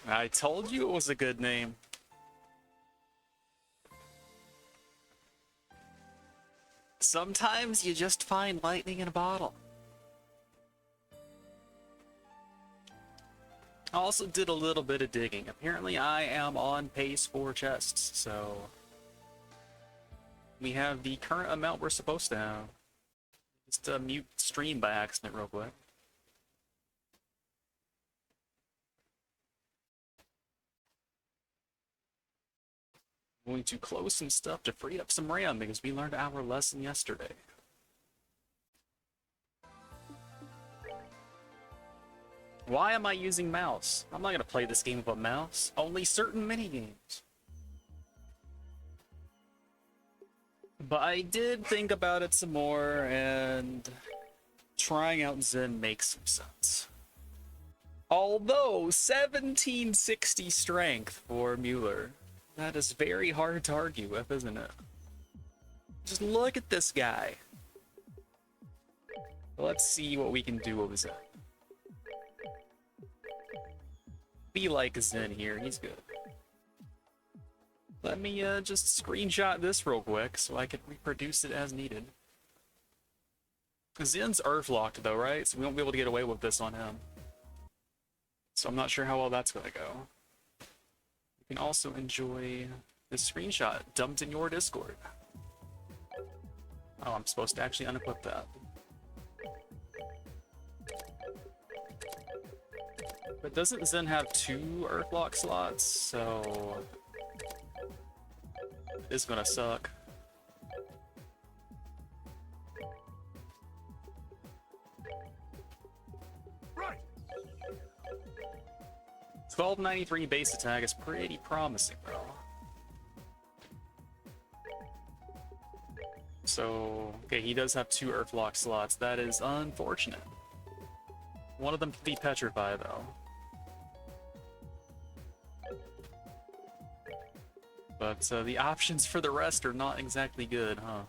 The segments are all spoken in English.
I told you it was a good name. Sometimes you just find lightning in a bottle. I also did a little bit of digging. Apparently I am on pace for chests, so we have the current amount we're supposed to have. Just mute stream by accident real quick. I'm going to close some stuff to free up some RAM because we learned our lesson yesterday. Why am I using mouse? I'm not going to play this game with a mouse. Only certain minigames. But I did think about it some more, and trying out Zen makes some sense. Although 1760 strength for Mueller, that is very hard to argue with, isn't it? Just look at this guy. Let's see what we can do with Zen. Be like Zen here, he's good. Let me just screenshot this real quick so I can reproduce it as needed. Zen's earth locked though, right? So we won't be able to get away with this on him. So I'm not sure how well that's gonna go. You can also enjoy this screenshot dumped in your Discord. Oh, I'm supposed to actually unequip that. But doesn't Zen have 2 Earthlock slots? So it's gonna suck. Right. 1293 base attack is pretty promising, bro. So, okay, he does have 2 Earthlock slots. That is unfortunate. One of them can be petrified, though. But the options for the rest are not exactly good, huh?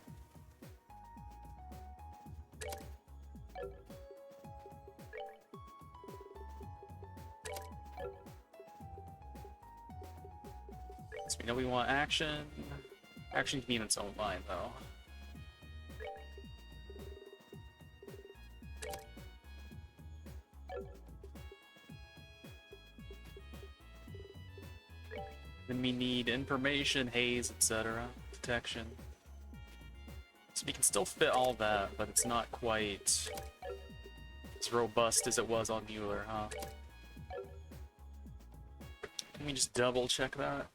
So we know we want action. Action can be in its own line, though. Then we need information, haze, etc. Detection. So we can still fit all that, but it's not quite as robust as it was on Mueller, huh? Can we just double check that?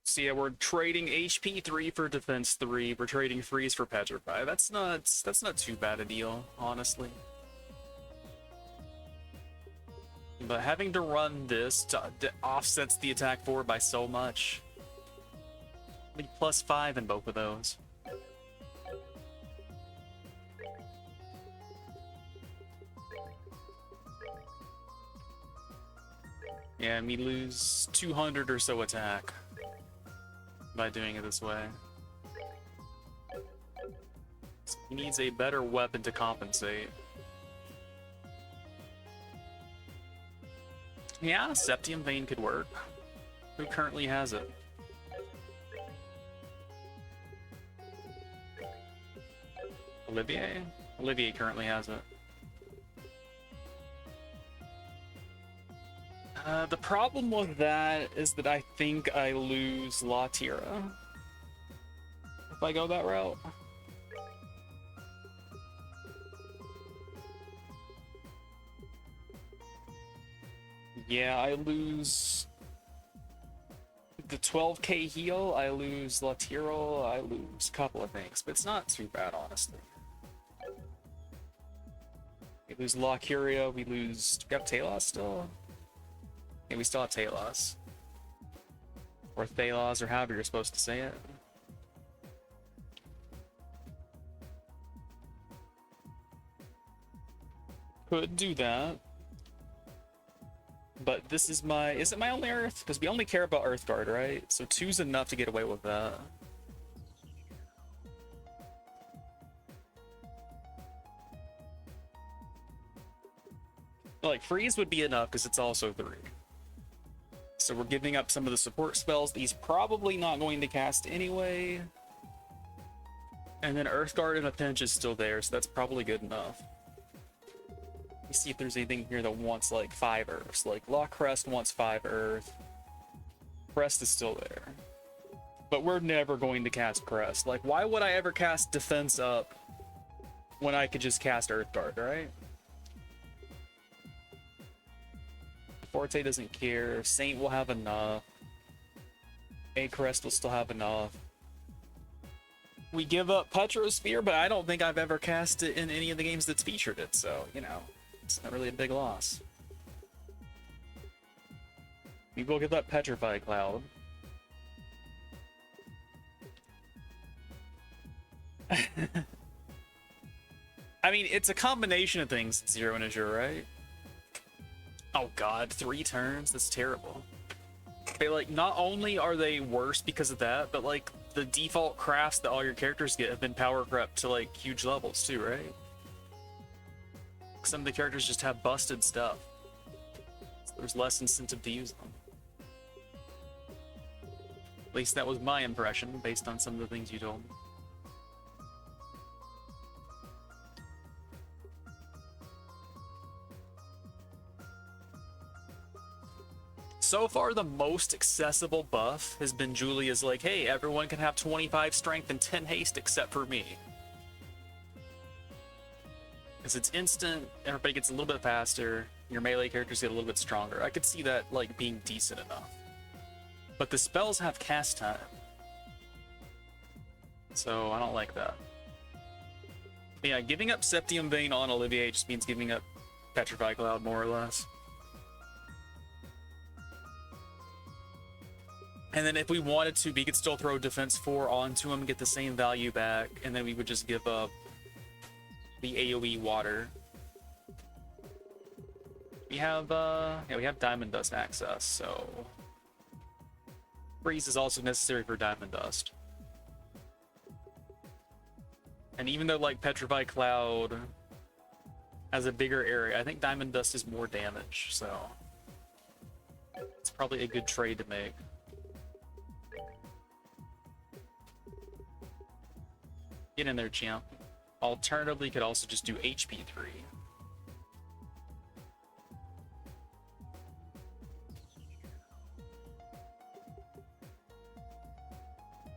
So yeah, we're trading HP 3 for defense 3. We're trading freeze for petrify. That's not too bad a deal, honestly. But having to run this offsets the attack forward by so much. Like +5 in both of those. Yeah, and we lose 200 or so attack by doing it this way. So he needs a better weapon to compensate. Yeah, Septium Vein could work. Who currently has it? Olivier? Olivier currently has it. The problem with that is that I think I lose La Tira if I go that route. Yeah, I lose the 12k heal, I lose Latiro, I lose a couple of things, but it's not too bad, honestly. We lose La Curia, we lose... Do we have Talos still? Yeah, we still have Talos. Or Thalos, or however you're supposed to say it. Could do that. But this is my... Is it my only Earth? Because we only care about Earthguard, right? So 2's enough to get away with that. Like, freeze would be enough because it's also 3. So we're giving up some of the support spells that he's probably not going to cast anyway. And then Earthguard in a pinch is still there, so that's probably good enough. Let me see if there's anything here that wants like 5 Earths. Like Lock Crest wants 5 Earth. Crest is still there. But we're never going to cast Crest. Like, why would I ever cast Defense up when I could just cast Earthguard, right? Forte doesn't care. Saint will have enough. A Crest will still have enough. We give up Petrosphere, but I don't think I've ever cast it in any of the games that's featured it, so, you know, it's not really a big loss. We will give up Petrify Cloud. I mean, it's a combination of things, Zero and Azure, right? Oh god, 3 turns? That's terrible. Okay, like, not only are they worse because of that, but, like, the default crafts that all your characters get have been power crept to, like, huge levels, too, right? Some of the characters just have busted stuff. So there's less incentive to use them. At least that was my impression, based on some of the things you told me. So far, the most accessible buff has been Julia's like, hey, everyone can have 25 strength and 10 haste except for me. Because it's instant, everybody gets a little bit faster, your melee characters get a little bit stronger. I could see that, like, being decent enough. But the spells have cast time. So I don't like that. But yeah, giving up Septium Vein on Olivier just means giving up Petrify Cloud, more or less. And then if we wanted to, we could still throw Defense 4 onto him, get the same value back, and then we would just give up the AoE water. We have, yeah, we have Diamond Dust access, so... Freeze is also necessary for Diamond Dust. And even though, like, Petrify Cloud has a bigger area, I think Diamond Dust is more damage, so... It's probably a good trade to make. Get in there, champ. Alternatively, could also just do HP 3.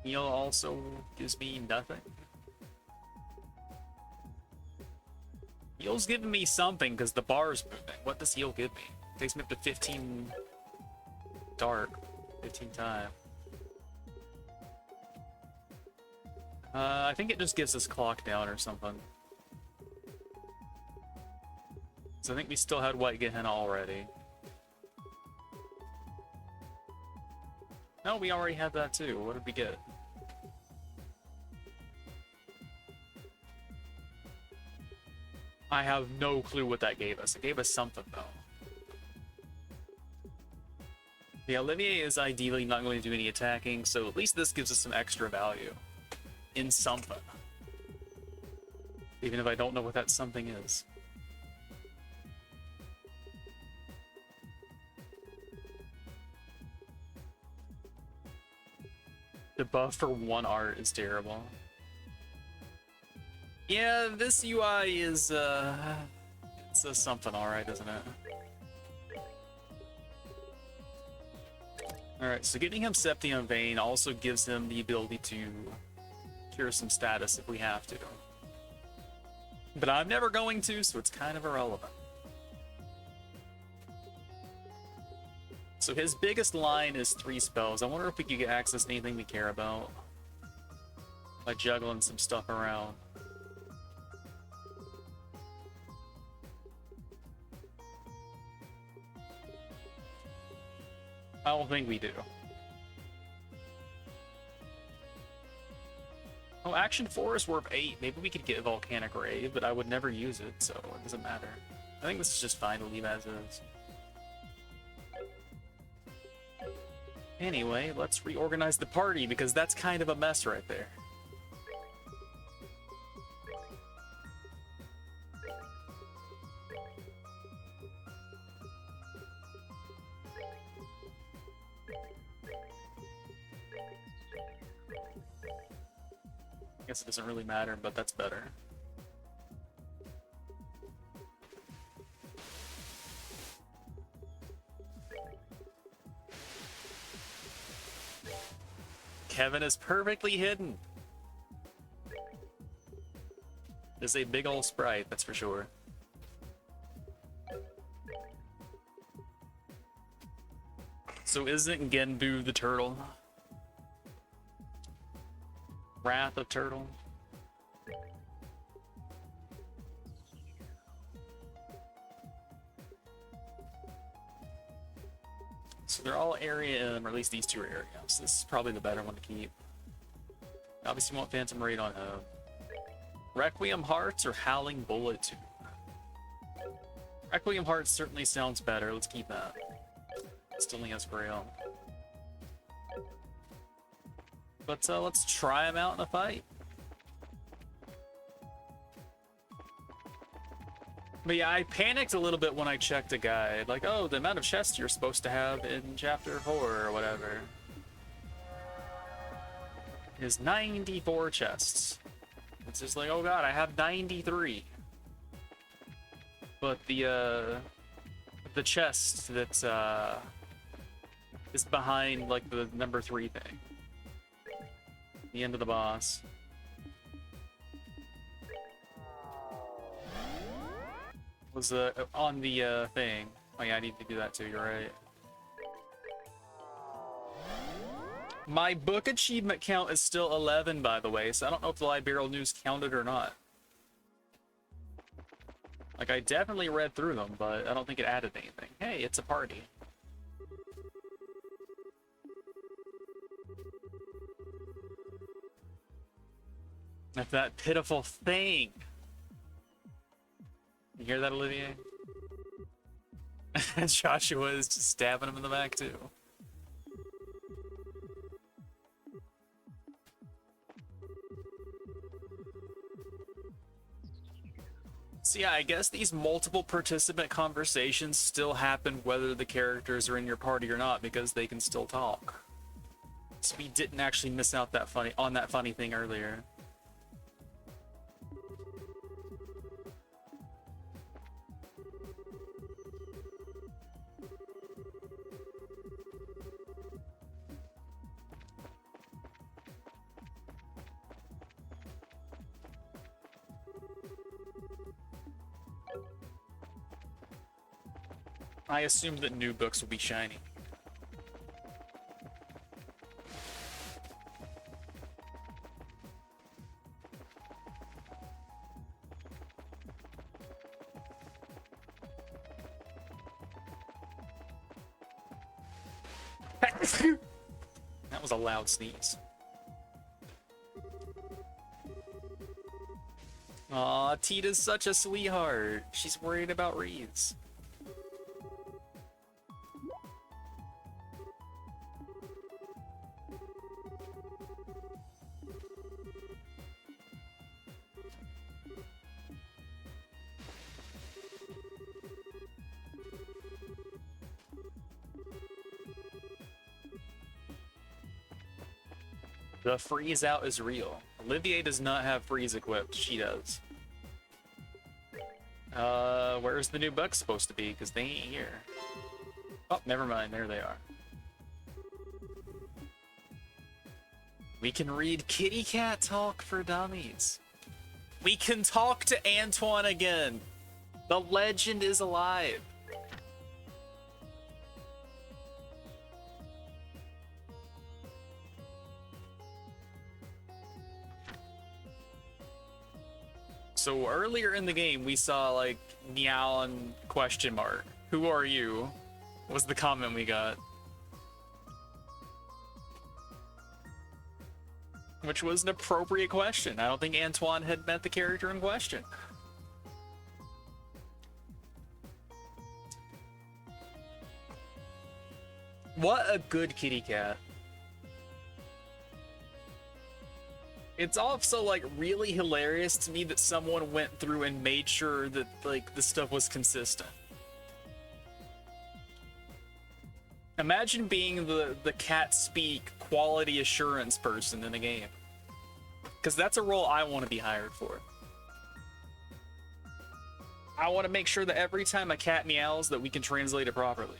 Heal also gives me nothing. Heal's giving me something because the bar's moving. What does heal give me? Takes me up to 15 dark, 15 time. I think it just gives us clock down or something. So I think we still had White Gehenna already. No, we already had that too. What did we get? I have no clue what that gave us. It gave us something though. Yeah, Olivier is ideally not going to do any attacking, so at least this gives us some extra value. In something. Even if I don't know what that something is. The buff for 1 art is terrible. Yeah, this UI is, it's a something alright, isn't it? Alright, so getting him Septium Vein also gives him the ability to cure some status if we have to. But I'm never going to, so it's kind of irrelevant. So his biggest line is 3 spells. I wonder if we could get access to anything we care about by juggling some stuff around. I don't think we do. Oh, Action 4 is warp 8. Maybe we could get Volcanic Ray, but I would never use it, so it doesn't matter. I think this is just fine to leave as is. Anyway, let's reorganize the party, because that's kind of a mess right there. I guess it doesn't really matter, but that's better. Kevin is perfectly hidden. Is a big old sprite, that's for sure. So isn't Genbu the turtle? Wrath of Turtle? So they're all area, or at least these two are areas. This is probably the better one to keep. Obviously want Phantom Raid on home. Requiem Hearts or Howling Bullet 2? Requiem Hearts certainly sounds better. Let's keep that. Still only has Grail. But let's try him out in a fight. But yeah, I panicked a little bit when I checked a guide. Like, oh, the amount of chests you're supposed to have in chapter 4 or whatever is 94 chests. It's just like, oh god, I have 93. But the chest that is behind like the number 3 thing, the end of the boss, was on the thing. Oh yeah, I need to do that too, you're right. My book achievement count is still 11, by the way, so I don't know if the Liberal News counted or not. Like, I definitely read through them, but I don't think it added anything. Hey, it's a party. If that pitiful thing. You hear that, Olivier? Joshua is just stabbing him in the back, too. So yeah, I guess these multiple participant conversations still happen whether the characters are in your party or not, because they can still talk. So we didn't actually miss out that funny thing earlier. I assumed that new books would be shiny. That was a loud sneeze. Aw, Tita's such a sweetheart. She's worried about Reeds. The freeze out is real. Olivier does not have freeze equipped. She does. Where's the new bug supposed to be? Because they ain't here. Oh, never mind. There they are. We can read Kitty Cat Talk for Dummies. We can talk to Antoine again. The legend is alive. So earlier in the game, we saw like neon question mark. Who are you? Was the comment we got. Which was an appropriate question. I don't think Antoine had met the character in question. What a good kitty cat. It's also like really hilarious to me that someone went through and made sure that like the stuff was consistent. Imagine being the cat speak quality assurance person in a game. Because that's a role I want to be hired for. I want to make sure that every time a cat meows that we can translate it properly.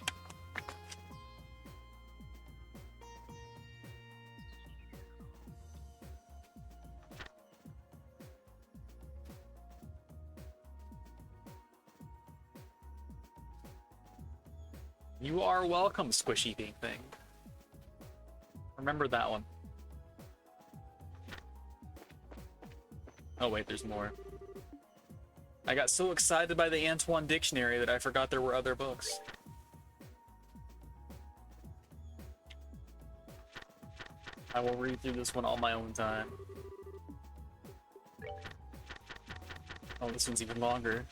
You are welcome, squishy pink thing. Remember that one. Oh wait, there's more. I got so excited by the Antoine Dictionary that I forgot there were other books. I will read through this one on my own time. Oh, this one's even longer.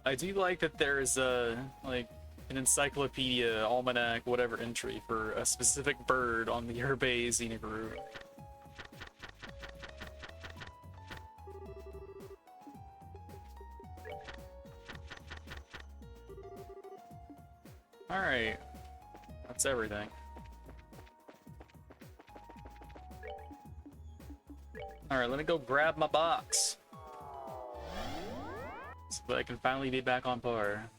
I do like that there's like an encyclopedia, almanac, whatever entry for a specific bird on the Herbe Scenic Route. Alright. That's everything. Alright, let me go grab my box. So that I can finally be back on par.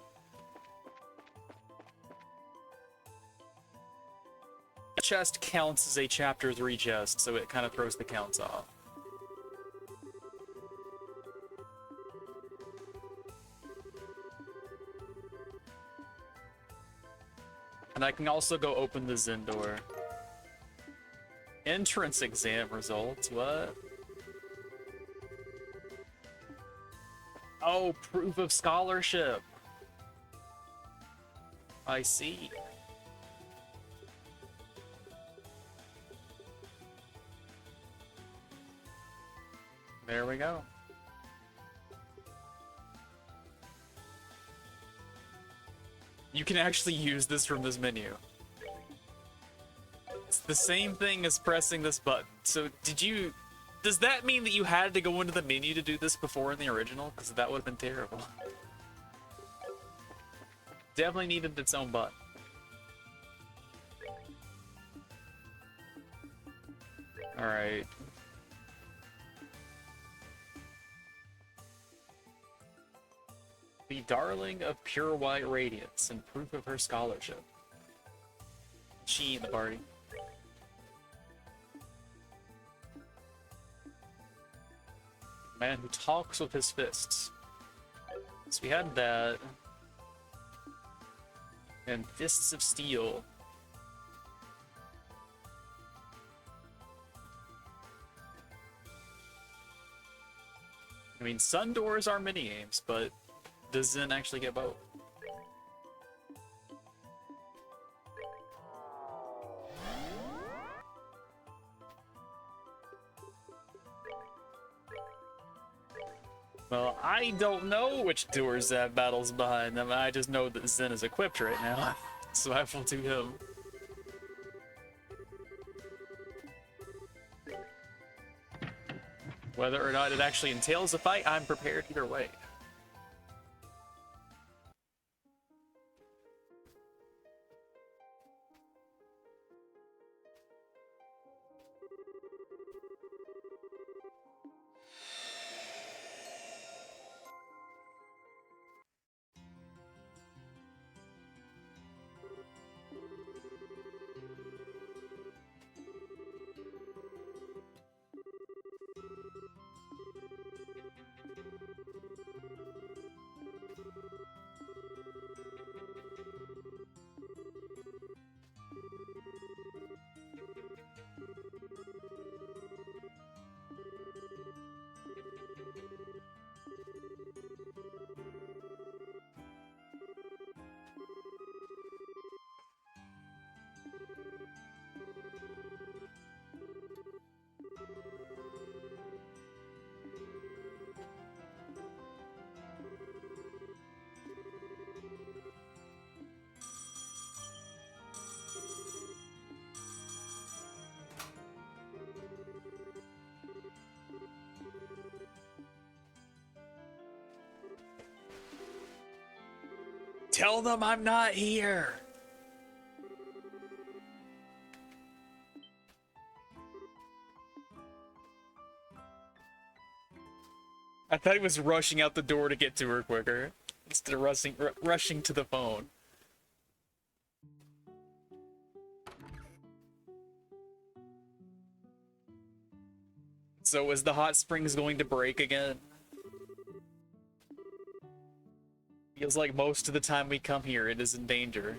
The chest counts as a chapter 3 chest, so it kind of throws the counts off. And I can also go open the Zen door. Entrance exam results, what? Oh, proof of scholarship. I see. There we go. You can actually use this from this menu. It's the same thing as pressing this button. So does that mean that you had to go into the menu to do this before in the original? Because that would have been terrible. Definitely needed its own button. Alright. The darling of pure white radiance and proof of her scholarship. She in the party. Man who talks with his fists. So we had that. And fists of steel. I mean, sun doors are minigames, but does Zen actually get both? Well, I don't know which doors have battles behind them. I just know that Zen is equipped right now, so I will do him. Whether or not it actually entails a fight, I'm prepared either way. Tell them I'm not here. I thought he was rushing out the door to get to her quicker instead of rushing to the phone. So is the hot springs going to break again? Feels like most of the time we come here, it is in danger.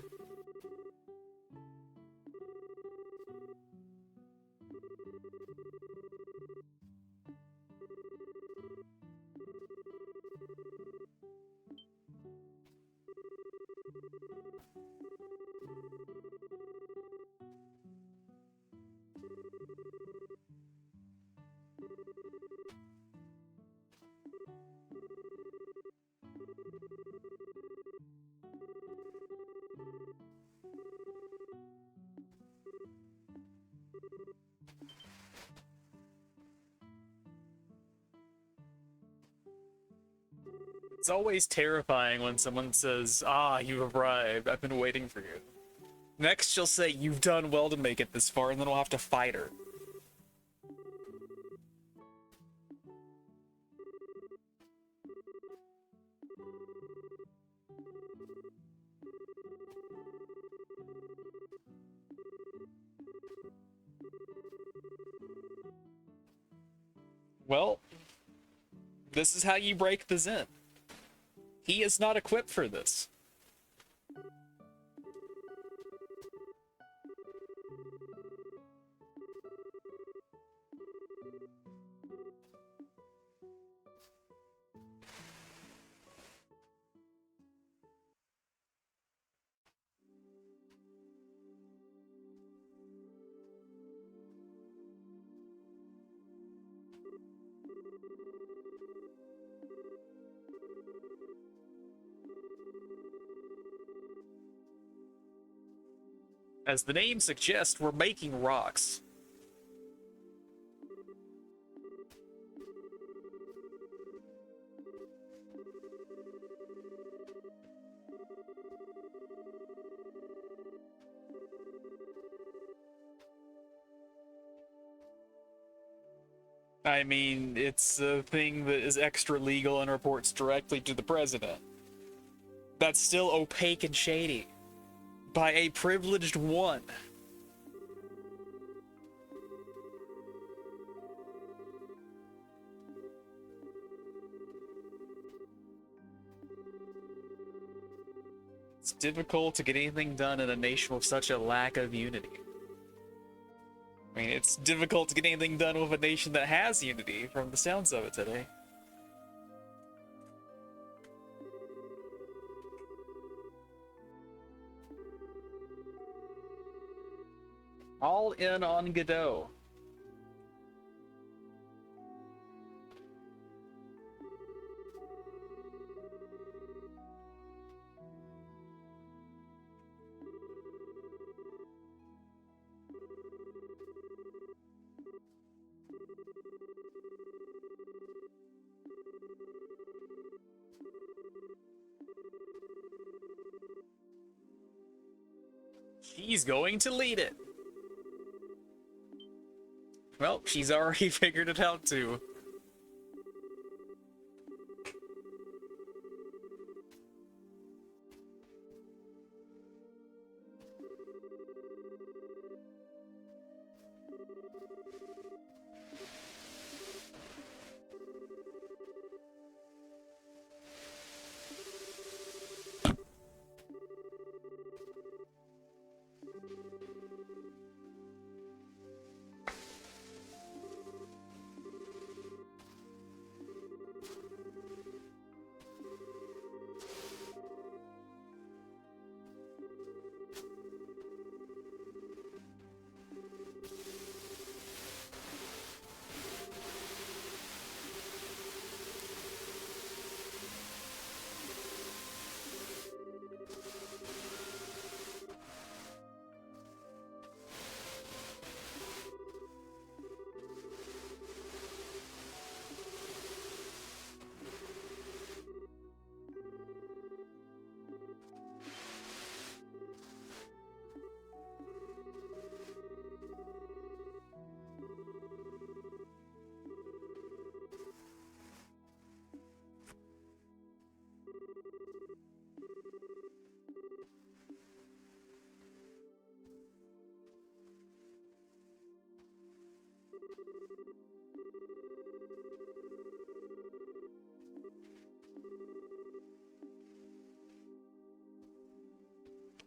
It's always terrifying when someone says, "Ah, you've arrived. I've been waiting for you." Next, she'll say, "You've done well to make it this far," and then we'll have to fight her. Well, this is how you break the Zen. He is not equipped for this. As the name suggests, we're making rocks. I mean, it's a thing that is extra legal and reports directly to the president. That's still opaque and shady. By a privileged one. It's difficult to get anything done in a nation with such a lack of unity. I mean, it's difficult to get anything done with a nation that has unity, from the sounds of it today. All in on Godot. She's going to lead it. Well, she's already figured it out too.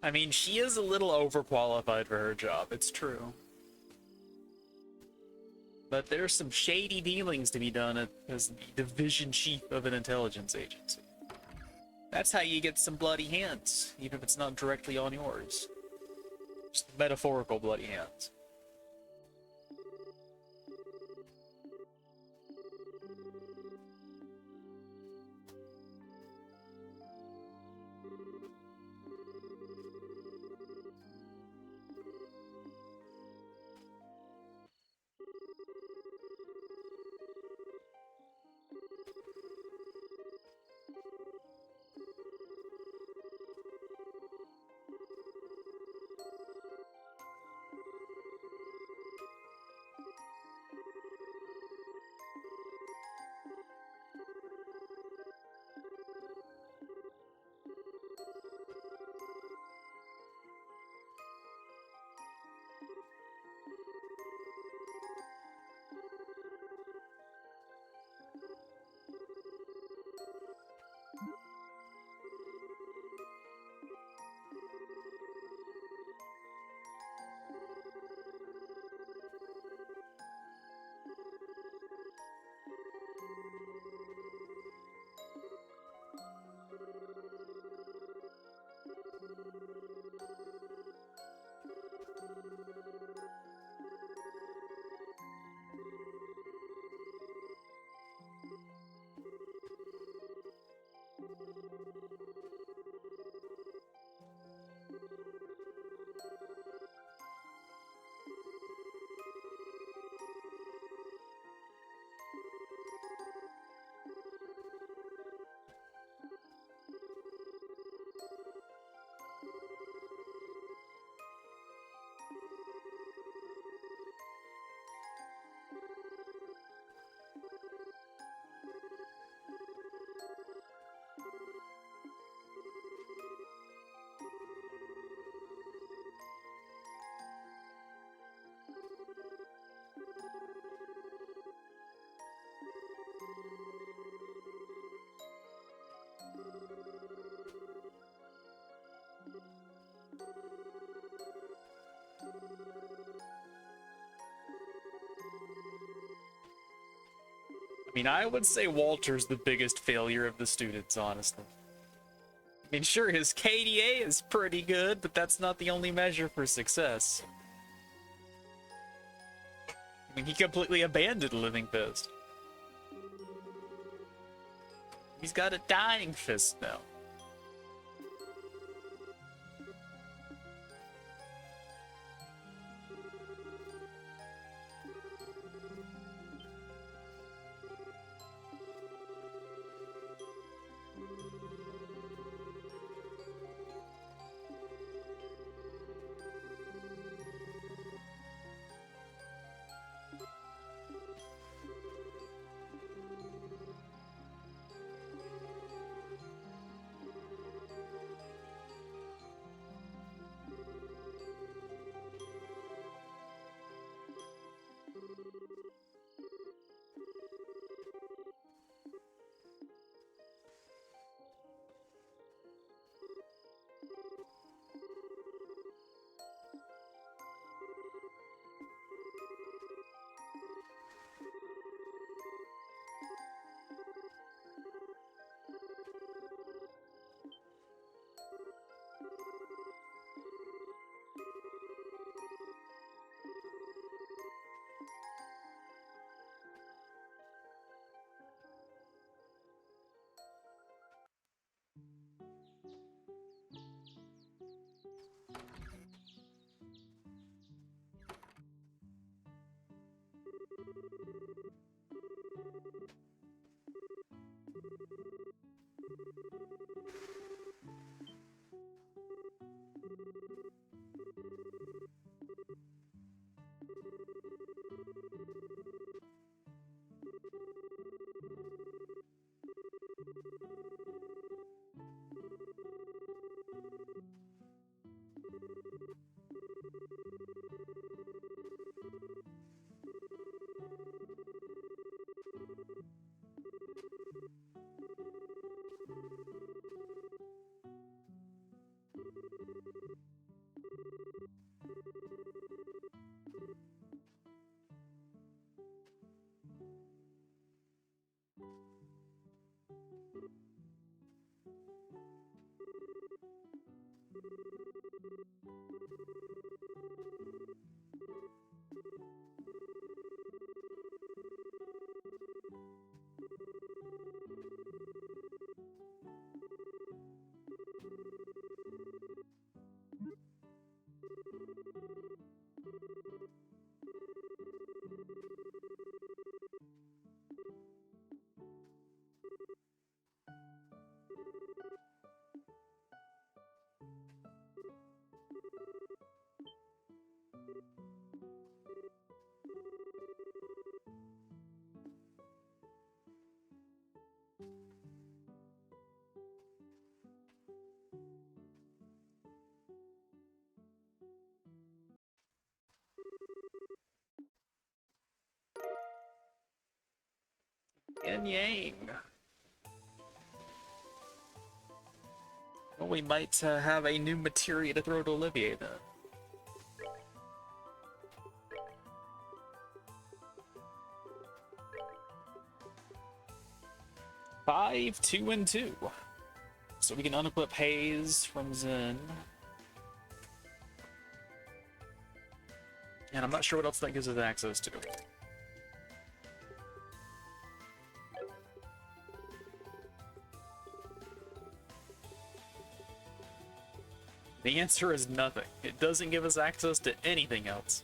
I mean, she is a little overqualified for her job, it's true. But there's some shady dealings to be done as the division chief of an intelligence agency. That's how you get some bloody hands, even if it's not directly on yours. Just metaphorical bloody hands. I mean, I would say Walter's the biggest failure of the students, honestly. I mean, sure, his KDA is pretty good, but that's not the only measure for success. I mean, he completely abandoned Living Fist. He's got a Dying Fist now. Yin Yang. Well, we might have a new materia to throw to Olivier then. Five, 2, and 2. So we can unequip Haze from Zen. And I'm not sure what else that gives us access to. The answer is nothing. It doesn't give us access to anything else.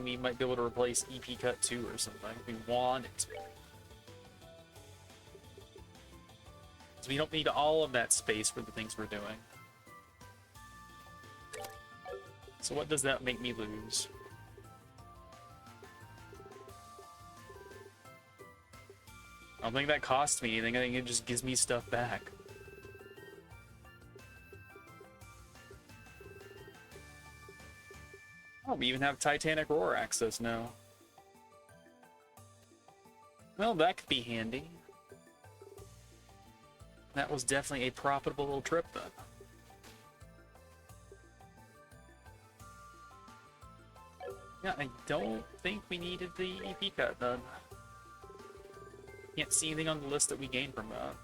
We might be able to replace EP Cut 2 or something if we want it to. So we don't need all of that space for the things we're doing. So what does that make me lose? I don't think that costs me anything. I think it just gives me stuff back. Oh, we even have Titanic Roar access now. Well, that could be handy. That was definitely a profitable little trip then. Yeah, I don't think we needed the EP cut then. Can't see anything on the list that we gained from that.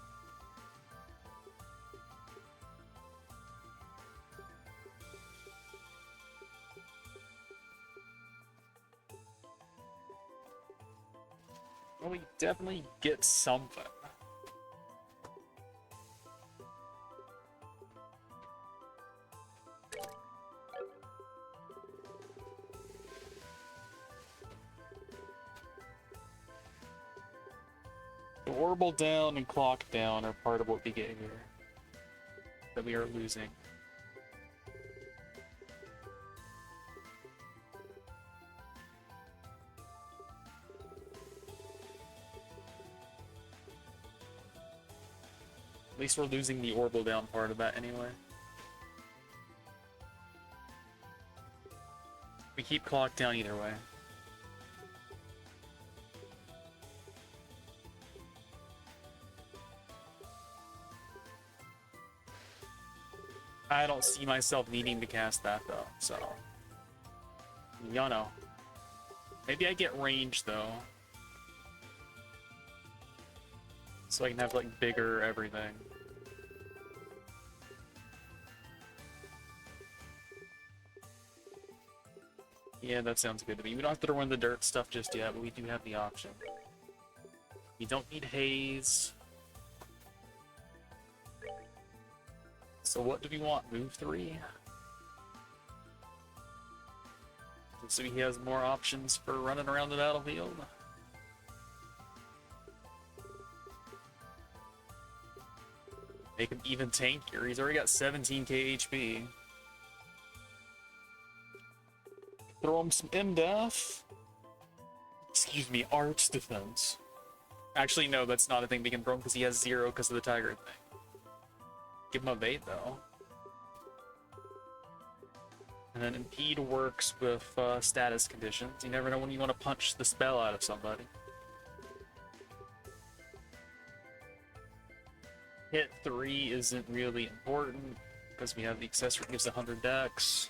Well, we definitely get something. Orbital down and clock down are part of what we get here. That we are losing. At least we're losing the orbital down part of that anyway. We keep clock down either way. I don't see myself needing to cast that though, so you know. Maybe I get range though. So I can have like bigger everything. Yeah, that sounds good to me. We don't have to throw in the dirt stuff just yet, but we do have the option. We don't need haze. So what do we want? Move 3? So he has more options for running around the battlefield. Make him even tankier. He's already got 17k HP. Throw him some MDF. Excuse me, arch defense. Actually, no, that's not a thing we can throw him because he has 0 because of the tiger thing. Give him a bait though. And then impede works with status conditions. You never know when you want to punch the spell out of somebody. Hit 3 isn't really important because we have the accessory that gives 100 dex.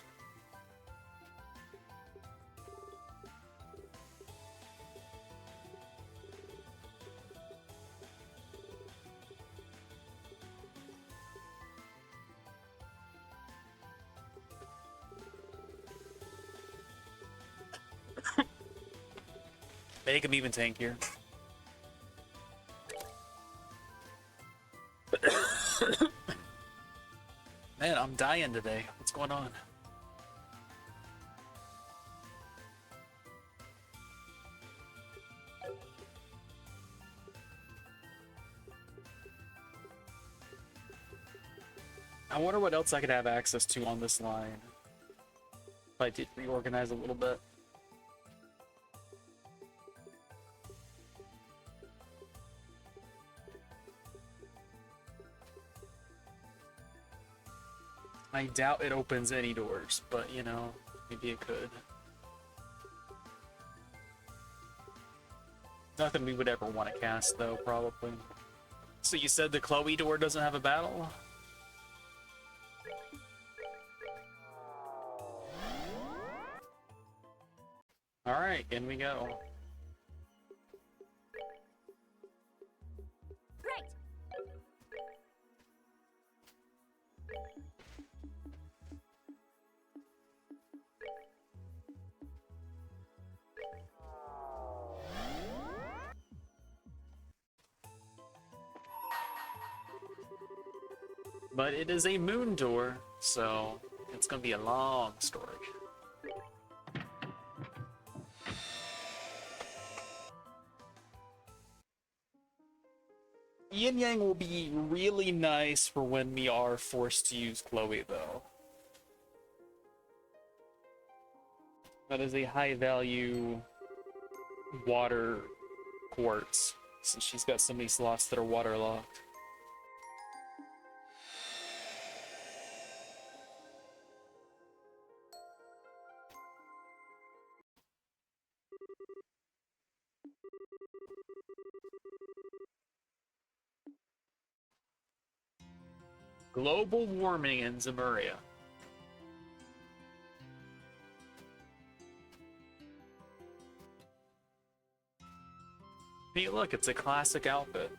Make him even tankier. Man, I'm dying today. What's going on? I wonder what else I could have access to on this line if I did reorganize a little bit. I doubt it opens any doors, but you know, maybe it could. Nothing we would ever want to cast though, probably. So you said the Chloe door doesn't have a battle? Alright, in we go. Great. But it is a moon door, so it's gonna be a long story. Yin Yang will be really nice for when we are forced to use Chloe, though. That is a high value water quartz, since she's got so many slots that are waterlocked. Global warming in Zemuria. Hey, look, it's a classic outfit.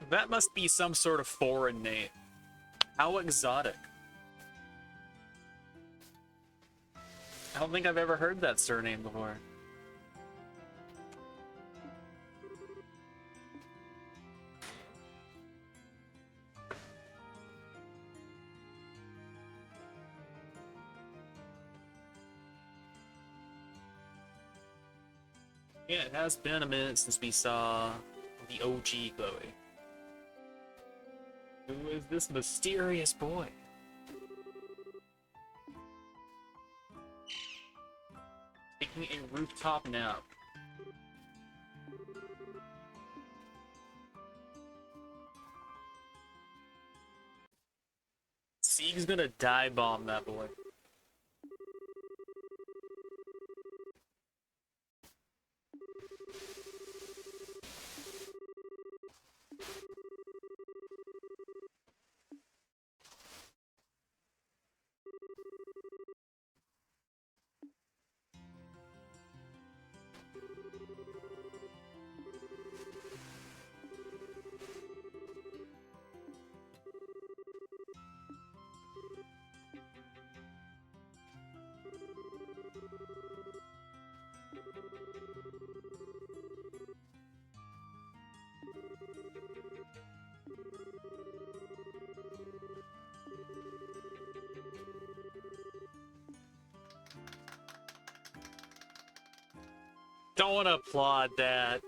That must be some sort of foreign name. How exotic. I don't think I've ever heard that surname before. Yeah, it has been a minute since we saw the OG Chloe. Who is this mysterious boy? Taking a rooftop nap. Sieg's gonna die bomb that boy. Don't applaud that.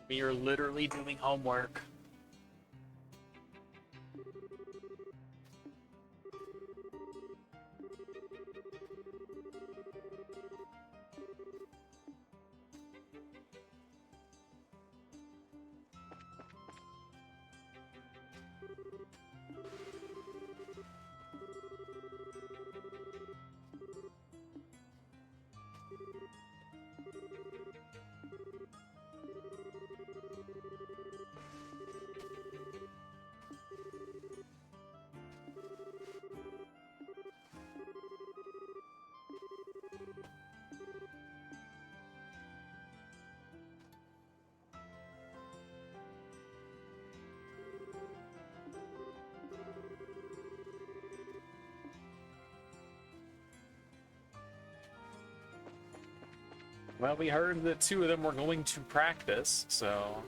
We are literally doing homework. Well, we heard that two of them were going to practice, so...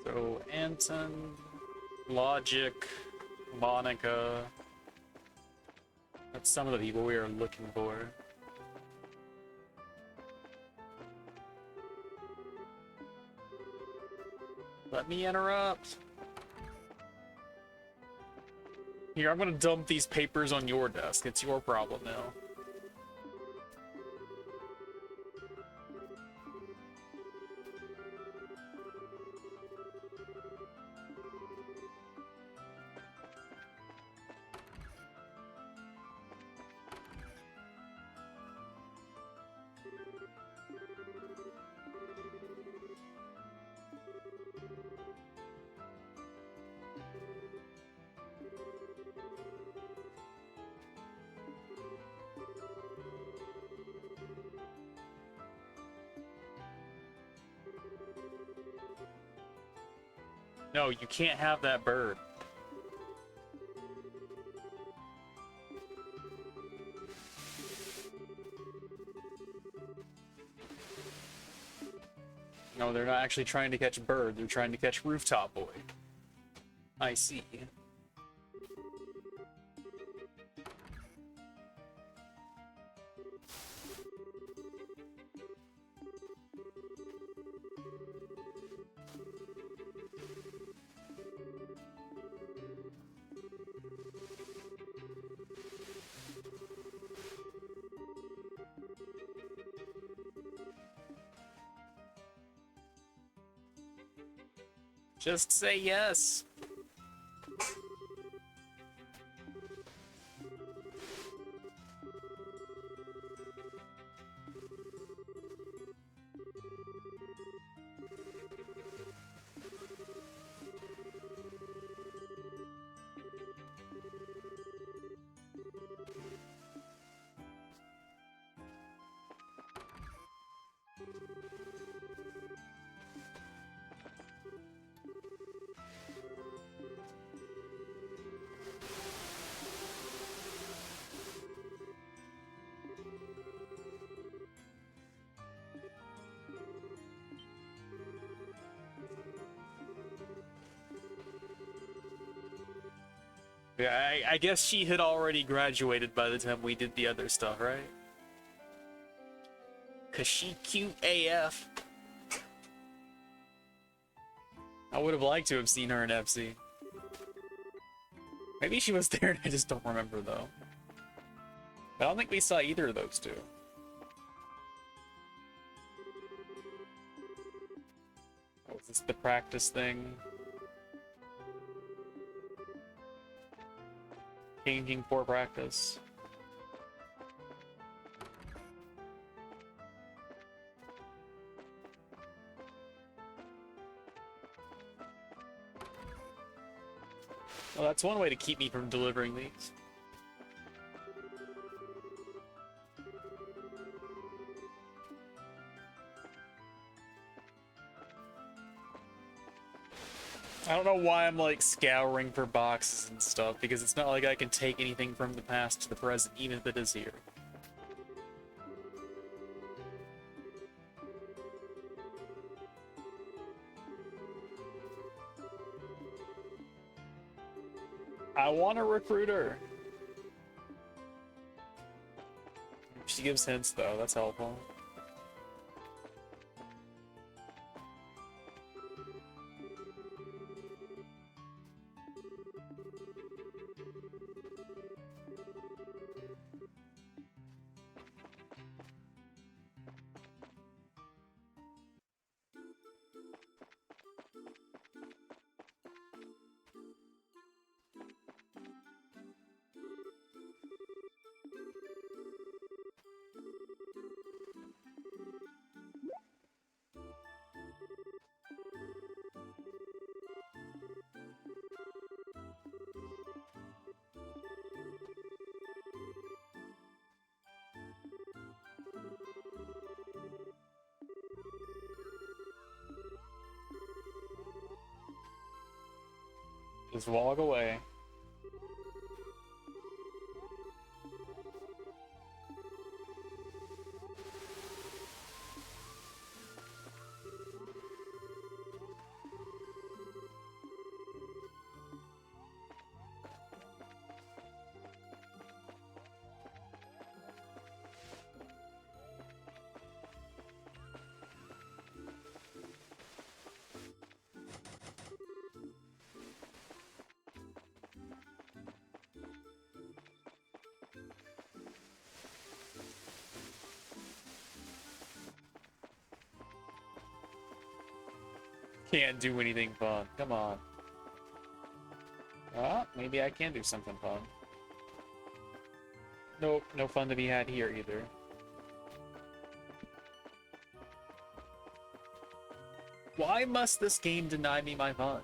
So, Anton, Logic, Monica... That's some of the people we are looking for. Let me interrupt. Here, I'm gonna dump these papers on your desk. It's your problem now. No, you can't have that bird. No, they're not actually trying to catch a bird. They're trying to catch Rooftop Boy. I see. Just say yes. Yeah, I guess she had already graduated by the time we did the other stuff, right? Cause she cute AF. I would have liked to have seen her in FC. Maybe she was there and I just don't remember though. I don't think we saw either of those two. Oh, is this the practice thing? Changing for practice. Well, that's one way to keep me from delivering these. I don't know why I'm like scouring for boxes and stuff, because it's not like I can take anything from the past to the present, even if it is here. I want a recruiter. She gives hints though, that's helpful. Just walk away. Can't do anything fun. Come on. Well, maybe I can do something fun. Nope, no fun to be had here either. Why must this game deny me my fun?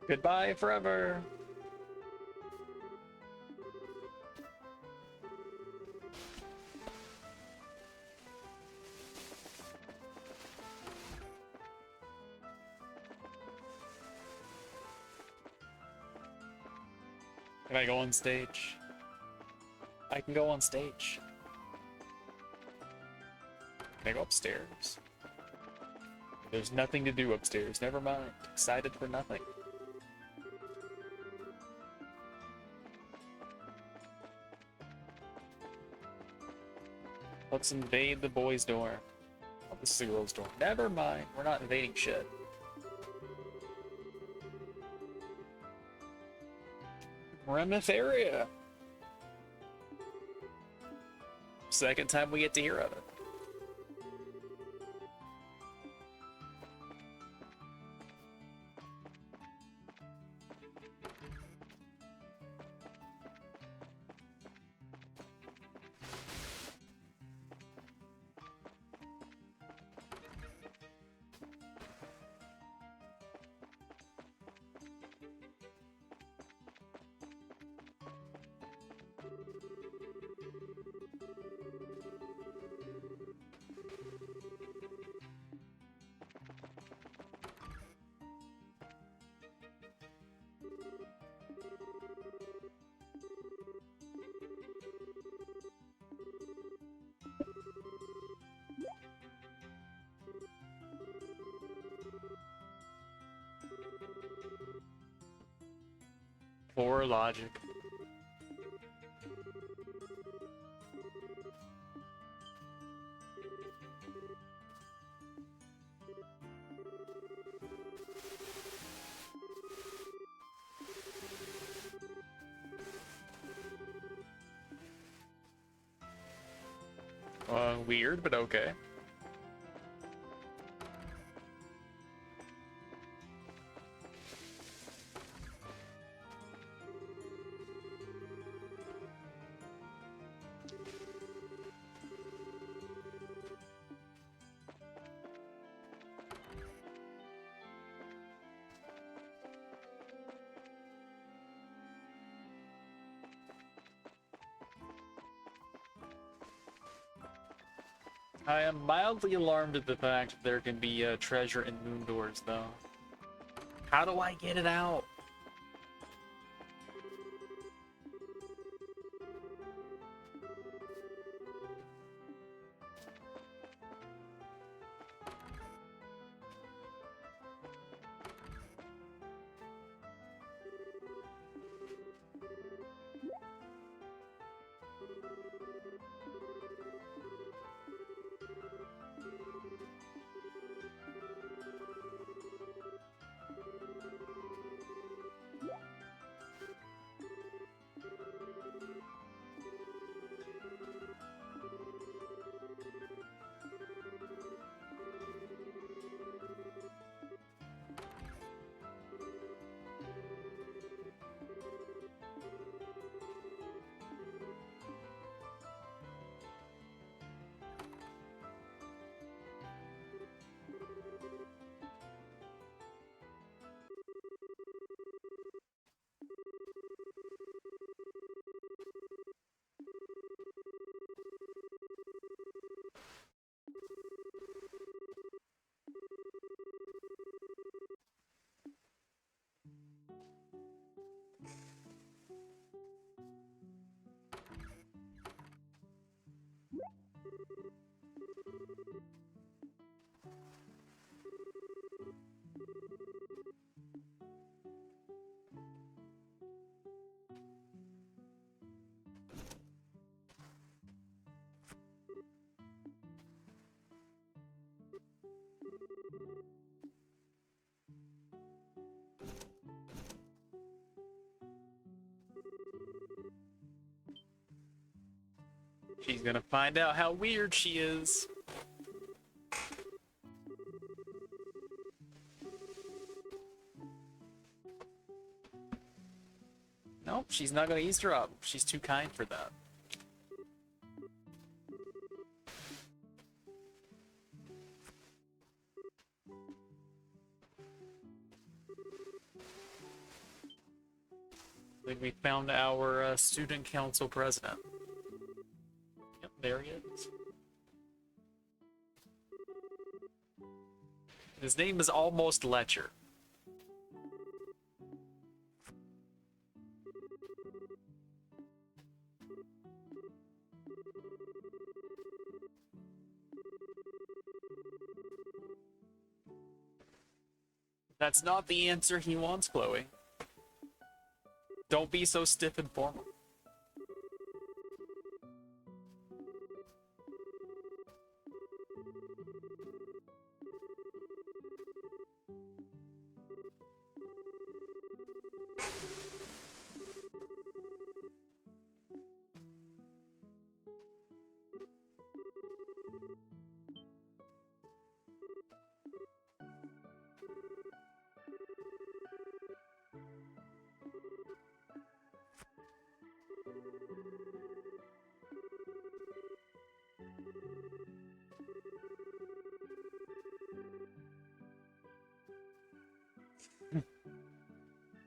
Goodbye forever. Can I go on stage? I can go on stage. Can I go upstairs? There's nothing to do upstairs. Never mind. Excited for nothing. Let's invade the boys' dorm. Oh, this is the girls' dorm. Never mind. We're not invading shit. Remeth area. Second time we get to hear of it. Poor logic. Weird, but okay. I am mildly alarmed at the fact that there can be treasure in moon doors, though. How do I get it out? She's gonna find out how weird she is. Nope, she's not gonna eavesdrop. She's too kind for that. I think we found our student council president. Yep, there he is. His name is almost Letcher. That's not the answer he wants, Chloe. Don't be so stiff and formal.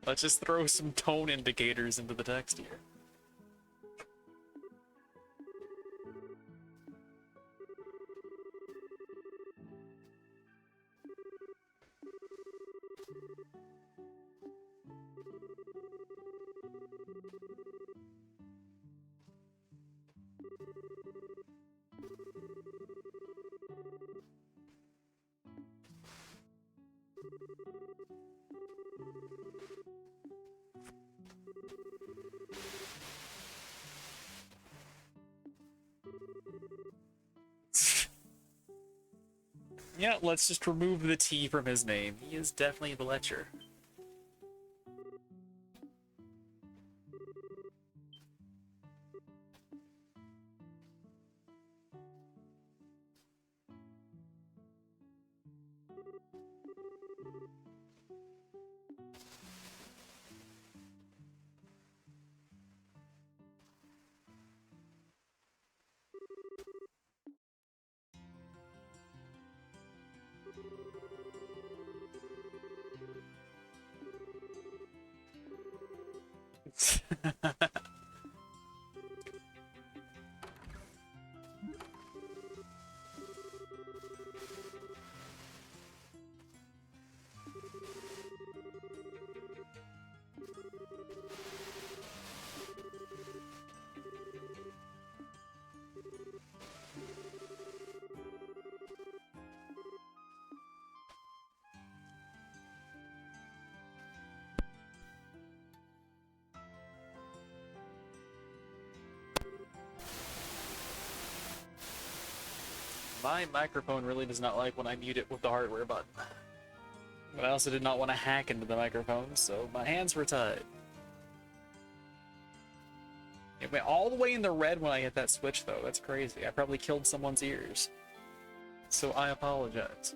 Let's just throw some tone indicators into the text here. Yeah, let's just remove the T from his name. He is definitely the Lecher. My microphone really does not like when I mute it with the hardware button. But I also did not want to hack into the microphone, so my hands were tied. It went all the way in the red when I hit that switch, though. That's crazy. I probably killed someone's ears. So I apologize.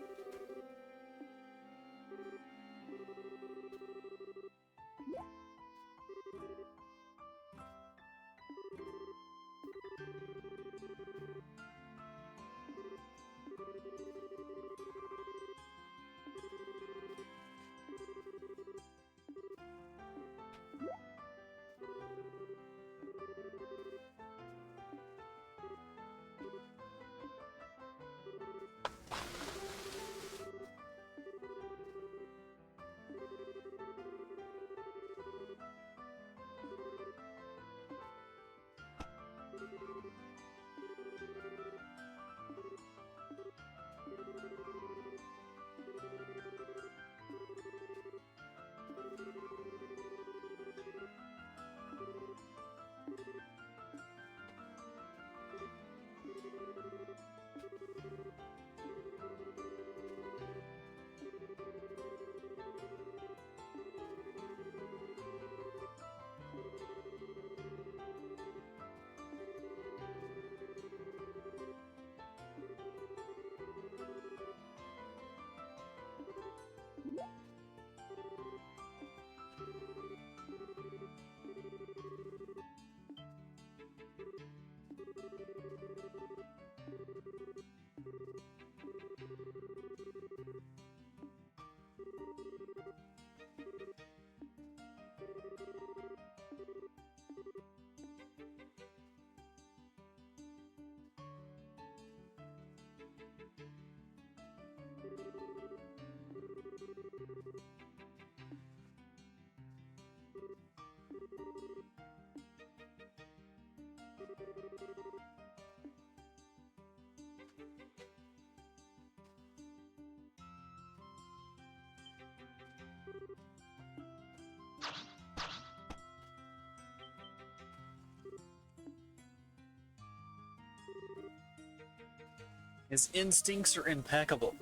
His instincts are impeccable.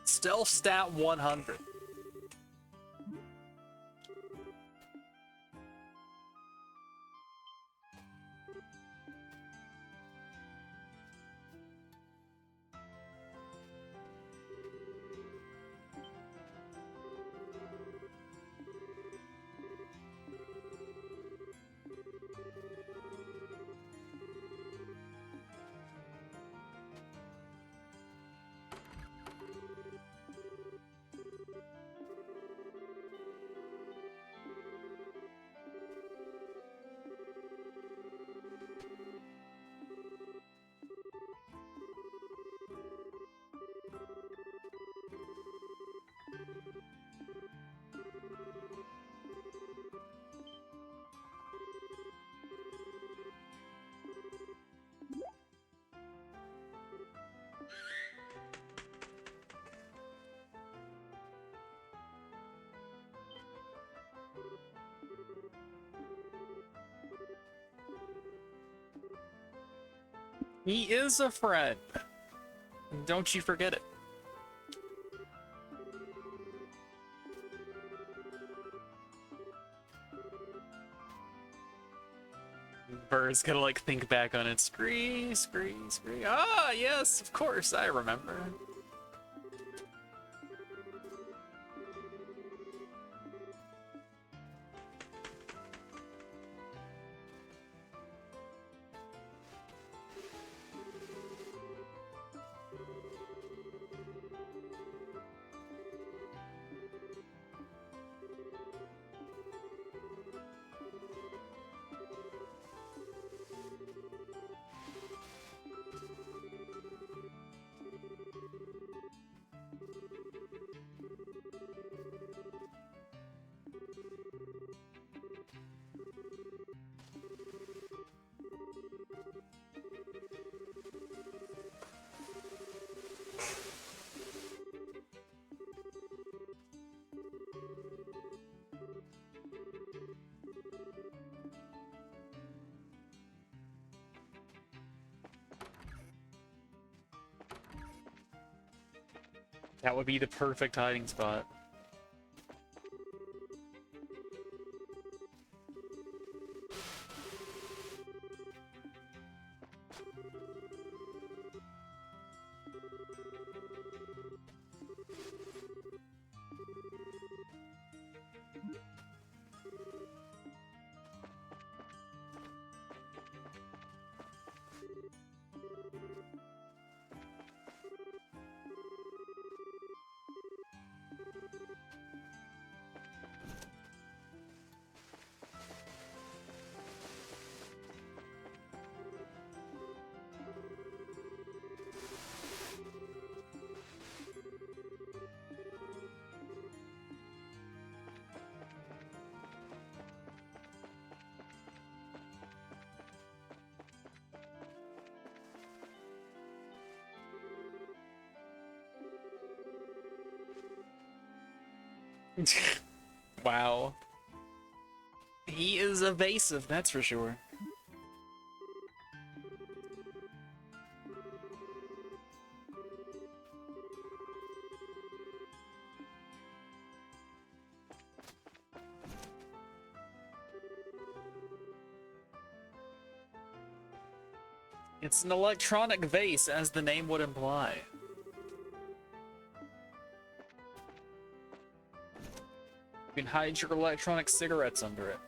Stealth stat 100. He is a friend. Don't you forget it. Bird's gonna like think back on it. Scree. Ah, yes, of course, I remember. That would be the perfect hiding spot. Wow. He is evasive, that's for sure. It's an electronic vase, as the name would imply. You can hide your electronic cigarettes under it.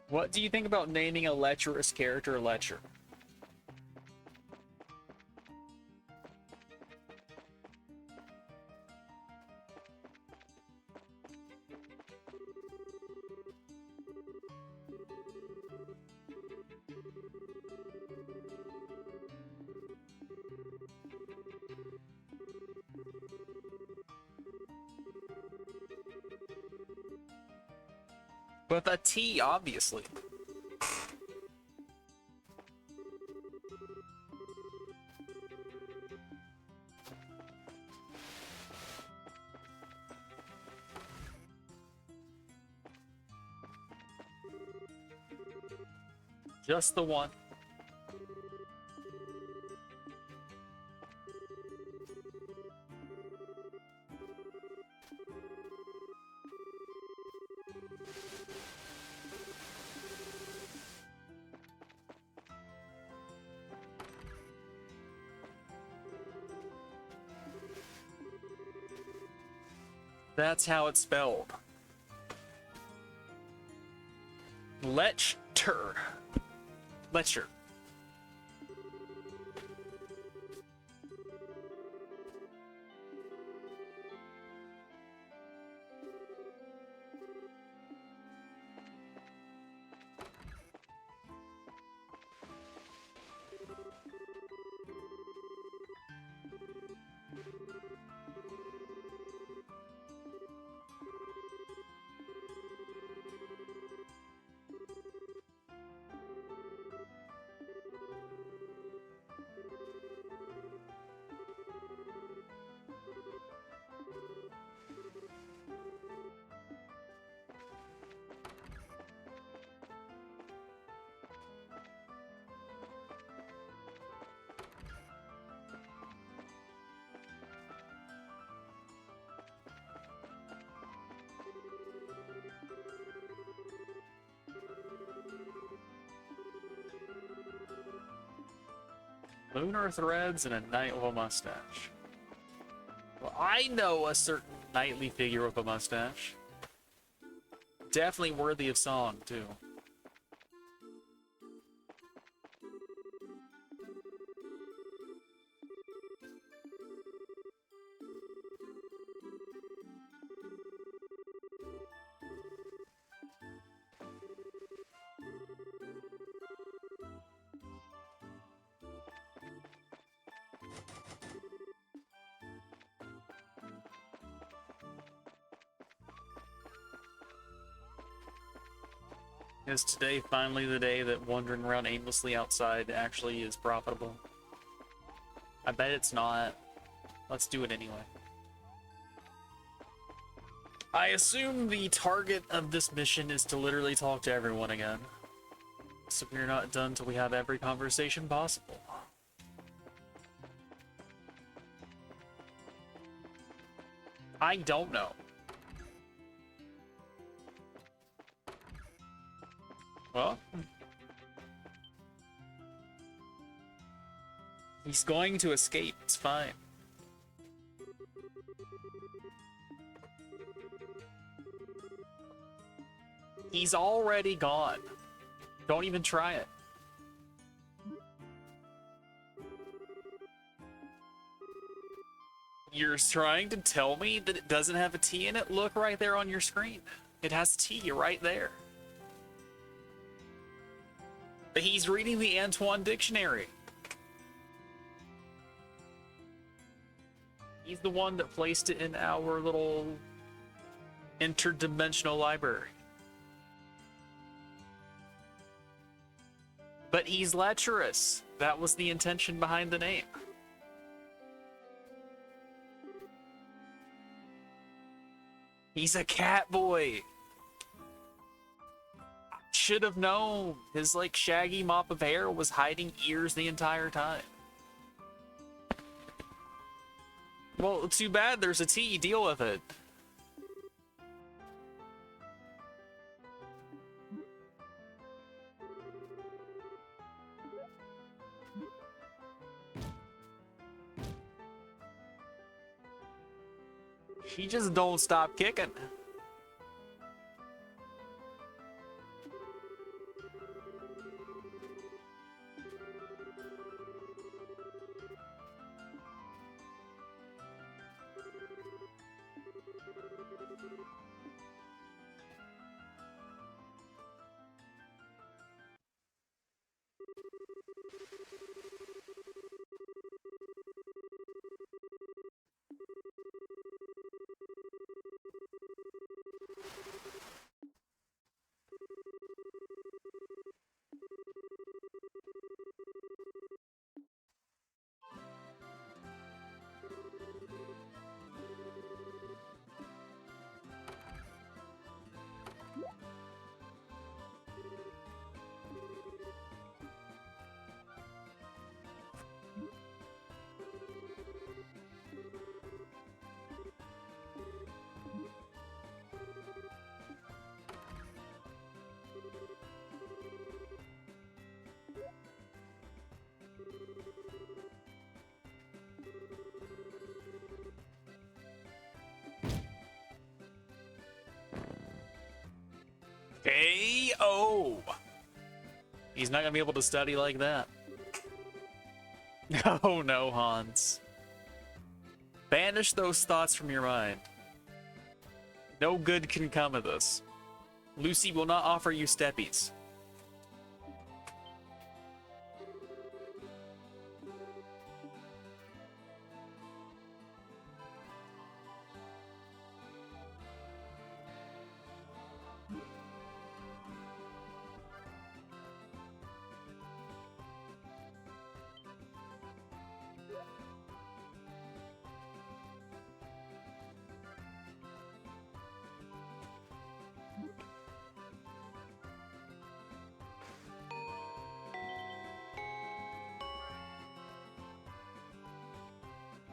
What do you think about naming a lecherous character Lecher? With a T, obviously. Just the one. That's how it's spelled. Lechter. Lecture. Lunar threads and a knight with a mustache. Well, I know a certain knightly figure with a mustache. Definitely worthy of song, too. Is today finally the day that wandering around aimlessly outside actually is profitable? I bet it's not. Let's do it anyway. I assume the target of this mission is to literally talk to everyone again. So we're not done till we have every conversation possible. I don't know. Well, he's going to escape. It's fine. He's already gone. Don't even try it. You're trying to tell me that it doesn't have a T in it? Look right there on your screen. It has T right there. But he's reading the Antoine Dictionary. He's the one that placed it in our little interdimensional library. But he's lecherous. That was the intention behind the name. He's a cat boy. Should have known. His like shaggy mop of hair was hiding ears the entire time. Well, too bad there's a T. Deal with it. She just don't stop kicking. KO. He's not gonna be able to study like that. Oh no, Hans. Banish those thoughts from your mind. No good can come of this. Lucy will not offer you steppies.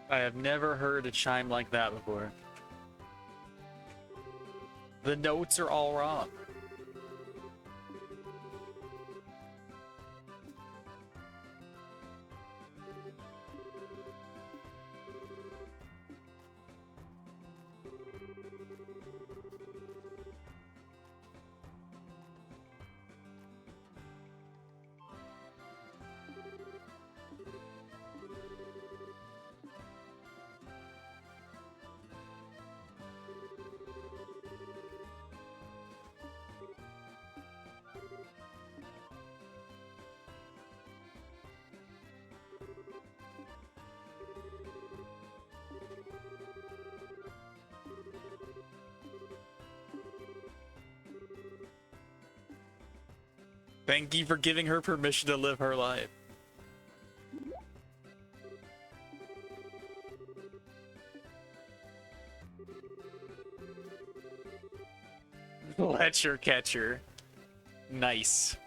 I have never heard a chime like that before. The notes are all wrong. Thank you for giving her permission to live her life. Fletcher catcher. Nice.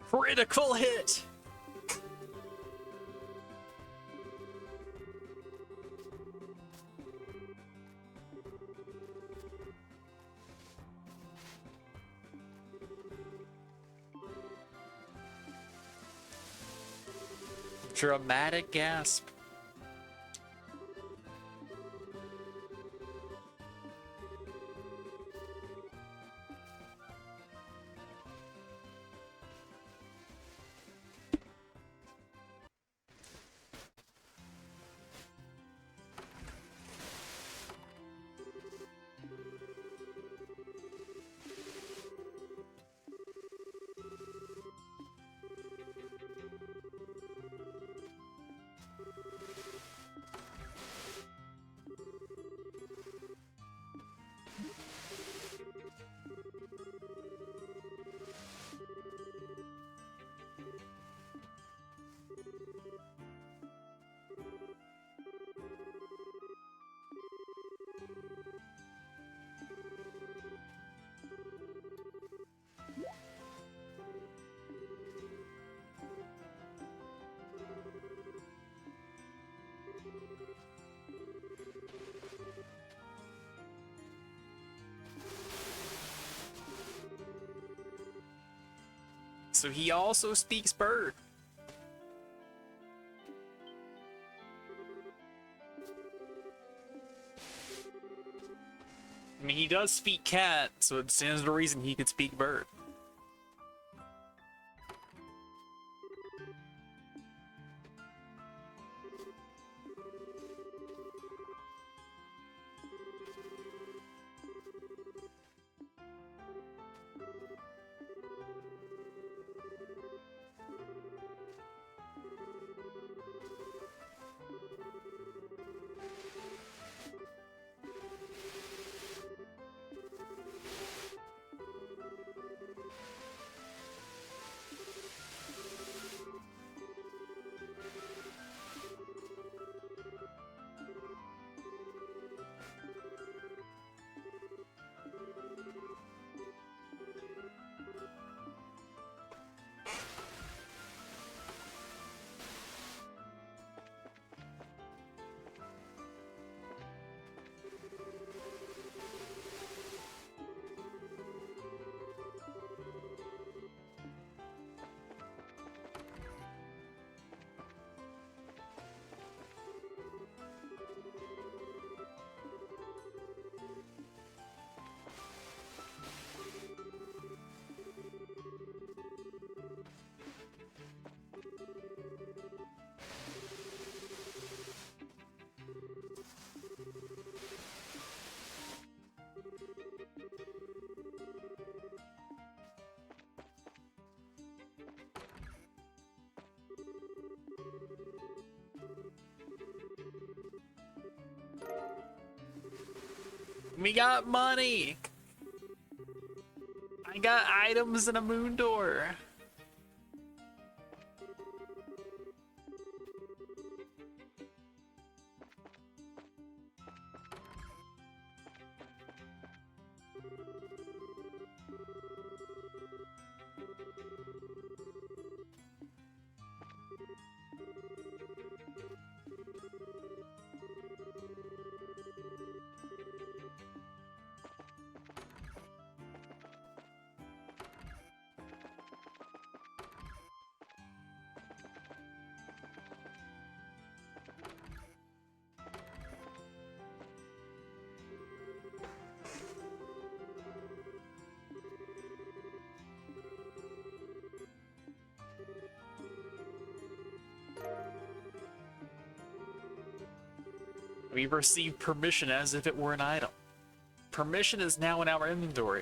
Critical hit! Dramatic gasp. So he also speaks bird. I mean, he does speak cat, so it stands to reason he could speak bird. We got money! I got items and a moon door. We've received permission as if it were an item. Permission is now in our inventory.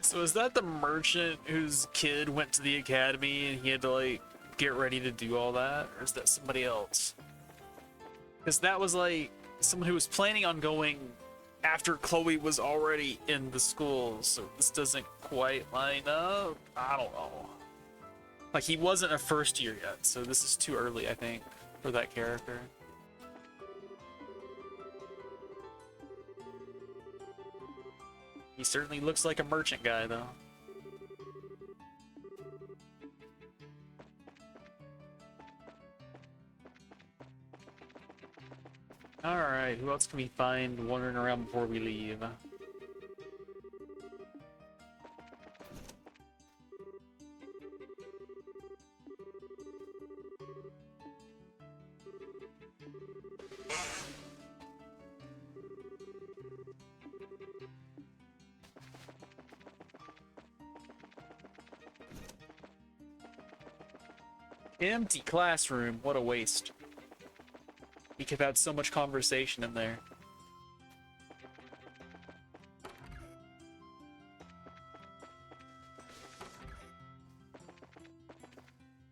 So is that the merchant whose kid went to the academy and he had to like get ready to do all that? Or is that somebody else? Because that was like someone who was planning on going after Chloe was already in the school, so this doesn't quite line up. I don't know. Like he wasn't a first year yet, so this is too early, I think, for that character. He certainly looks like a merchant guy, though. Alright, who else can we find wandering around before we leave? Empty classroom, what a waste. We could have had so much conversation in there.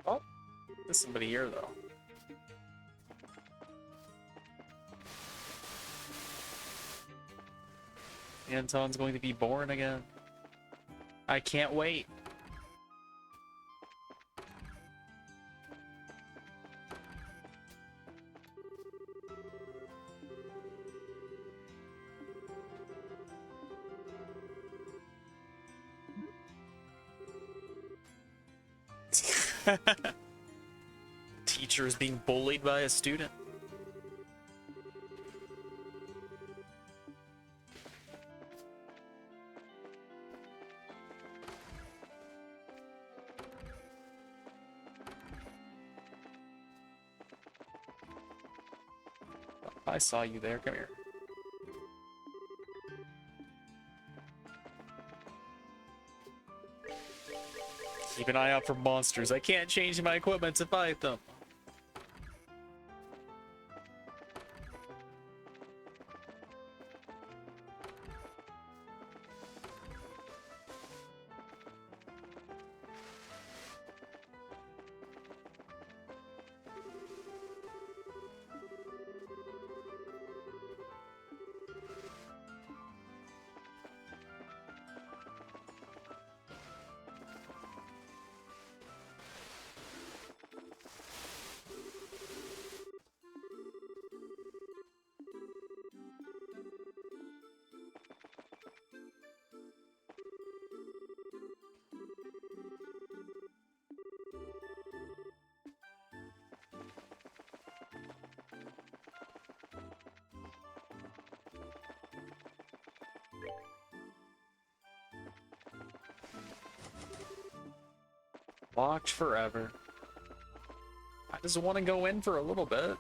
Oh, there's somebody here though. Anton's going to be born again. I can't wait. Teacher is being bullied by a student. I saw you there. Come here. Keep an eye out for monsters. I can't change my equipment to fight them. Locked forever. I just want to go in for a little bit.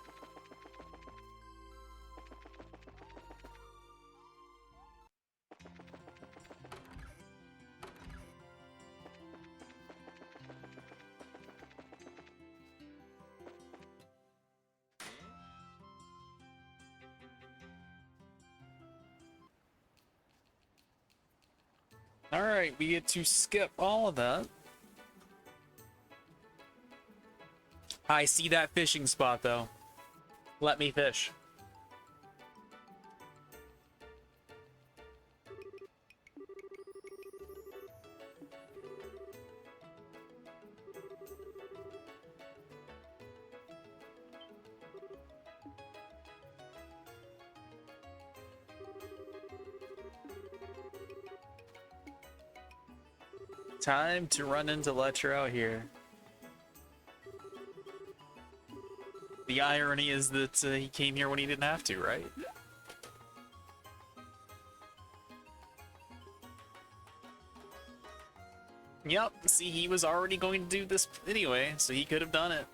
Alright, we get to skip all of that. I see that fishing spot, though. Let me fish. Time to run into Letcher out here. The irony is that he came here when he didn't have to, right? Yep, see, he was already going to do this anyway, so he could have done it.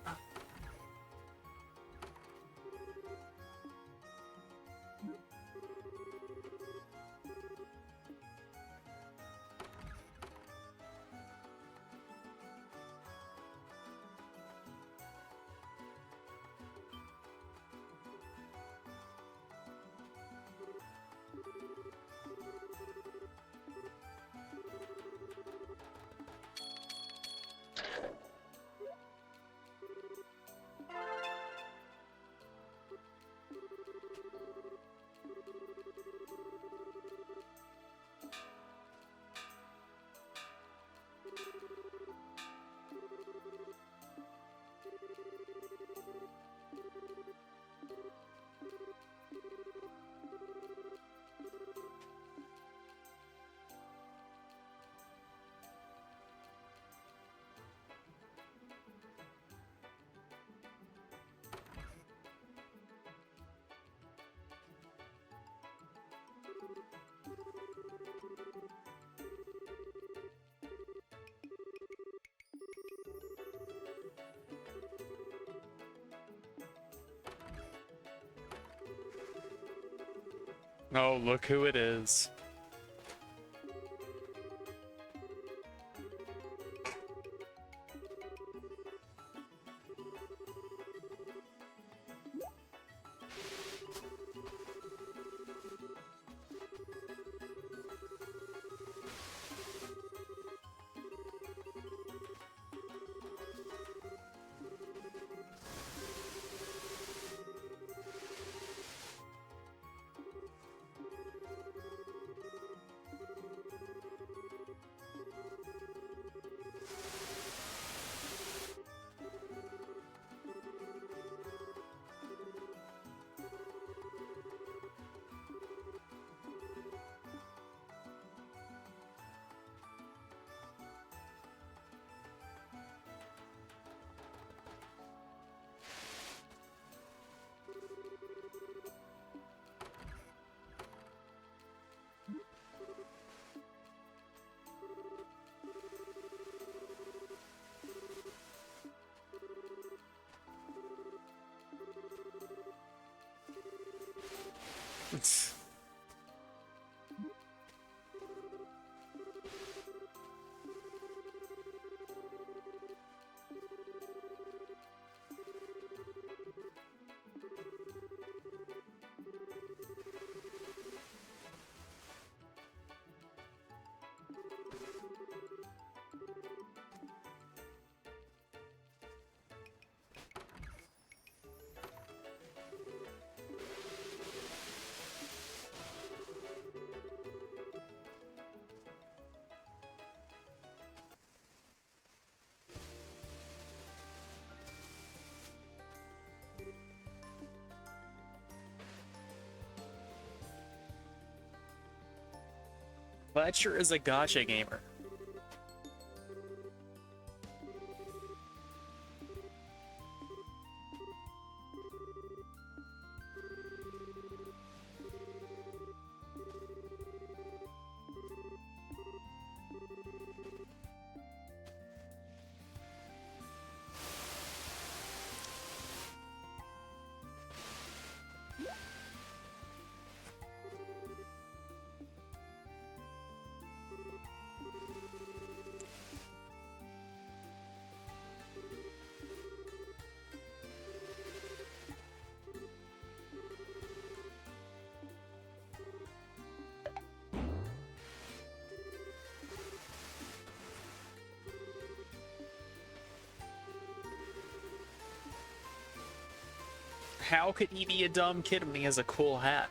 Oh, look who it is. Fletcher is a gacha gamer. How could he be a dumb kid when he has a cool hat?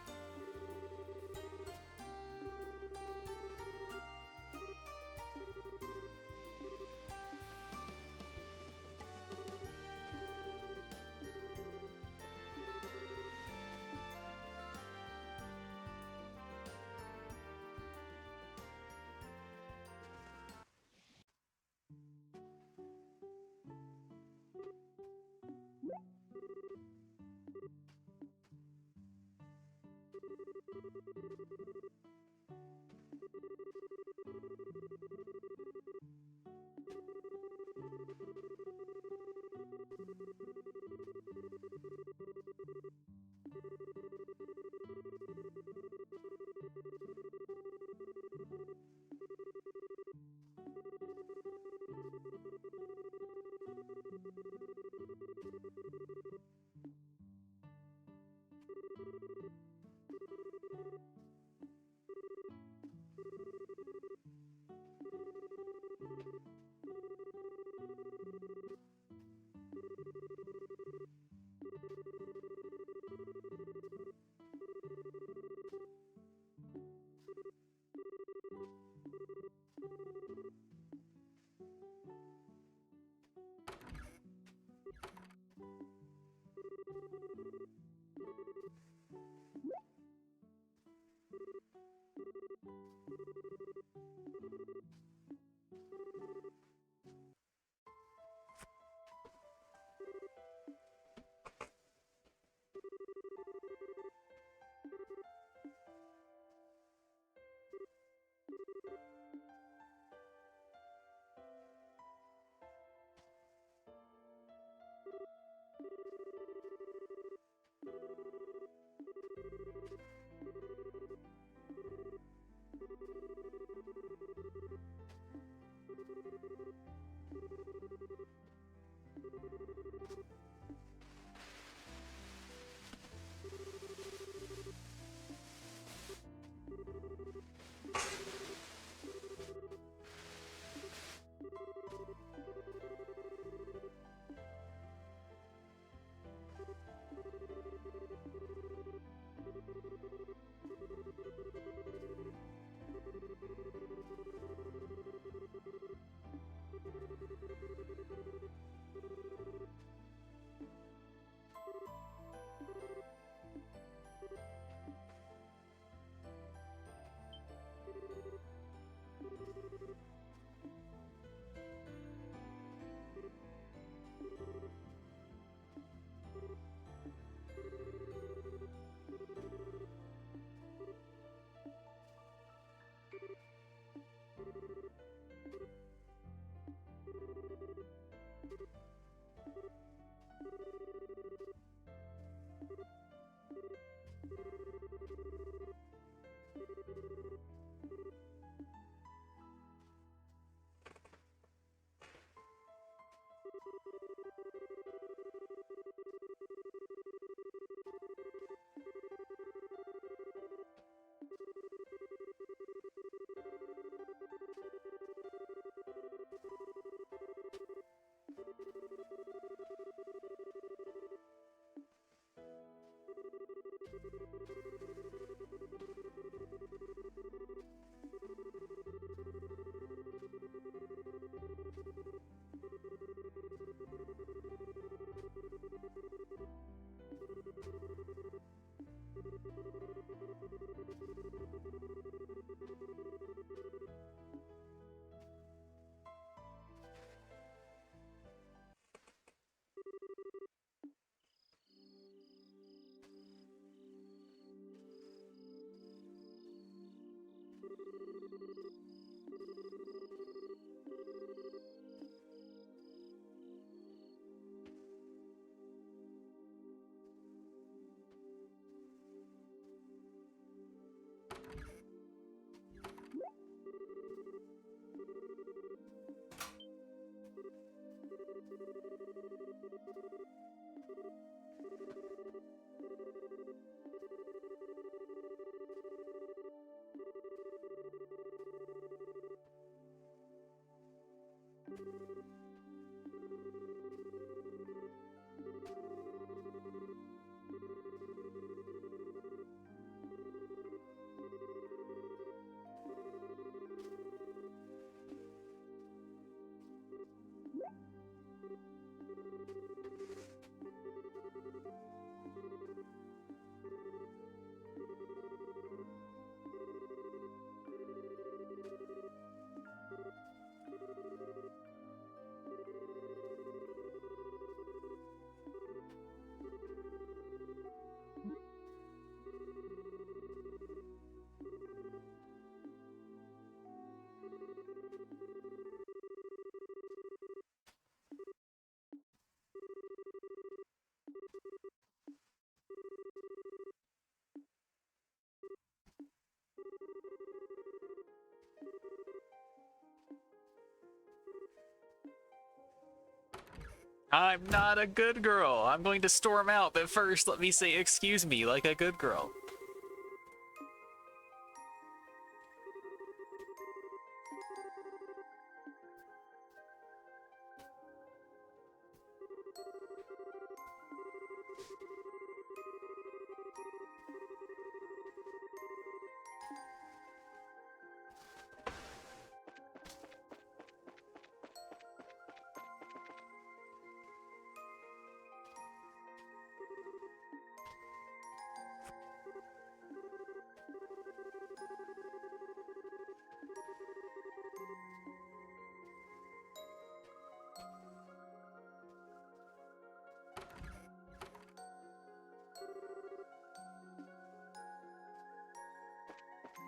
I'm not a good girl. I'm going to storm out, but first let me say excuse me like a good girl.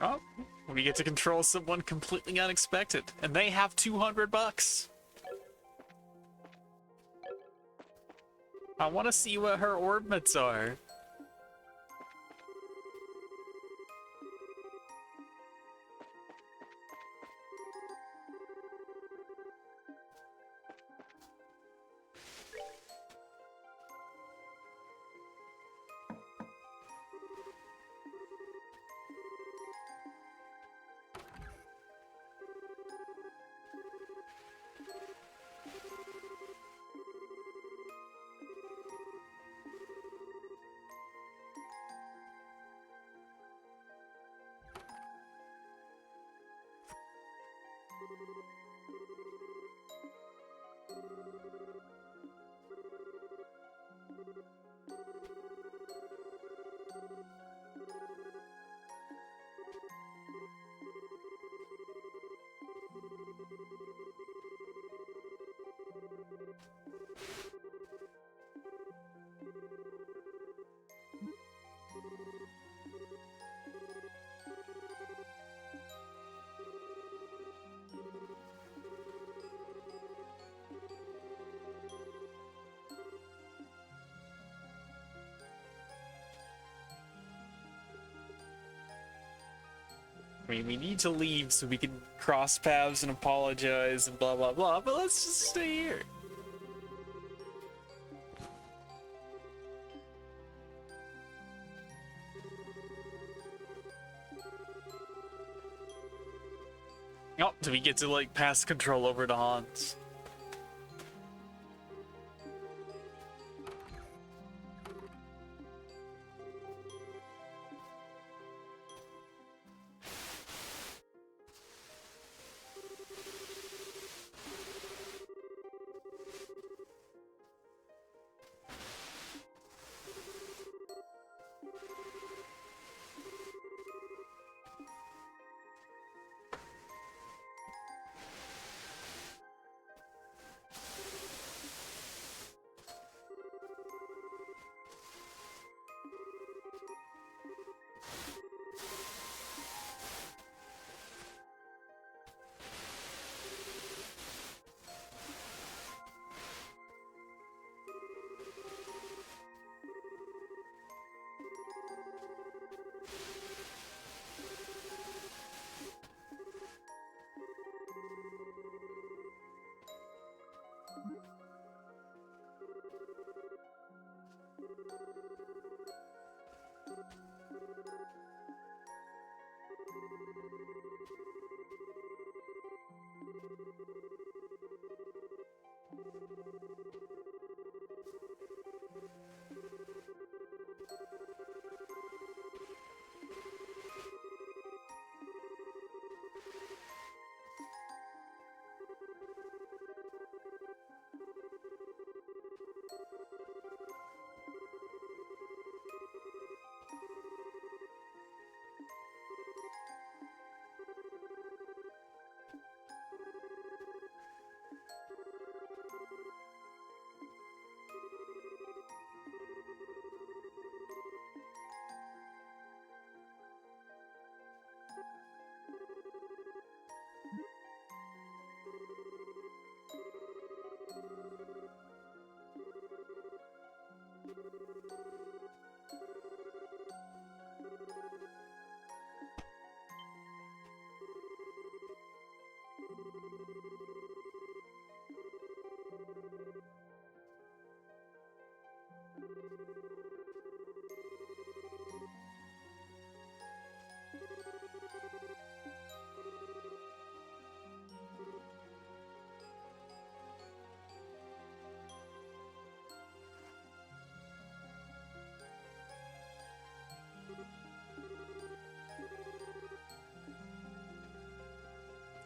Oh, we get to control someone completely unexpected, and they have 200 bucks. I want to see what her orbits are. I mean, we need to leave so we can cross paths and apologize and blah blah blah, but let's just stay here. Oh, do we get to, like, pass control over to Hans?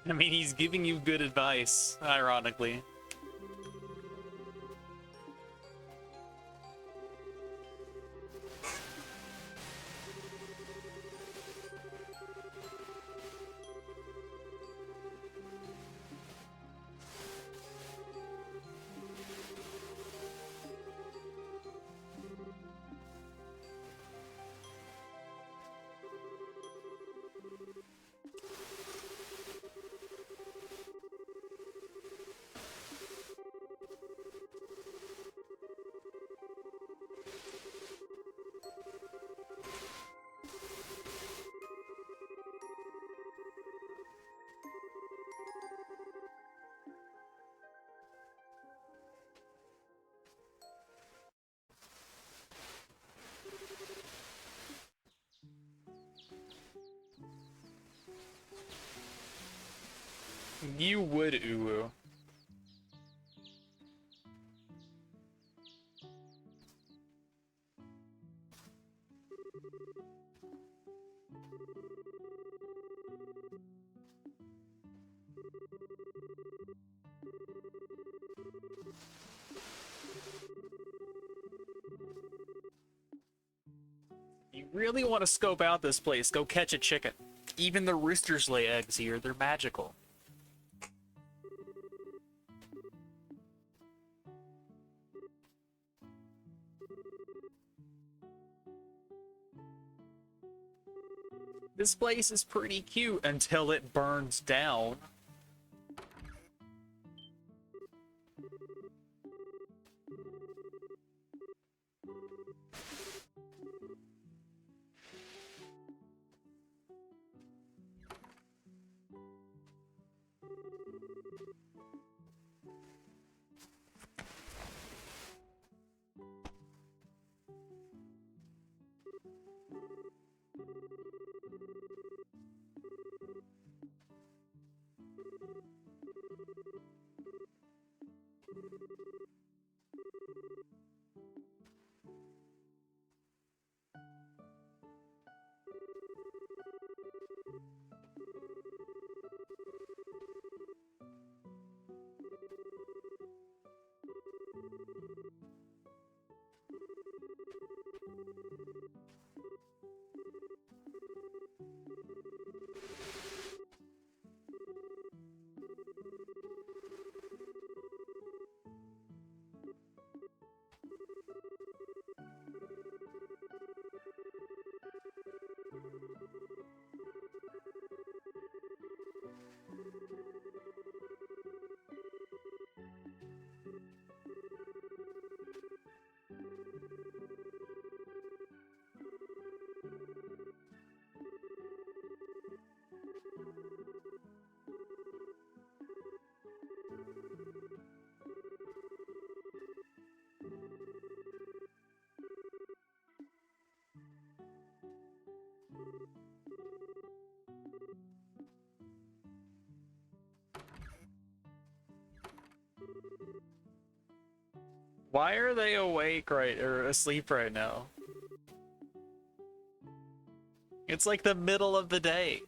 I mean, he's giving you good advice, ironically. You would, Uwu. You really want to scope out this place, go catch a chicken. Even the roosters lay eggs here, they're magical. This place is pretty cute until it burns down. Why are they awake or asleep right now? It's like the middle of the day.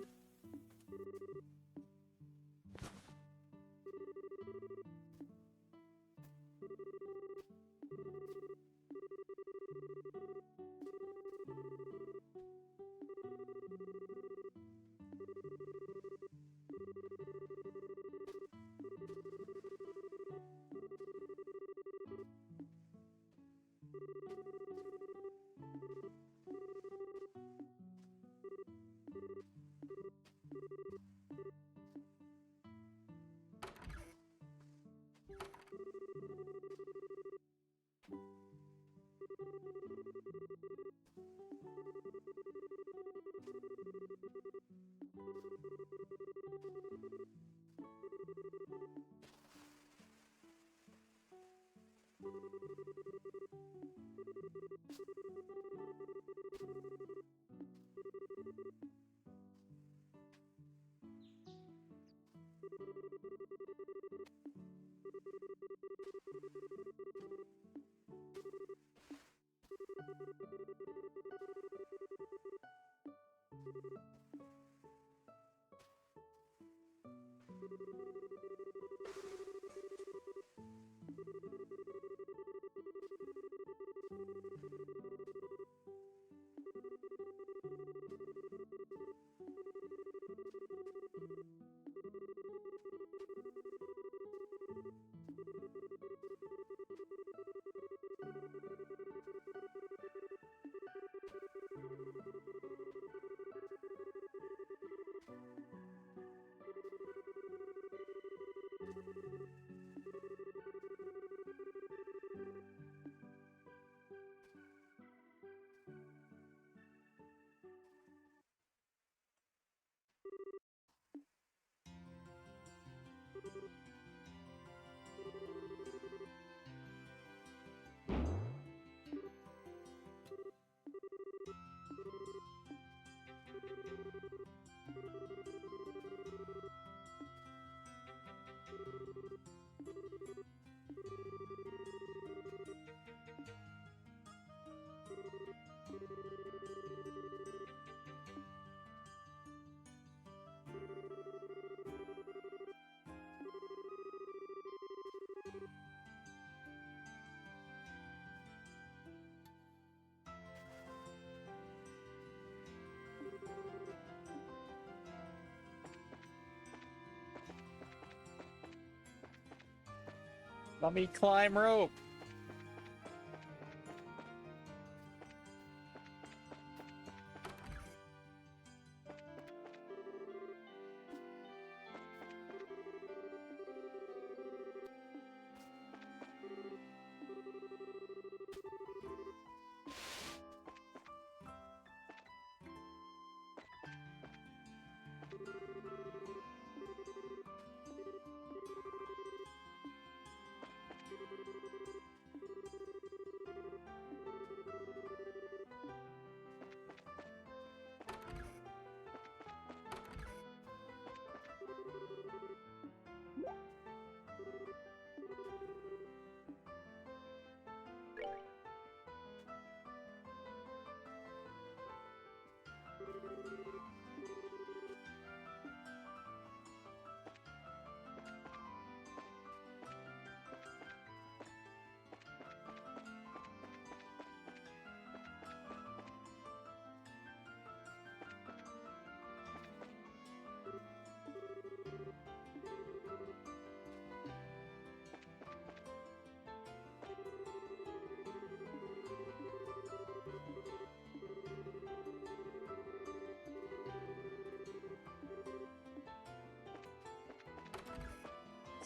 Let me climb rope.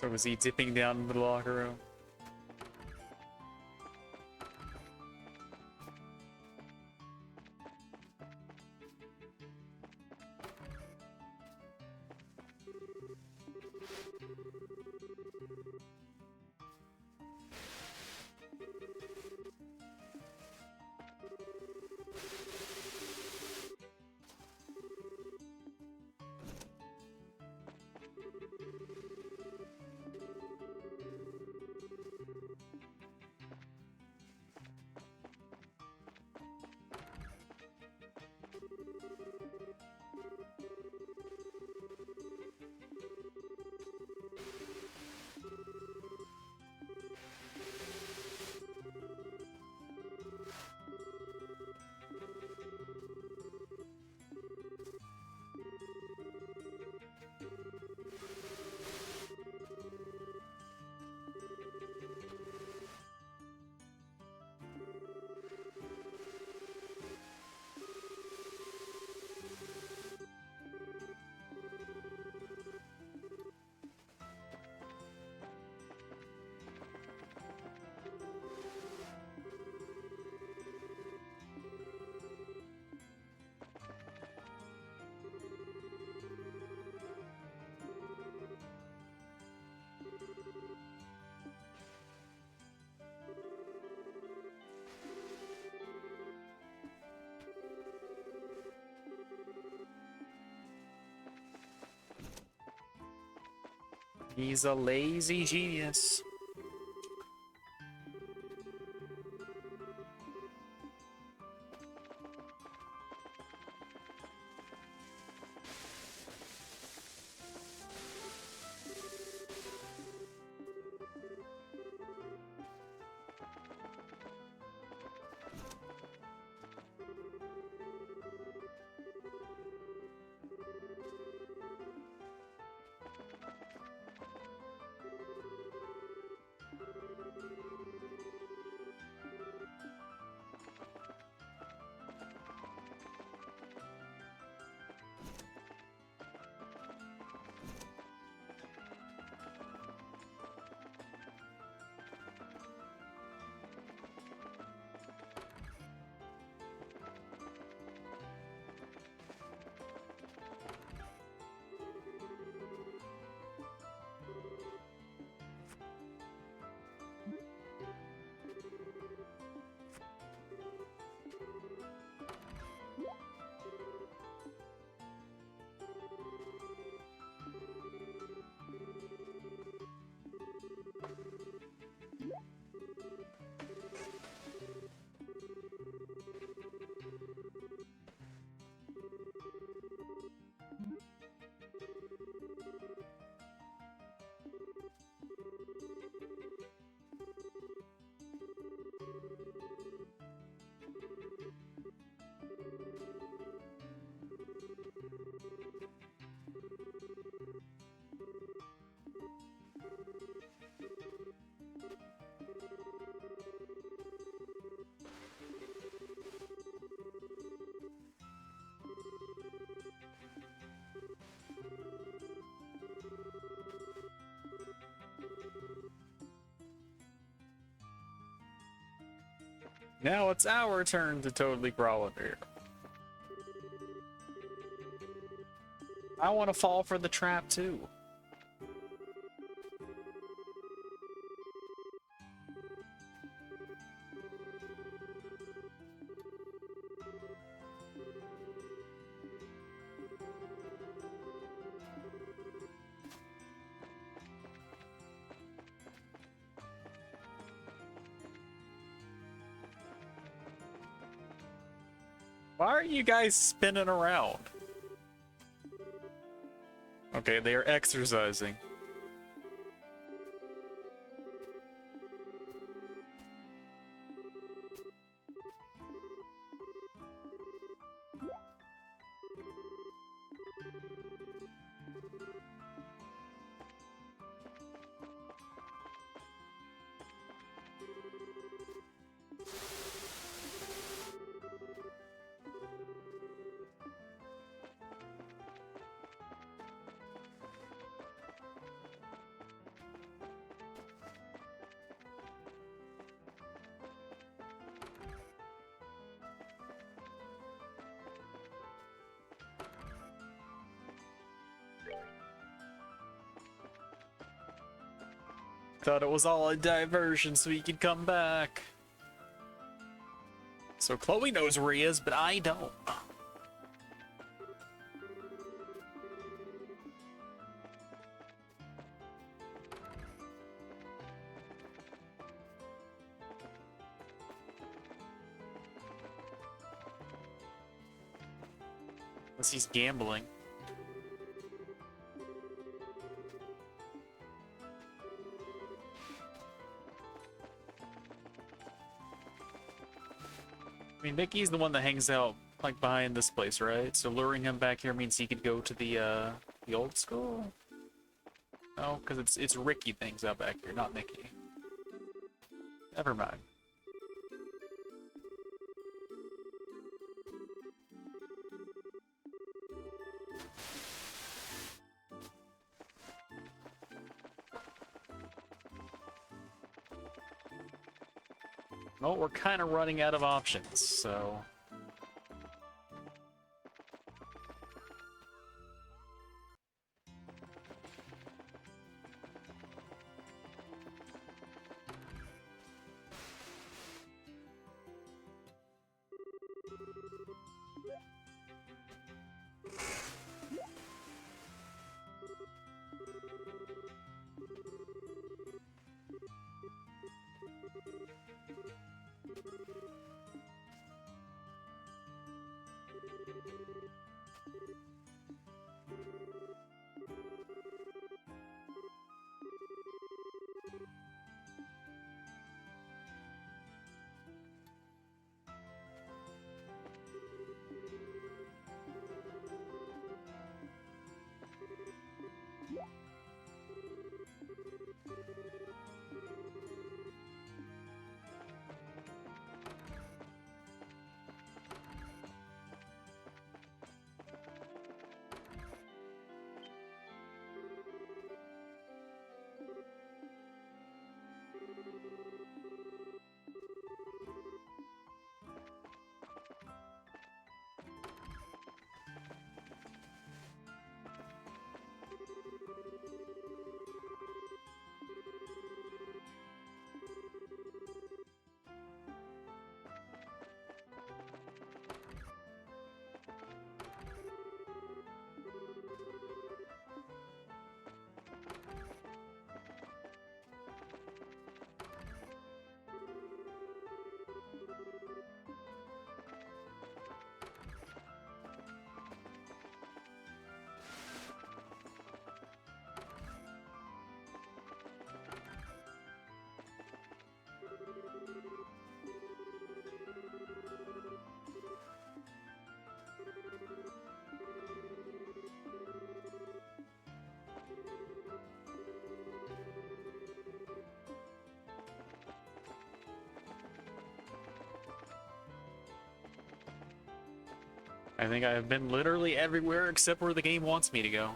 So was he dipping down into the locker room? He's a lazy genius. Now it's our turn to totally crawl under here. I want to fall for the trap too. Why are you guys spinning around? Okay, they are exercising. Thought it was all a diversion so he could come back. So Chloe knows where he is, but I don't. Unless he's gambling. I mean, Mickey's the one that hangs out, like, behind this place, right? So luring him back here means he could go to the old school? No, because it's Ricky things out back here, not Mickey. Never mind. Well, we're kind of running out of options, so... I think I have been literally everywhere except where the game wants me to go.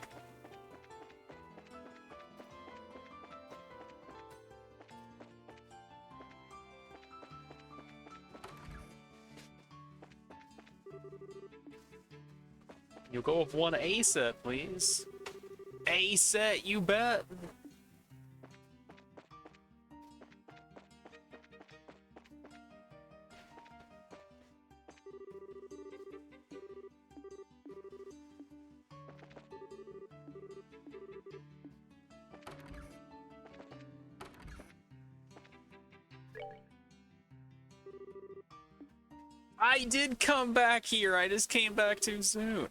You'll go with one A set, please. A set, you bet. I did come back here, I just came back too soon.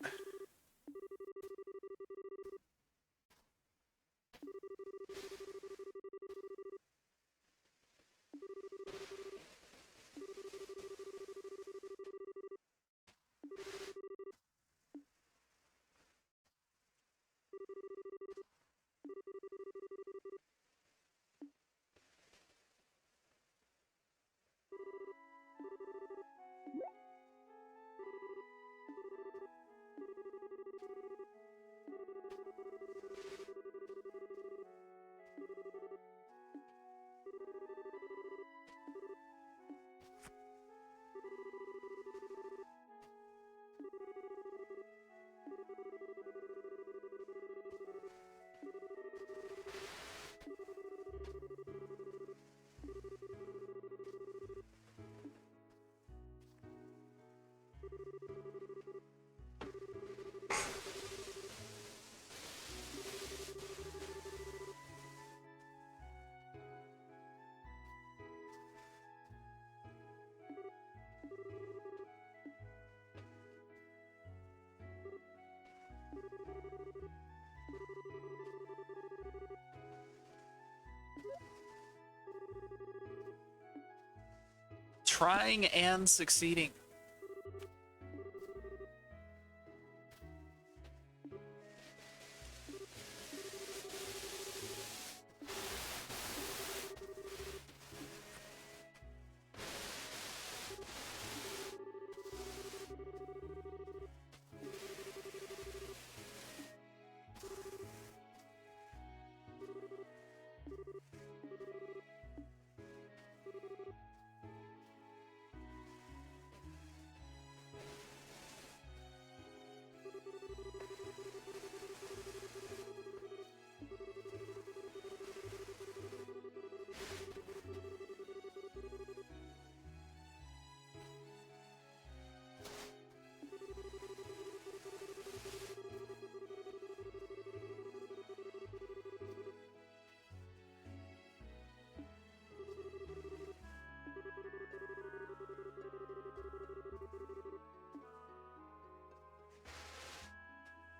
Trying and succeeding.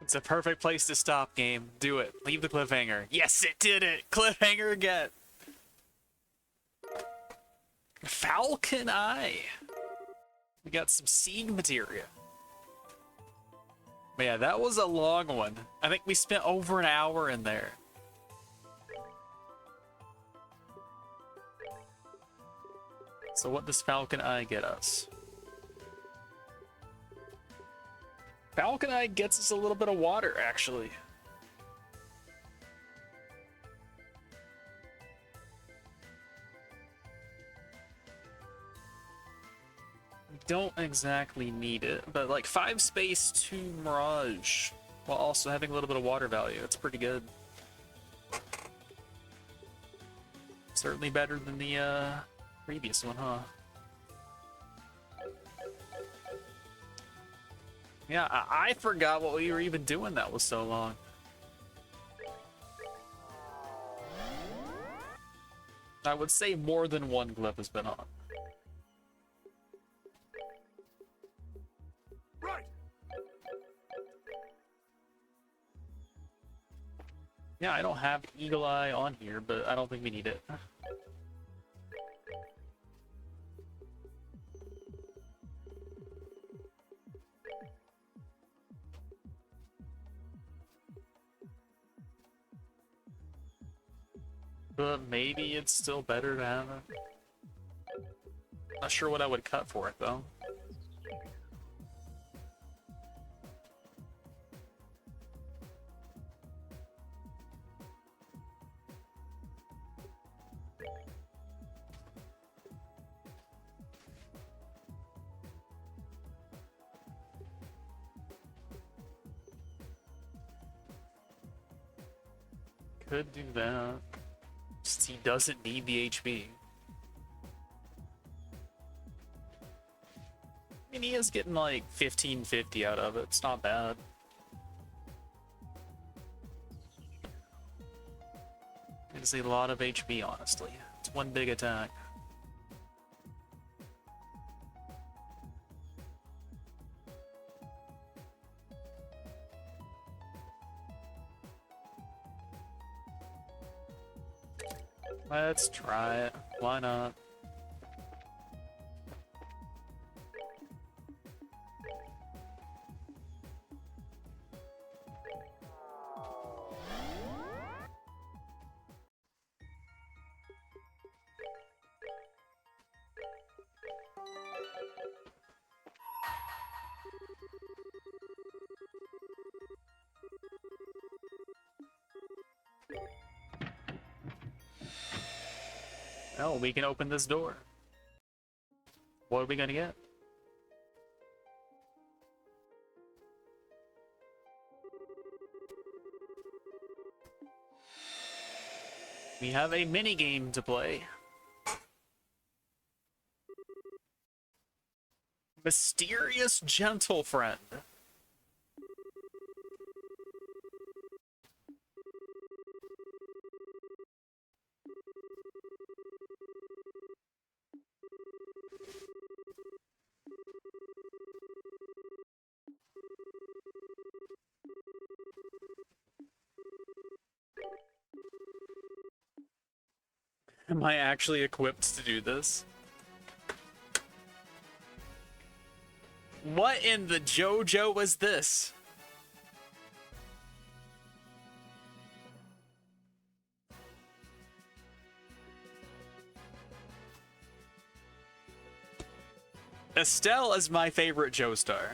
It's a perfect place to stop, game. Do it. Leave the cliffhanger. Yes, it did it! Cliffhanger again! Falcon Eye! We got some seed materia. But yeah, that was a long one. I think we spent over an hour in there. So what does Falcon Eye get us? Falcon Eye gets us a little bit of water, actually. We don't exactly need it, but like 5 space, 2 Mirage, while also having a little bit of water value. It's pretty good. Certainly better than the previous one, huh? Yeah, I forgot what we were even doing that was so long. I would say more than one glyph has been on. Right. Yeah, I don't have Eagle Eye on here, but I don't think we need it. But maybe it's still better to have it. Not sure what I would cut for it, though. could do that. Since he doesn't need the HP. I mean, he is getting like 1550 out of it. It's not bad. It's a lot of HP, honestly. It's one big attack. Let's try it. Why not? Oh, we can open this door. What are we gonna get? We have a mini game to play. Mysterious Gentle Friend. Am I actually equipped to do this? What in the JoJo was this? Estelle is my favorite Joestar.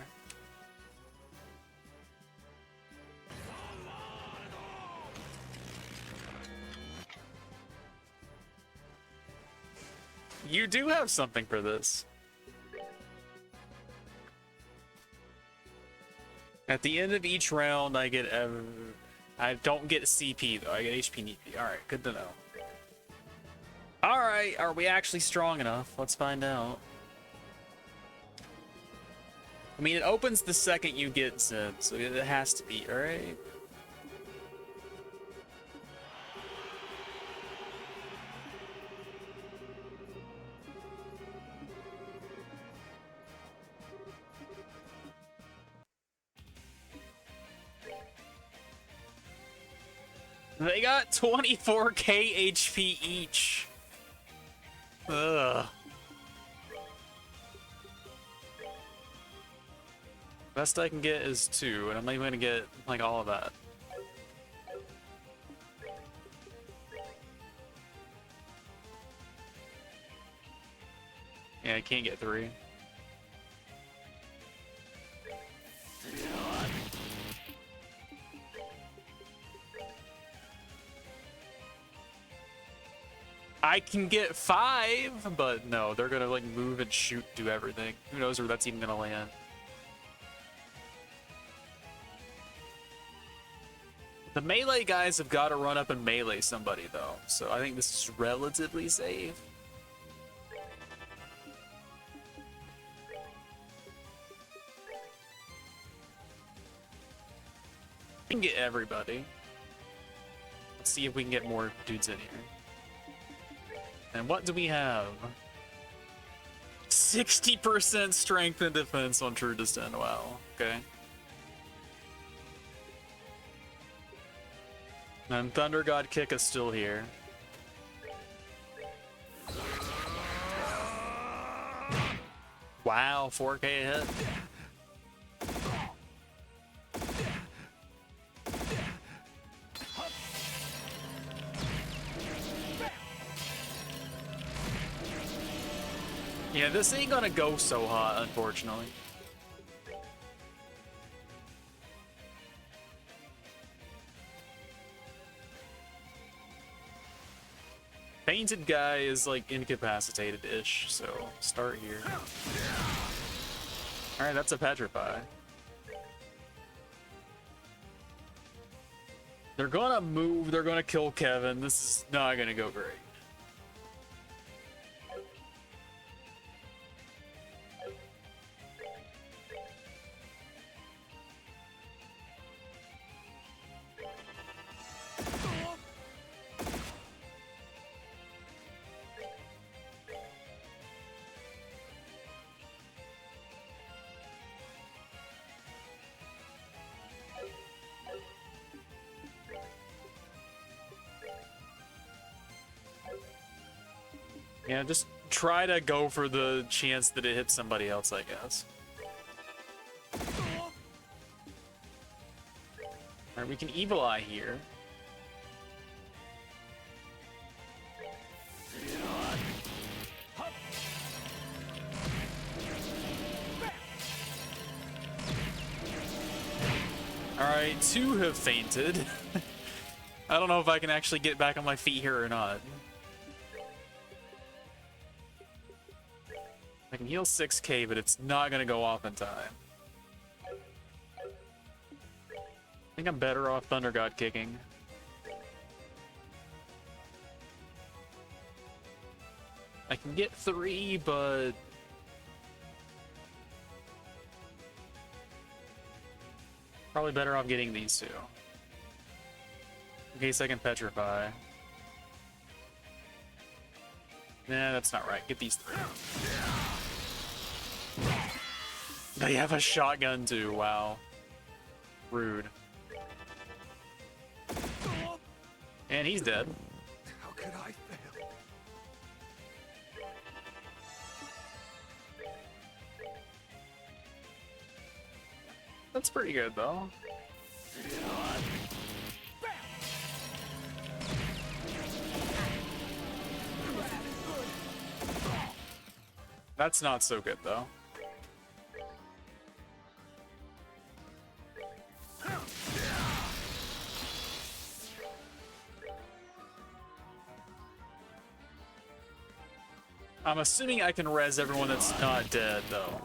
You do have something for this. At the end of each round, I get I don't get CP though. I get HP and EP. All right, good to know. All right, are we actually strong enough? Let's find out. I mean, it opens the second you get Zen, so it has to be, all right? They got 24k HP each. Ugh. Best I can get is 2, and I'm not even gonna get like all of that. Yeah, I can't get 3. I can get 5, but no, they're gonna like move and shoot, do everything. Who knows where that's even gonna land. The melee guys have got to run up and melee somebody though, so I think this is relatively safe. We can get everybody. Let's see if we can get more dudes in here. And what do we have? 60% strength and defense on True Descent. Wow. Okay. And Thunder God Kick is still here. Wow, 4k hit. Yeah, this ain't gonna go so hot, unfortunately. Painted guy is like incapacitated-ish, so start here. Alright, that's a Petrify. They're gonna move, they're gonna kill Kevin. This is not gonna go great. Yeah, just try to go for the chance that it hits somebody else, I guess. Alright, we can Evil Eye here. Alright, two have fainted. I don't know if I can actually get back on my feet here or not. I can heal 6k, but it's not gonna go off in time. I think I'm better off Thunder God kicking. I can get 3, but probably better off getting these 2. In case I can petrify. Nah, that's not right. Get these 3. They have a shotgun too, wow. Rude. And he's dead. How could I fail? That's pretty good though. That's not so good though. I'm assuming I can res everyone that's not dead, though.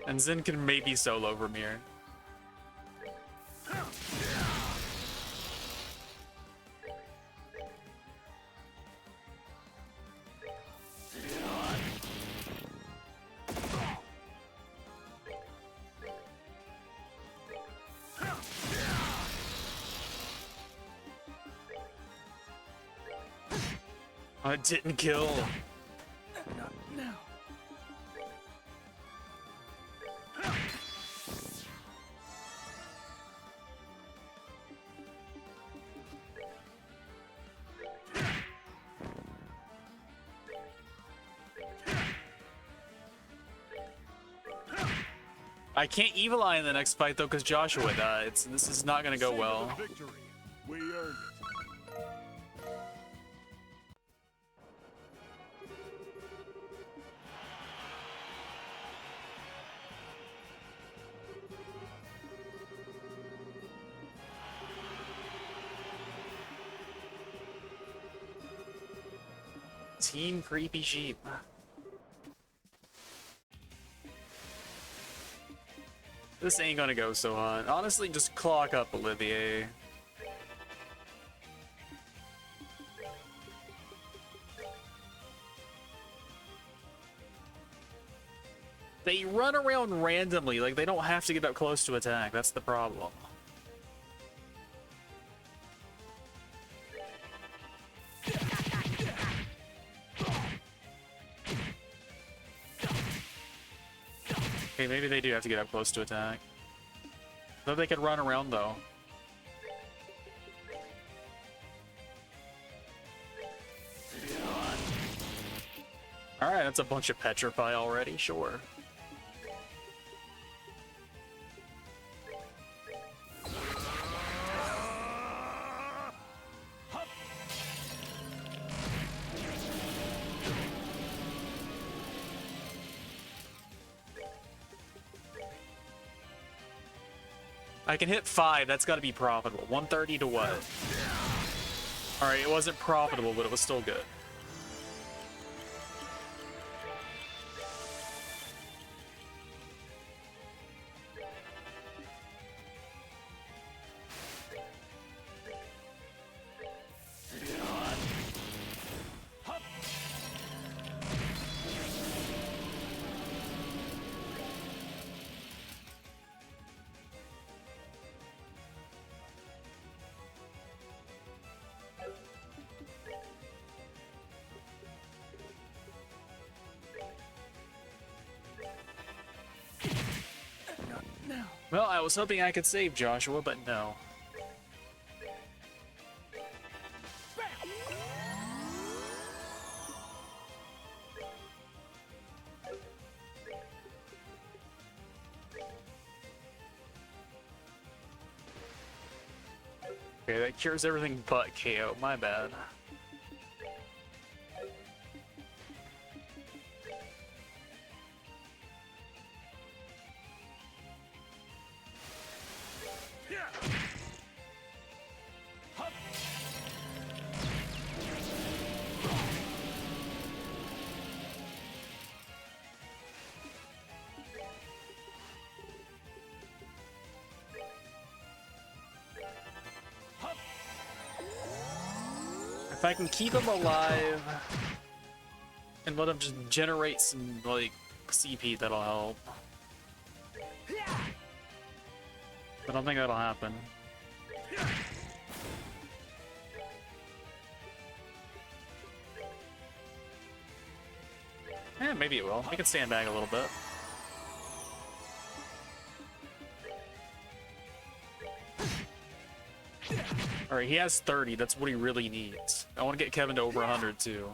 And Zen can maybe solo from here. Oh, it didn't kill. Not now. I can't Evil Eye in the next fight though, because Joshua died. So this is not gonna go well. Victory. We earned it. Team Creepy Sheep. This ain't gonna go so hot. Honestly, just clock up Olivier. They run around randomly, like they don't have to get up close to attack. That's the problem. Okay, maybe they do have to get up close to attack. Though they could run around though. Alright, that's a bunch of petrify already, sure. I can hit 5, that's gotta be profitable. 130 to what? Alright, it wasn't profitable, but it was still good. Well, I was hoping I could save Joshua, but no. Okay, that cures everything but KO. My bad. If I can keep him alive and let him just generate some, like, CP, that'll help. I don't think that'll happen. Yeah, maybe it will. He can stand back a little bit. Alright, he has 30. That's what he really needs. I want to get Kevin to over 100 too.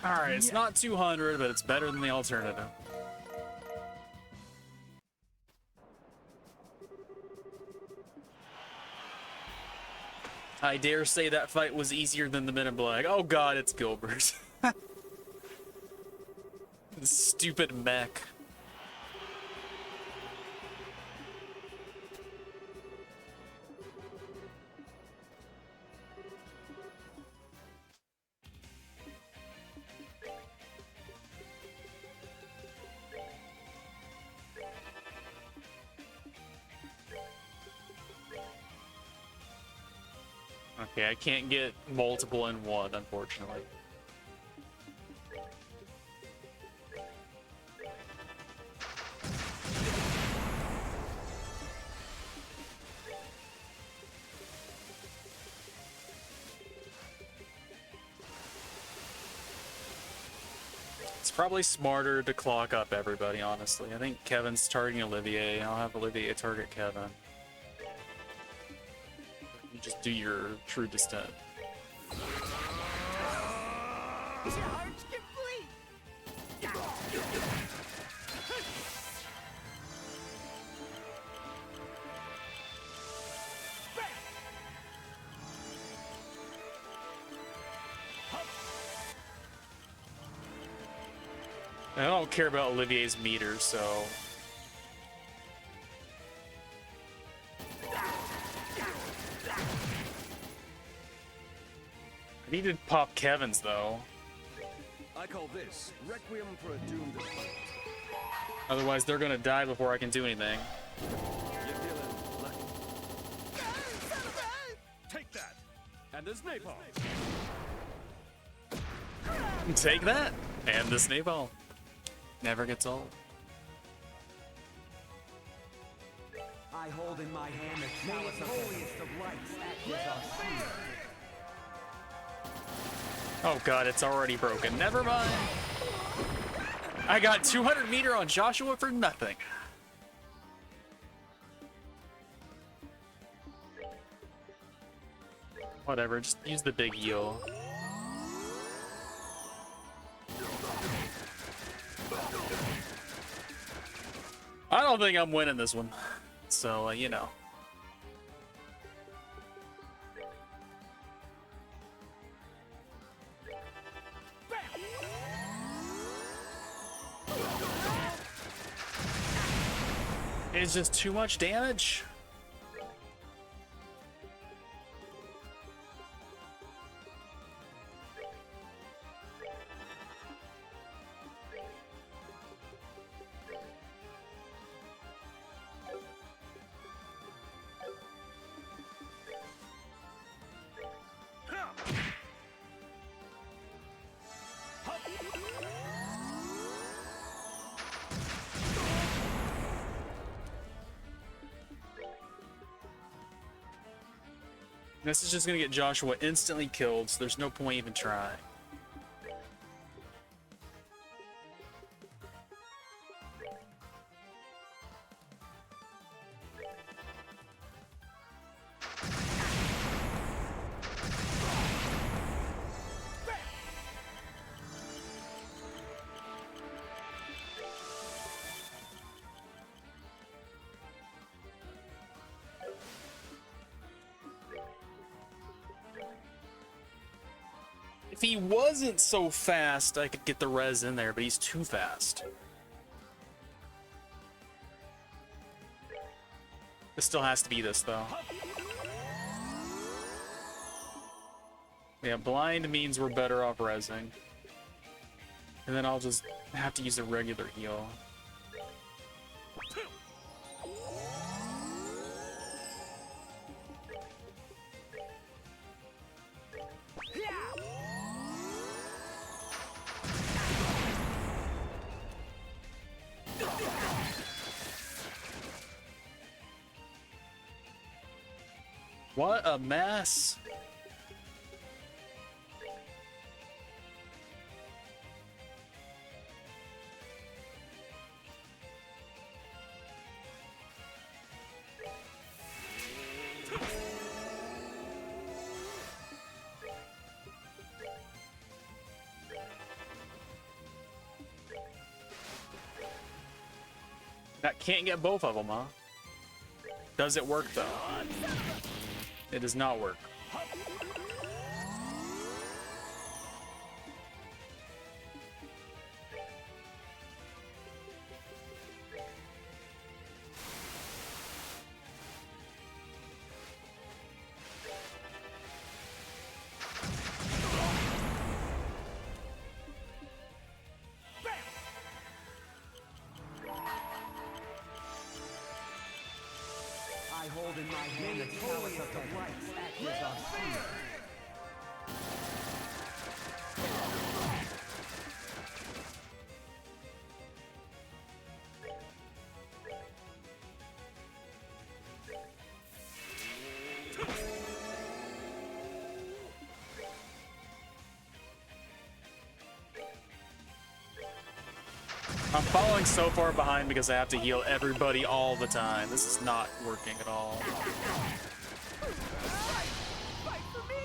Alright, it's not 200, but it's better than the alternative. I dare say that fight was easier than the Men in Black. Oh god, it's Gilbert. Stupid mech. Okay, I can't get multiple in one, unfortunately. It's probably smarter to clock up everybody, honestly. I think Kevin's targeting Olivier. I'll have Olivier target Kevin. You just do your true descent. I don't care about Olivier's meter, so... I need to pop Kevin's, though. I call this Requiem for a Doomed Opponent. Otherwise, they're gonna die before I can do anything. You're feeling lucky. Take that! And there's napalm! Take that! And the snake ball. Never gets old. I hold in my hand the chalice of holiest of lights, act as our shield. Oh god, it's already broken. Never mind. I got 200 meter on Joshua for nothing. Whatever, just use the big heal. I don't think I'm winning this one. So, you know. It's just too much damage. This is just gonna get Joshua instantly killed, so there's no point even trying. If he wasn't so fast, I could get the res in there, but he's too fast. This still has to be this, though. Yeah, blind means we're better off resing. And then I'll just have to use a regular heal. What a mess. That can't get both of them, huh? Does it work though? It does not work. I hold in my hand the chalice of the lights, act as our shield. I'm falling so far behind because I have to heal everybody all the time. This is not working at all. Fight for me!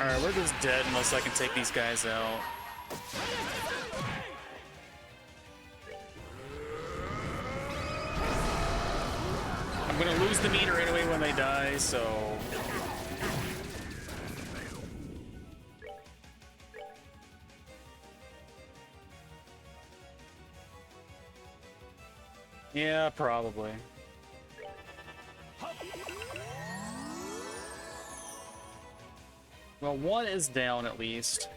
Alright, we're just dead unless I can take these guys out. I'm gonna lose the meter anyway when they die, so... Yeah, probably. Well, one is down at least.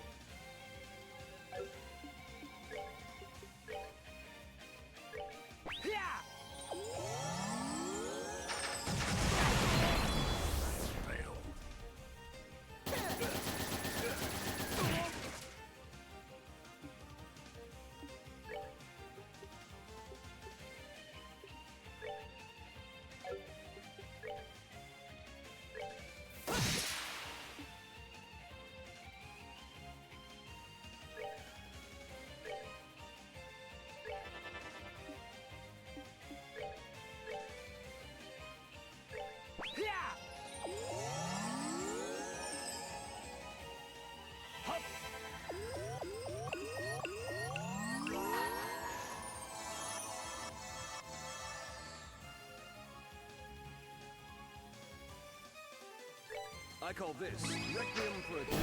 I call this Requiem for a Doom.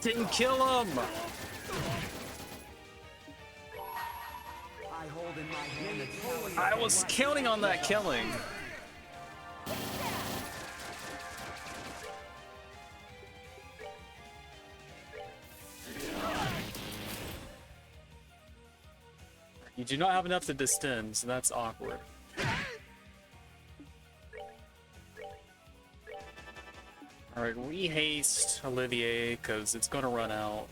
Didn't kill him! I hold in my hand the chalice. I was counting on that killing. You do not have enough to distend, so that's awkward. Alright, we haste Olivier, because it's going to run out.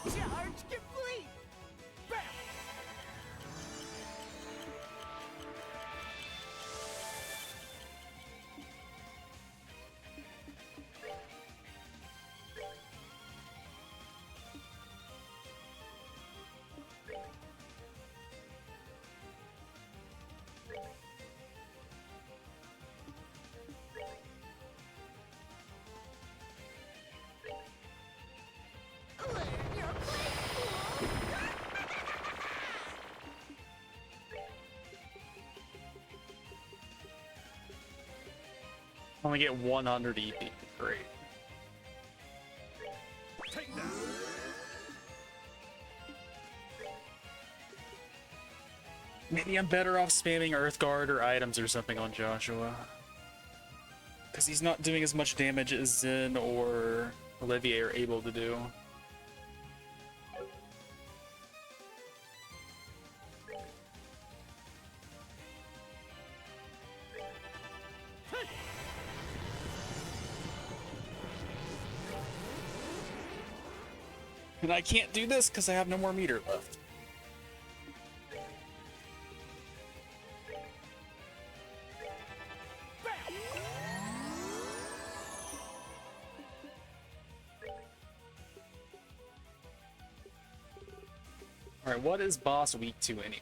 Charge complete. Bam. Only get 100 EP. Great. Take that. Maybe I'm better off spamming Earthguard or items or something on Joshua. Because he's not doing as much damage as Zen or Olivier are able to do. And I can't do this because I have no more meter left. Alright, what is boss weak to anyway?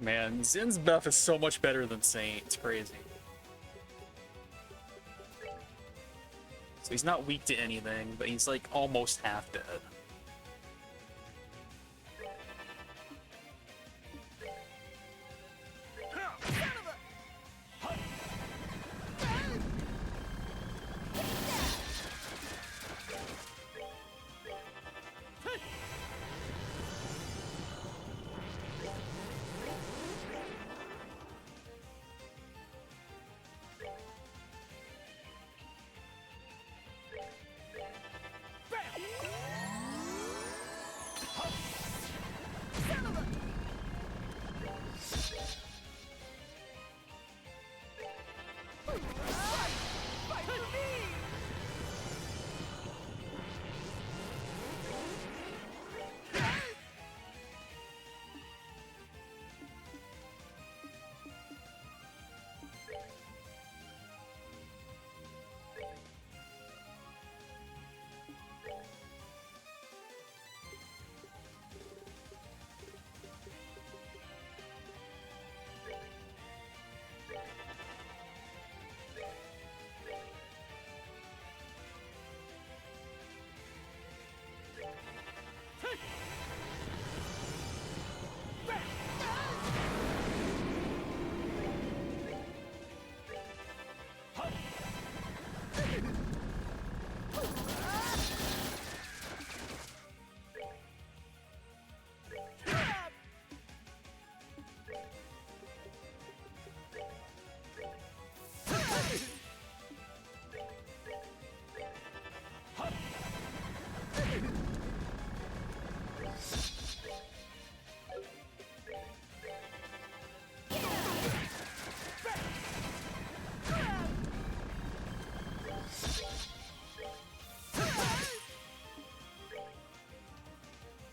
Man, Zen's buff is so much better than Saint. It's crazy. So he's not weak to anything, but he's like almost half dead.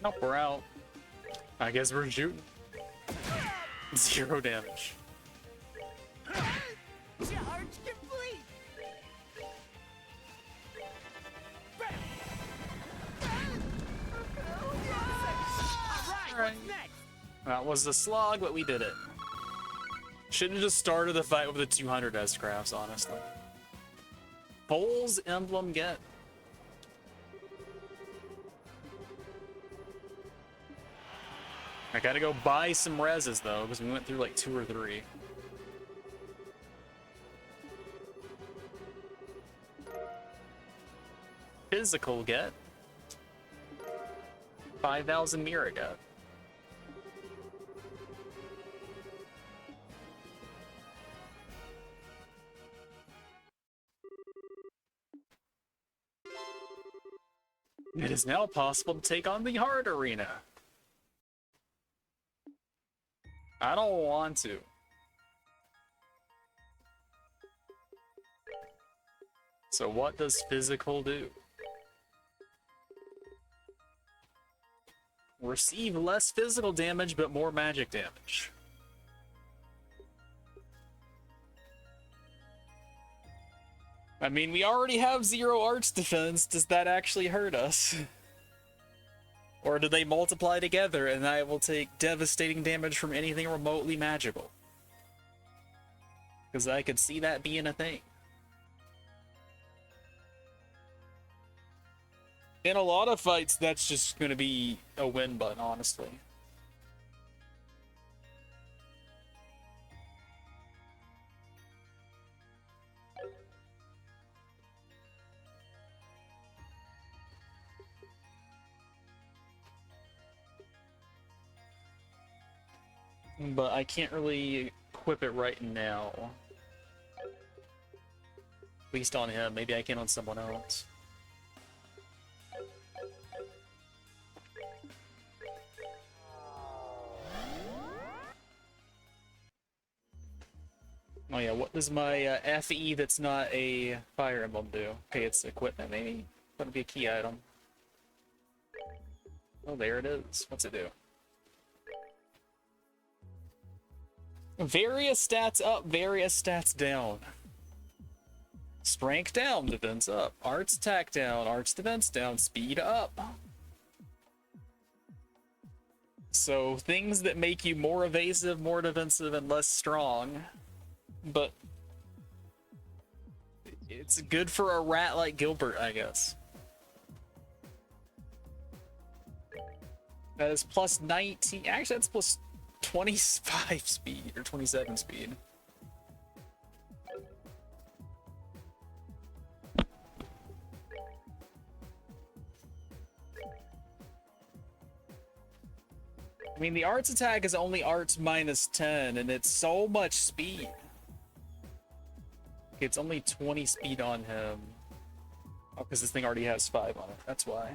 Nope, we're out. I guess we're shooting. 0 damage. Charge complete! Alright, what's next? That was a slog, but we did it. Should have just started the fight with the 200 S-crafts, honestly. Pole's emblem get. I gotta go buy some reses though, because we went through like 2 or 3. Physical get. 5,000 Mira get. It is now possible to take on the hard arena. I don't want to. So what does physical do? Receive less physical damage, but more magic damage. I mean, we already have 0 arts defense. Does that actually hurt us? Or do they multiply together and I will take devastating damage from anything remotely magical? Because I could see that being a thing. In a lot of fights, that's just going to be a win button, honestly. But I can't really equip it right now. At least on him. Maybe I can on someone else. Oh yeah, what does my FE that's not a fire emblem do? Okay, it's equipment, maybe? That'll be a key item. Oh, there it is. What's it do? Various stats up, various stats down. Strength down, defense up. Arts attack down, arts defense down, speed up. So things that make you more evasive, more defensive, and less strong. But it's good for a rat like Gilbert, I guess. That is plus 19. Actually, that's plus 25 speed or 27 speed. I mean, the arts attack is only arts minus 10, and it's so much speed. It's only 20 speed on him. Oh, because this thing already has 5 on it. That's why.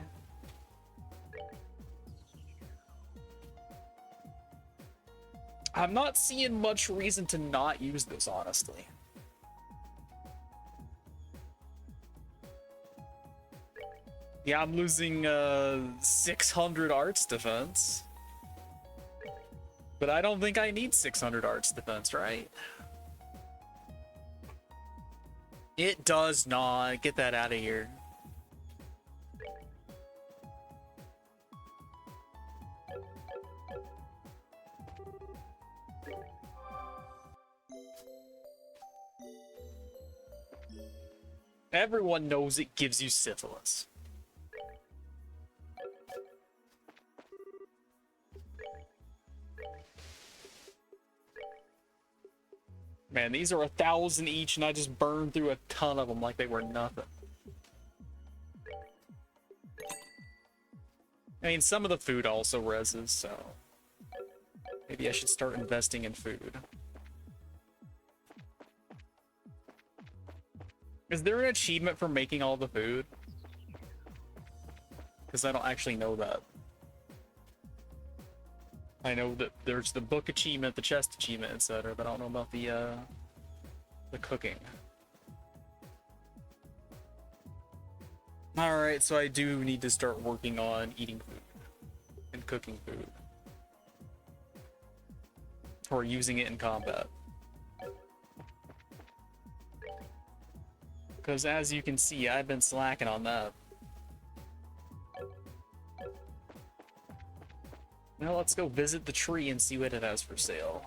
I'm not seeing much reason to not use this, honestly. Yeah, I'm losing 600 arts defense. But I don't think I need 600 arts defense, right? It does not. Get that out of here. Everyone knows it gives you syphilis. Man, these are 1,000 each, and I just burned through a ton of them like they were nothing. I mean, some of the food also reses, so maybe I should start investing in food. Is there an achievement for making all the food? Because I don't actually know that. I know that there's the book achievement, the chest achievement, etc., but I don't know about the cooking. Alright, so I do need to start working on eating food. avoid cooking food. Or using it in combat. Because as you can see, I've been slacking on that. Now let's go visit the tree and see what it has for sale.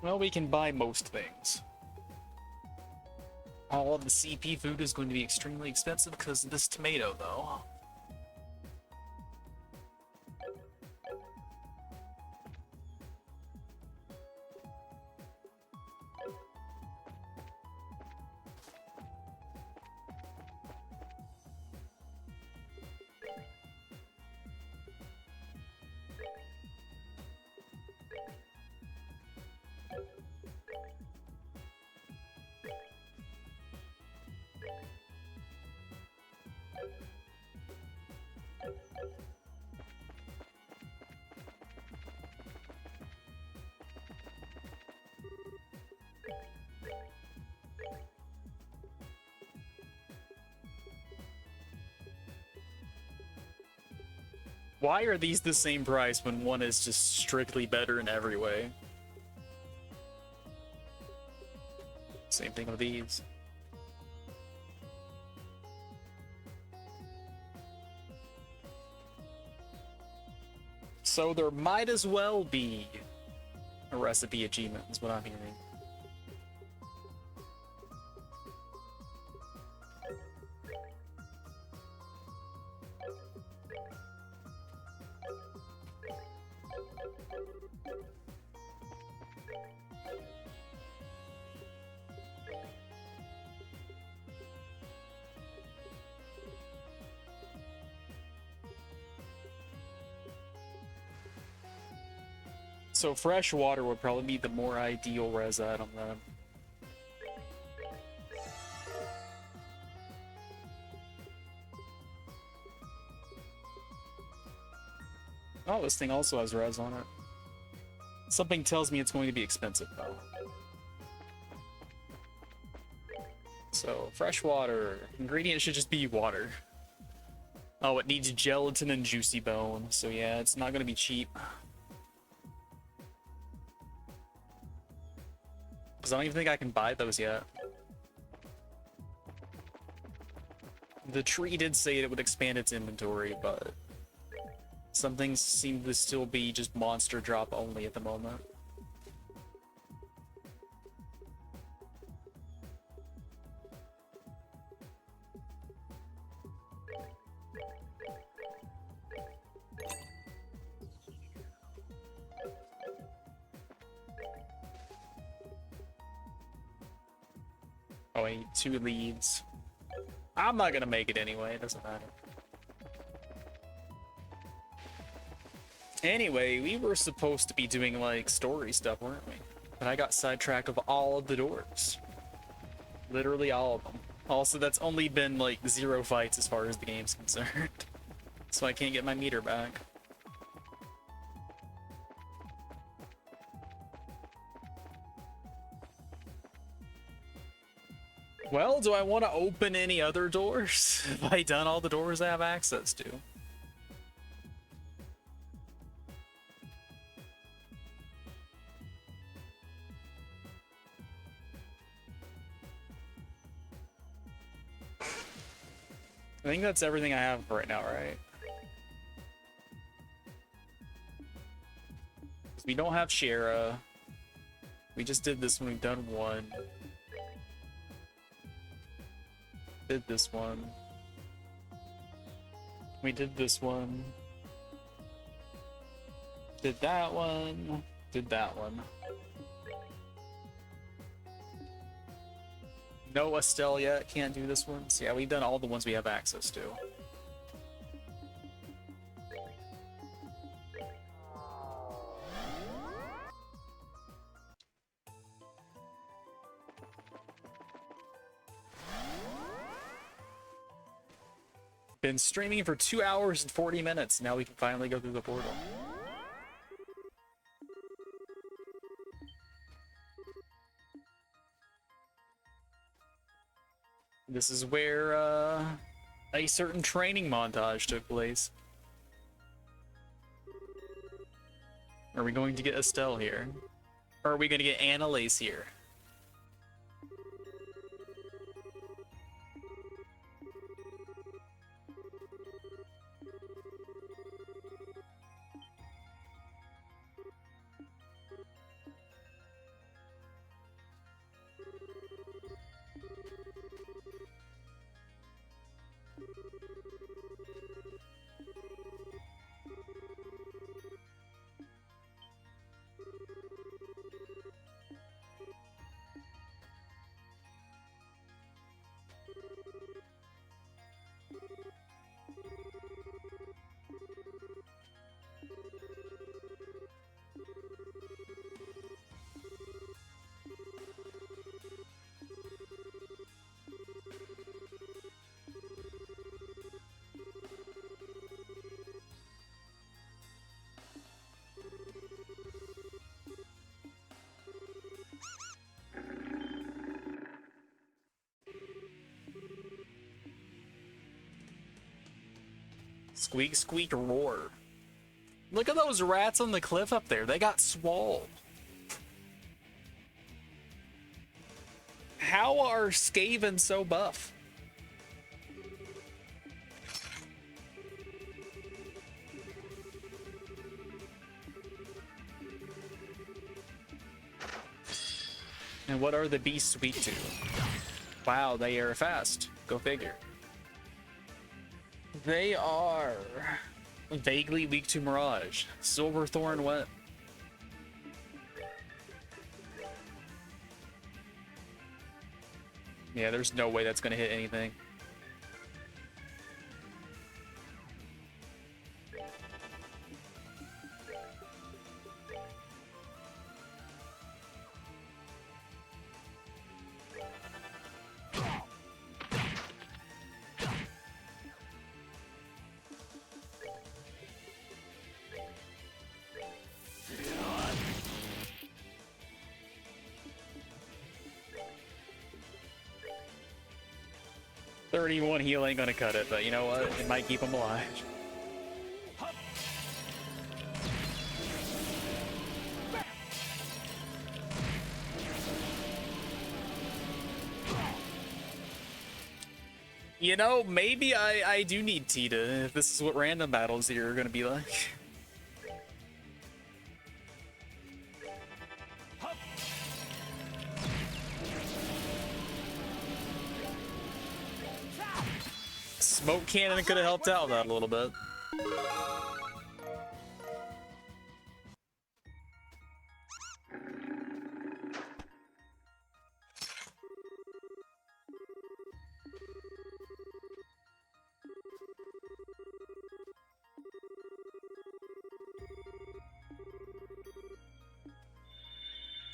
Well, we can buy most things. All of the CP food is going to be extremely expensive because of this tomato, though. Why are these the same price when one is just strictly better in every way? Same thing with these. So there might as well be a recipe achievement, is what I'm hearing. So fresh water would probably be the more ideal res item then. Oh, this thing also has res on it. Something tells me it's going to be expensive though. So fresh water. Ingredient should just be water. Oh, it needs gelatin and juicy bone. So yeah, it's not going to be cheap. Because I don't even think I can buy those yet. The tree did say it would expand its inventory, but some things seem to still be just monster drop only at the moment. Oh, I need 2 leads. I'm not gonna make it anyway, it doesn't matter. Anyway, we were supposed to be doing, like, story stuff, weren't we? But I got sidetracked of all of the doors. Literally all of them. Also, that's only been, like, 0 fights as far as the game's concerned. So I can't get my meter back. Well, do I want to open any other doors? Have I done all the doors I have access to? I think that's everything I have for right now, right? We don't have Shara. We just did this when we've done 1. Did this one. We did this one. Did that one. Did that one. No Estelle yet. Can't do this one. So yeah, we've done all the ones we have access to. Been streaming for 2 hours and 40 minutes. Now we can finally go through the portal. This is where a certain training montage took place. Are we going to get Estelle here? Or are we going to get Annalise here? Squeak, squeak, roar. Look at those rats on the cliff up there. They got swole. How are Skaven so buff? And what are the beasts weak to? Wow, they are fast. Go figure. They are vaguely weak to Mirage. Silverthorn what? Yeah, there's no way that's gonna hit anything. $31 heal ain't gonna cut it, but you know what? It might keep him alive. You know, maybe I do need Tita if this is what random battles here are gonna be like. Smoke cannon could have helped out that a little bit.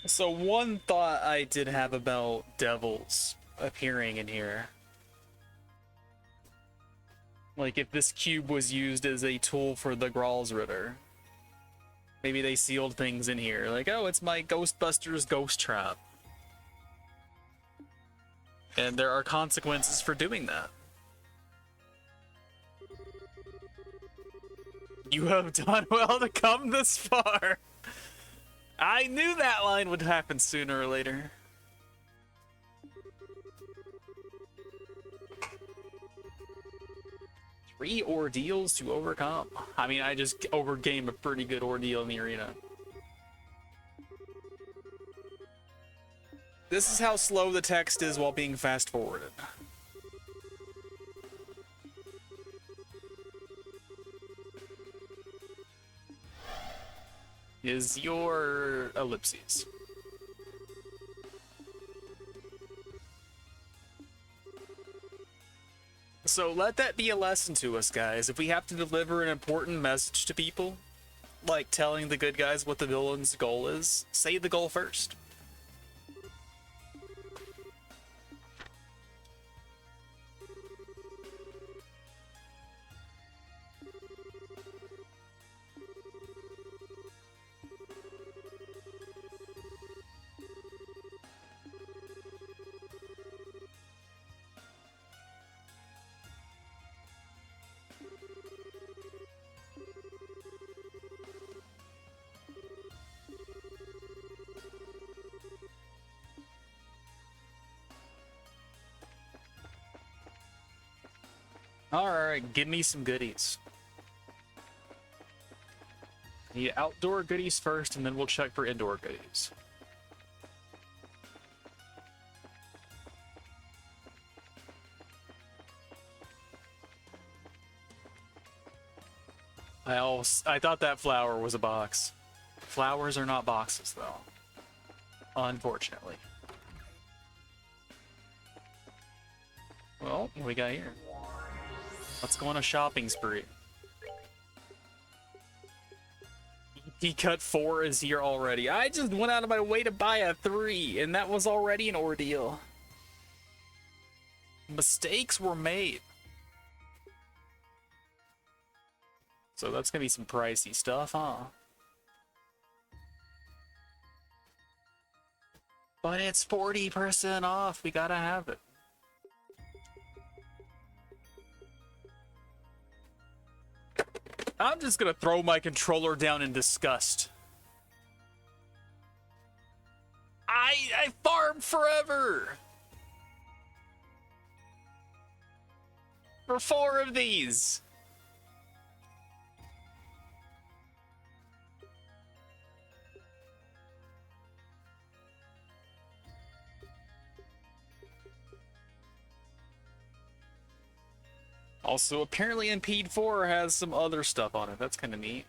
So one thought I did have about devils appearing in here. Like, if this cube was used as a tool for the Gralsritter. Maybe they sealed things in here. Like, oh, it's my Ghostbusters ghost trap. And there are consequences for doing that. You have done well to come this far. I knew that line would happen sooner or later. Three ordeals to overcome. I mean, I just overcame a pretty good ordeal in the arena. This is how slow the text is while being fast forwarded. Is your ellipses. So let that be a lesson to us, guys. If we have to deliver an important message to people, like telling the good guys what the villain's goal is, say the goal first. Alright, give me some goodies. Need outdoor goodies first, and then we'll check for indoor goodies. I thought that flower was a box. Flowers are not boxes, though. Unfortunately. Well, what we got here? Let's go on a shopping spree. He cut 4 is here already. I just went out of my way to buy a 3, and that was already an ordeal. Mistakes were made. So that's gonna be some pricey stuff, huh? But it's 40% off. We gotta have it. I'm just gonna throw my controller down in disgust. I farmed forever for 4 of these. Also, apparently Impede 4 has some other stuff on it. That's kind of neat.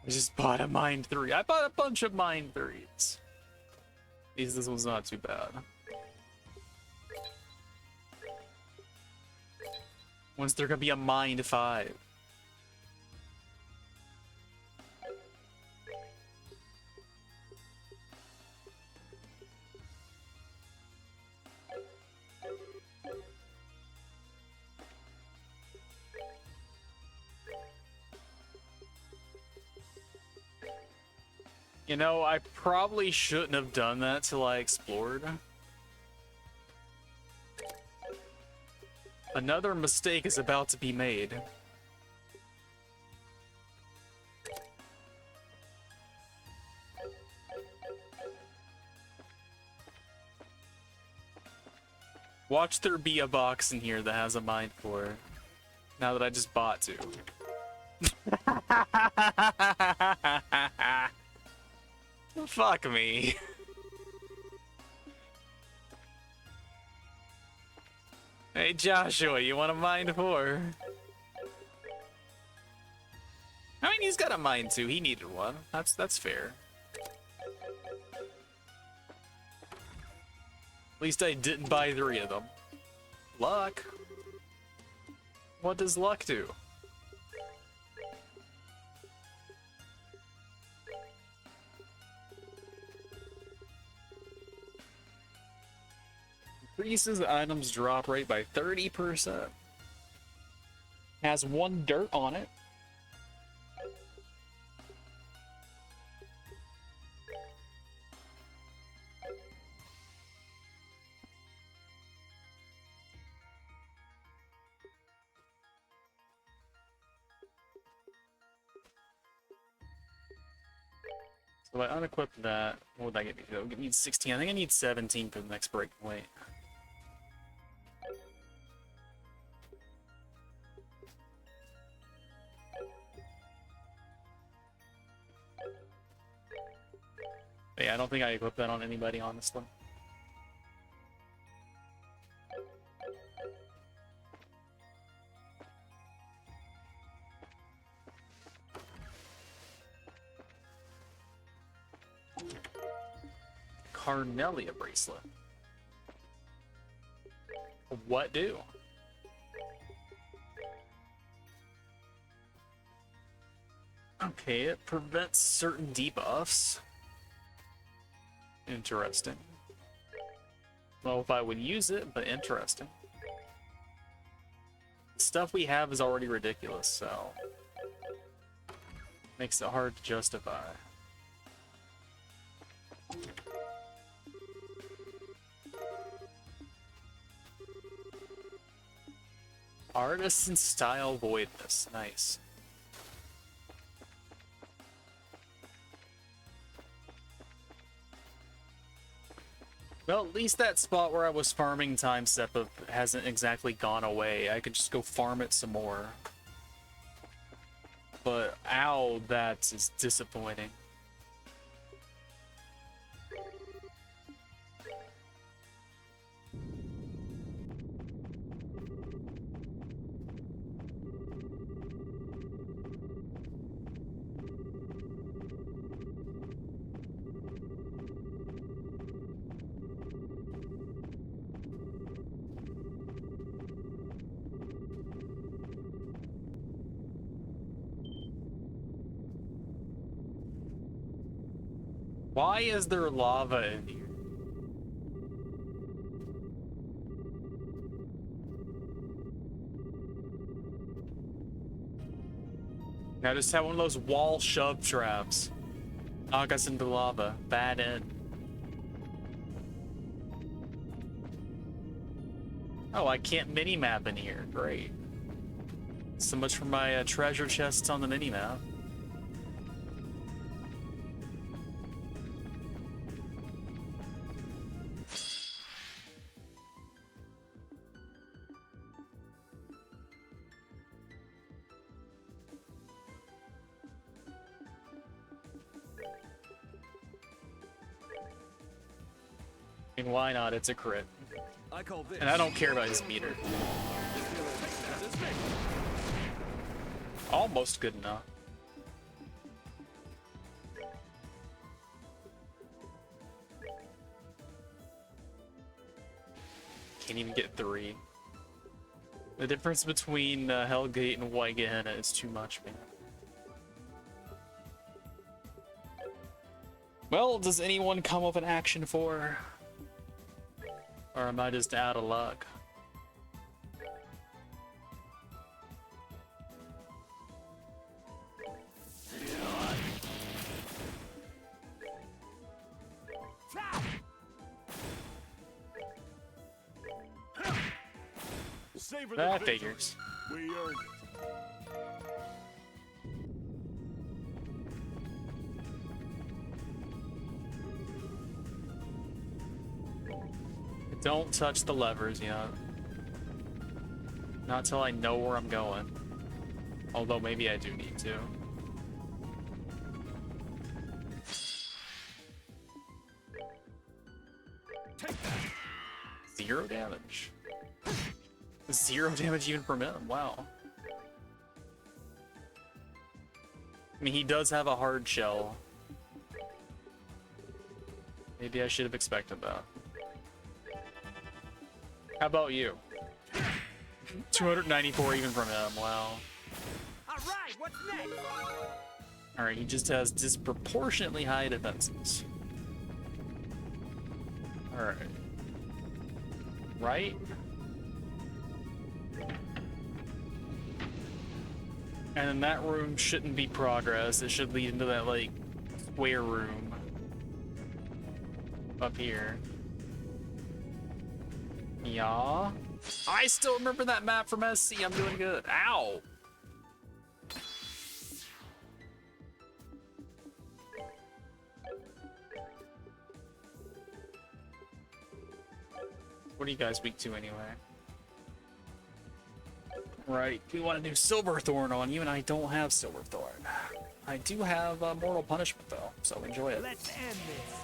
I just bought a Mine 3. I bought a bunch of Mine 3s. This one's not too bad. When's there gonna be a Mine 5? You know, I probably shouldn't have done that till I explored. Another mistake is about to be made. Watch there be a box in here that has a Mine 4. Now that I just bought 2. Fuck me. Hey Joshua, you want a Mine 4? I mean, he's got a Mine 2. He needed one. That's fair. At least I didn't buy 3 of them. Luck. What does luck do? Increases the items drop rate by 30%. Has 1 dirt on it. So if I unequip that, what would that get me? That would need 16. I think I need 17 for the next breaking weight. But yeah, I don't think I equipped that on anybody, honestly. Carnelia bracelet. What do? Okay, it prevents certain debuffs. Interesting. Well, if I would use it, but interesting. The stuff we have is already ridiculous, so makes it hard to justify. Artisan style voidness, nice. Well, at least that spot where I was farming time step up hasn't exactly gone away. I could just go farm it some more. But ow, that is disappointing. Why is there lava in here? Now just have one of those wall shove traps. Knock us into lava. Bad end. Oh, I can't mini-map in here. Great. So much for my treasure chests on the mini-map. I mean, why not? It's a crit. I call this. And I don't care about his meter. Almost good enough. Can't even get 3. The difference between Hellgate and White Gehenna is too much, man. Well, does anyone come with an action for? Or am I just out of luck? Savor That the figures. We earned it. Don't touch the levers yet. Not till I know where I'm going. Although maybe I do need to. Take that. 0 damage. 0 damage even from him. Wow. I mean, he does have a hard shell. Maybe I should have expected that. How about you? 294 even from him. Wow. All right, what's next? Alright, he just has disproportionately high defenses. Alright. Right? And then that room shouldn't be progress. It should lead into that, like, square room. Up here. Yeah. I still remember that map from SC. I'm doing good. Ow! What are you guys weak to anyway? Right, we want to do Silverthorn on you, and I don't have Silverthorn. I do have Mortal Punishment, though, so enjoy it. Let's end this.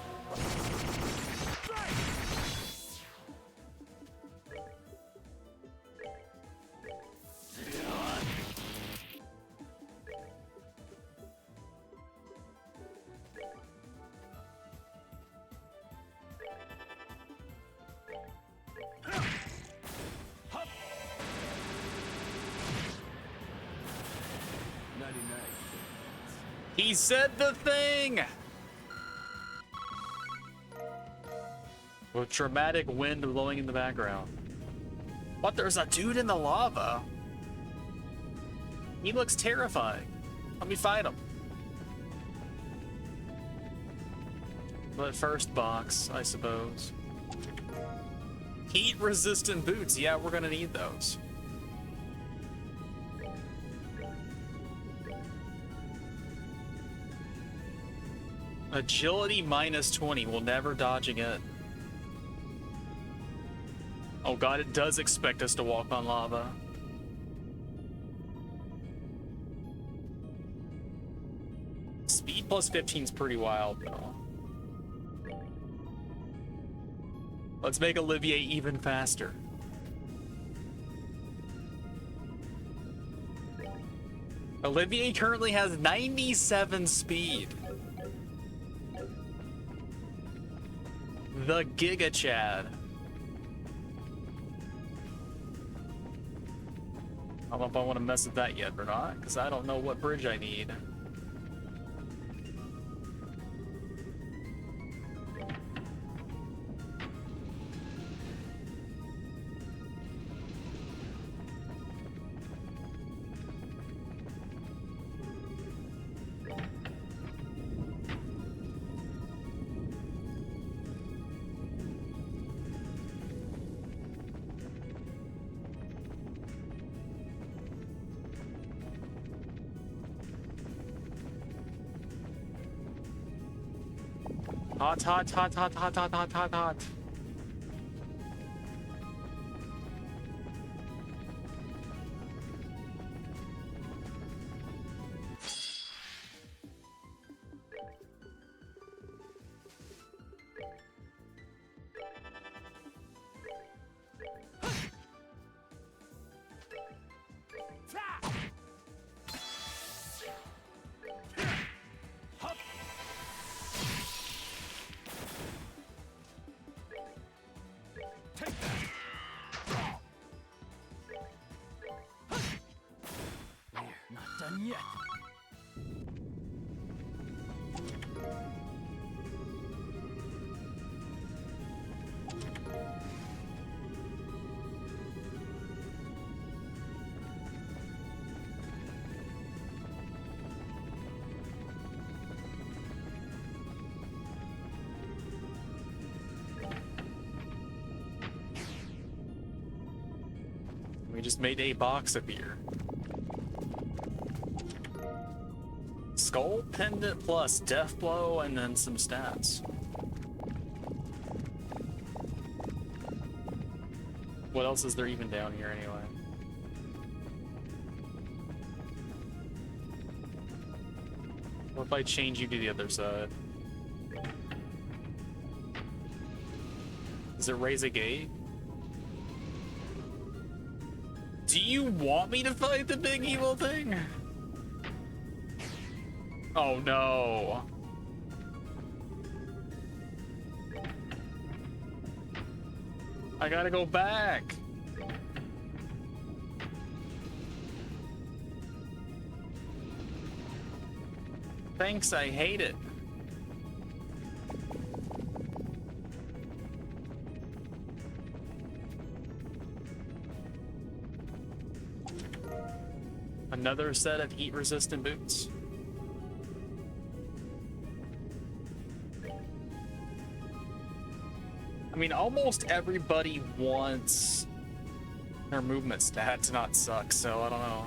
He said the thing! With dramatic wind blowing in the background. What? There's a dude in the lava? He looks terrifying. Let me fight him. But first box, I suppose. Heat resistant boots. Yeah, we're gonna need those. Agility minus 20. We'll never dodge again. Oh god, it does expect us to walk on lava. Speed plus 15 is pretty wild, though. Let's make Olivier even faster. Olivier currently has 97 speed. The Giga Chad. I don't know if I want to mess with that yet or not, because I don't know what bridge I need. Hot, hot, hot, hot, hot, hot, hot, hot, hot. Not done yet. We just made a box appear. Skull Pendant plus Death Blow and then some stats. What else is there even down here anyway? What if I change you to the other side? Does it raise a gate? Do you want me to fight the big evil thing? Oh no. I gotta go back. Thanks, I hate it. Another set of heat-resistant boots. I mean, almost everybody wants their movement stat to not suck, so I don't know.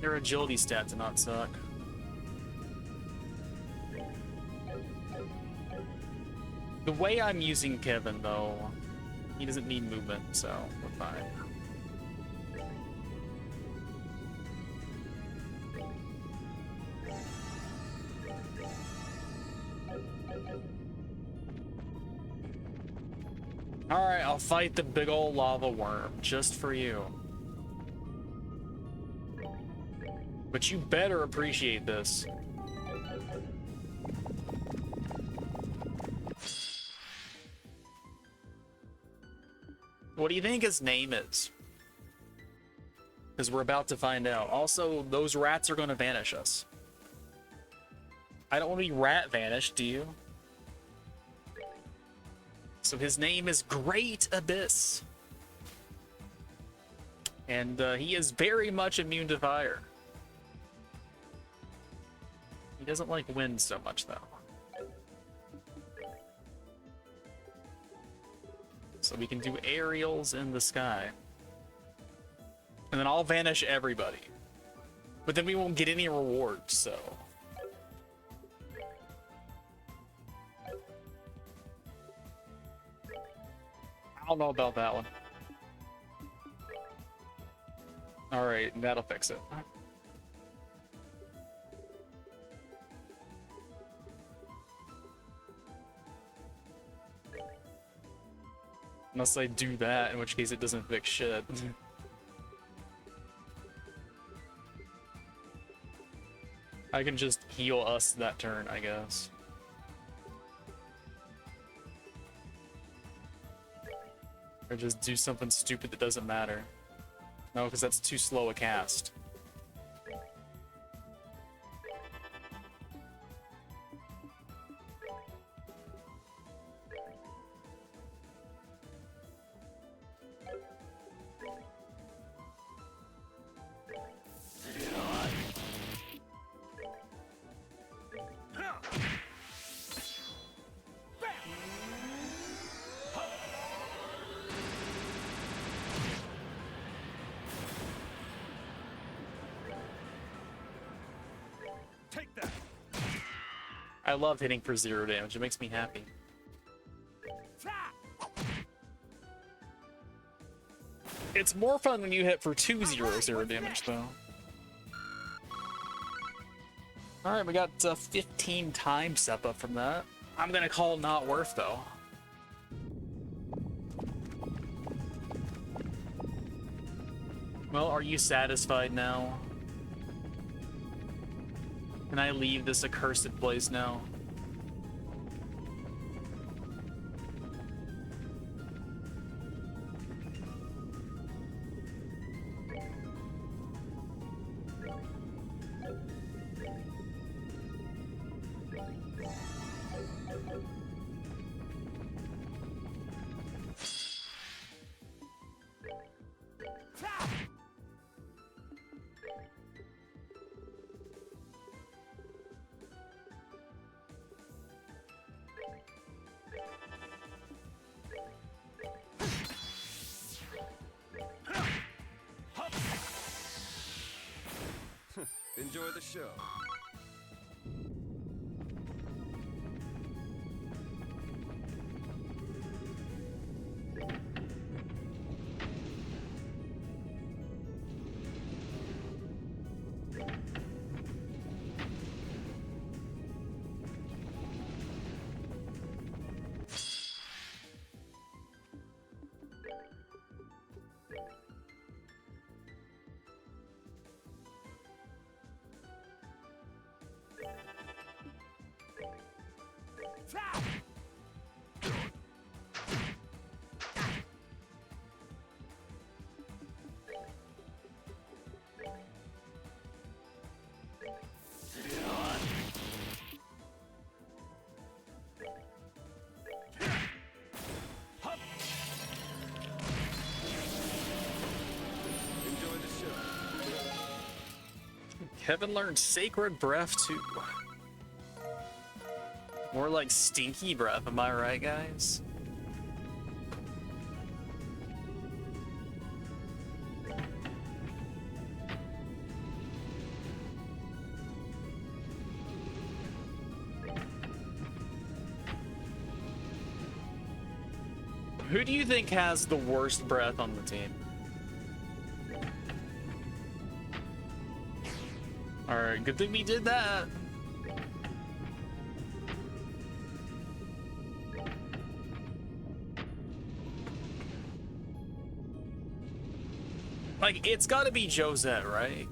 Their agility stat to not suck. The way I'm using Kevin, though, he doesn't need movement, so we're fine. Alright, I'll fight the big old lava worm, just for you. But you better appreciate this. What do you think his name is? Because we're about to find out. Also, those rats are going to vanish us. I don't want to be rat vanished, do you? So his name is Great Abyss. And he is very much immune to fire. He doesn't like wind so much, though. So we can do aerials in the sky. And then I'll vanish everybody. But then we won't get any rewards, so... don't know about that one. Alright, that'll fix it. Unless I do that, in which case it doesn't fix shit. I can just heal us that turn, I guess. Or just do something stupid that doesn't matter. No, because that's too slow a cast. Take that. I love hitting for 0 damage, it makes me happy. It's more fun when you hit for 0 damage, though. Alright, we got 15 time step up from that. I'm gonna call not worth, though. Well, are you satisfied now? Can I leave this accursed place now? Enjoy the show. Kevin learned Sacred Breath too. More like Stinky Breath, am I right, guys? Who do you think has the worst breath on the team? Alright, good thing we did that. Like, it's gotta be Josette, right?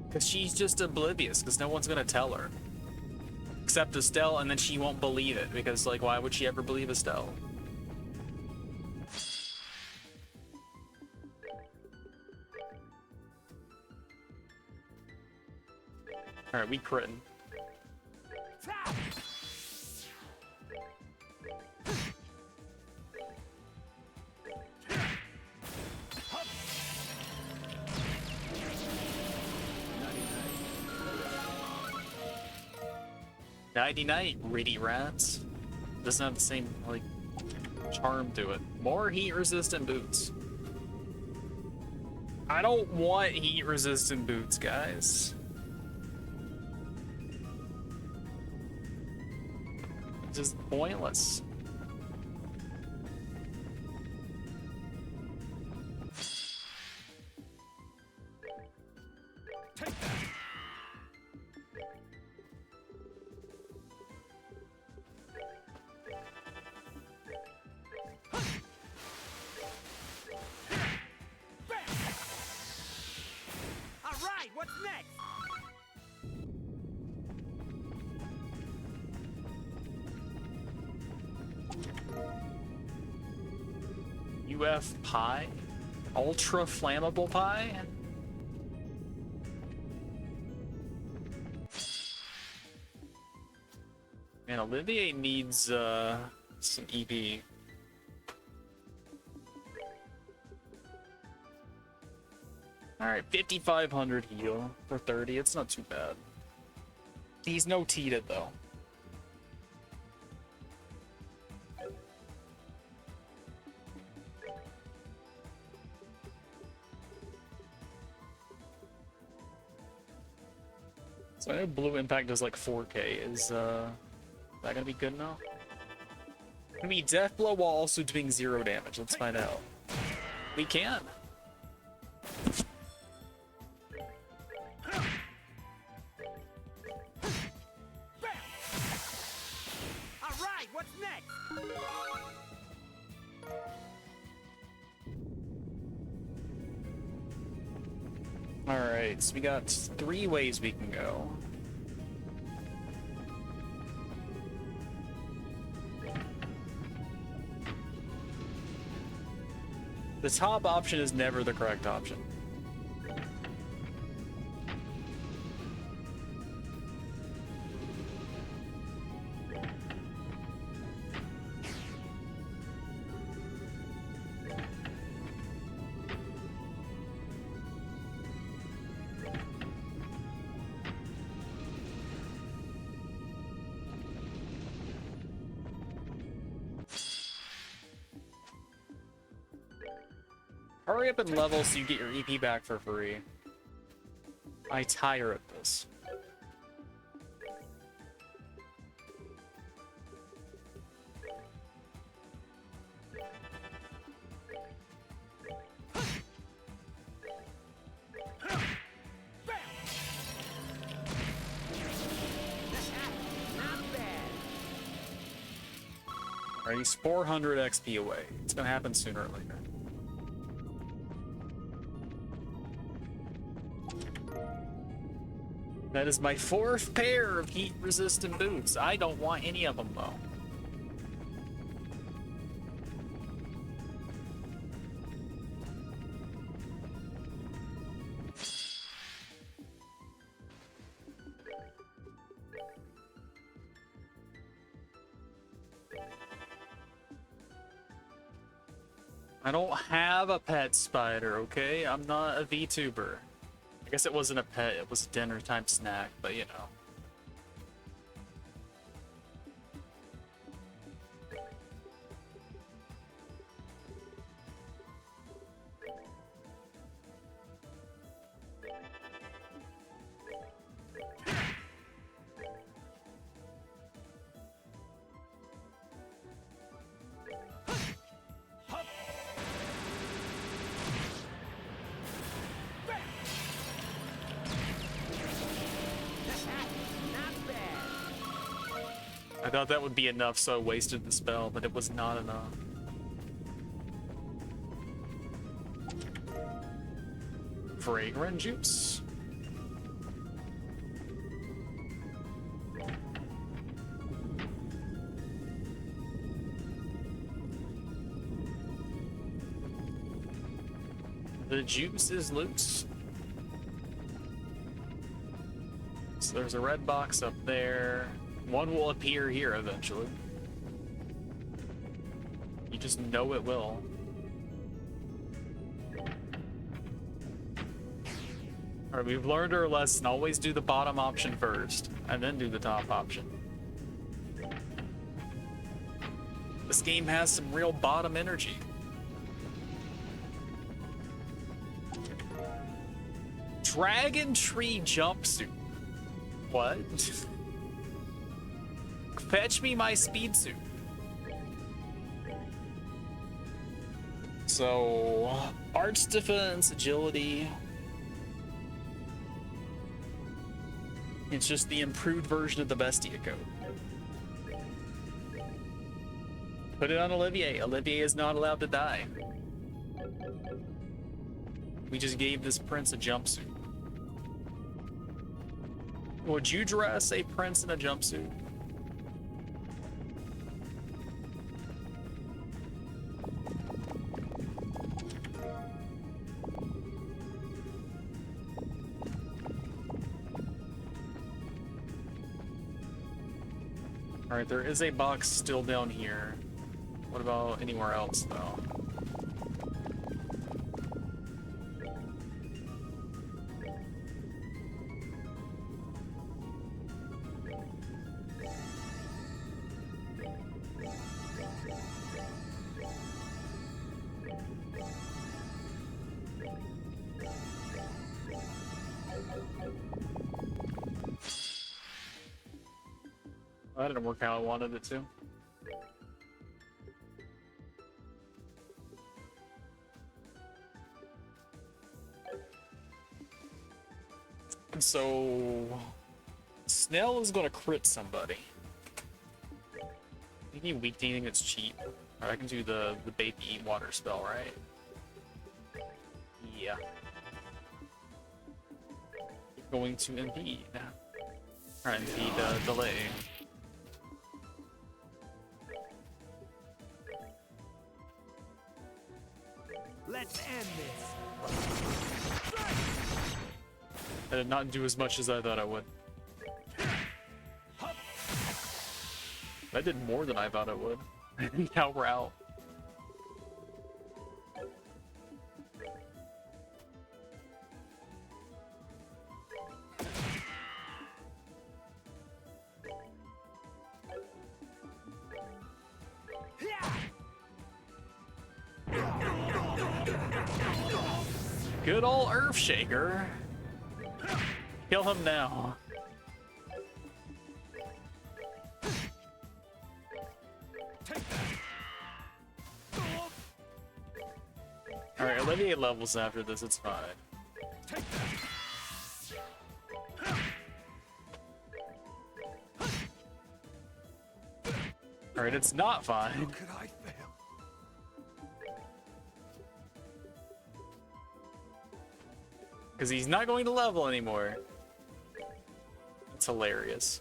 Because she's just oblivious, because no one's gonna tell her. Except Estelle, and then she won't believe it, because, like, why would she ever believe Estelle? Alright, we critting. Nighty-night, Ritty Rats. Doesn't have the same, like, charm to it. More heat-resistant boots. I don't want heat-resistant boots, guys. Just pointless. Take that. All right, what's next? UF pie? Ultra flammable pie? Man, Olivier needs some EP. Alright, 5,500 heal for 30. It's not too bad. He's no T'd though. So I know Blue Impact does like 4K. Is that gonna be good enough? Can we death blow while also doing 0 damage? Let's find out. We can. All right, what's next? Alright, so we got 3 ways we can go. The top option is never the correct option. Hurry up and level so you get your EP back for free. I tire of this. Not bad. Alright, he's 400 XP away. It's gonna happen sooner or later. That is my 4th pair of heat-resistant boots. I don't want any of them, though. I don't have a pet spider, okay? I'm not a VTuber. I guess it wasn't a pet, it was a dinner time snack, but you know. Not bad. I thought that would be enough, so I wasted the spell, but it was not enough. Fragrant juice. The juice is loose. So there's a red box up there. One will appear here eventually. You just know it will. Alright, we've learned our lesson. Always do the bottom option first, and then do the top option. This game has some real bottom energy. Dragon Tree jumpsuit. What? Fetch me my speed suit. So, arts defense, agility. It's just the improved version of the Bestia code. Put it on Olivier. Olivier is not allowed to die. We just gave this prince a jumpsuit. Would you dress a prince in a jumpsuit? Alright, there is a box still down here. What about anywhere else, though? That didn't work how I wanted it to. So, Snell is gonna crit somebody. You need weak to anything that's cheap. Or I can do the baby eat water spell, right? Yeah. Going to impede. Alright, impede delay. Let's end this. I did not do as much as I thought I would. I did more than I thought I would. Now we're out. Good old Earthshaker. Kill him now. Alright, Olivier levels after this, it's fine. Alright, it's not fine. How could I fail? Because he's not going to level anymore. It's hilarious.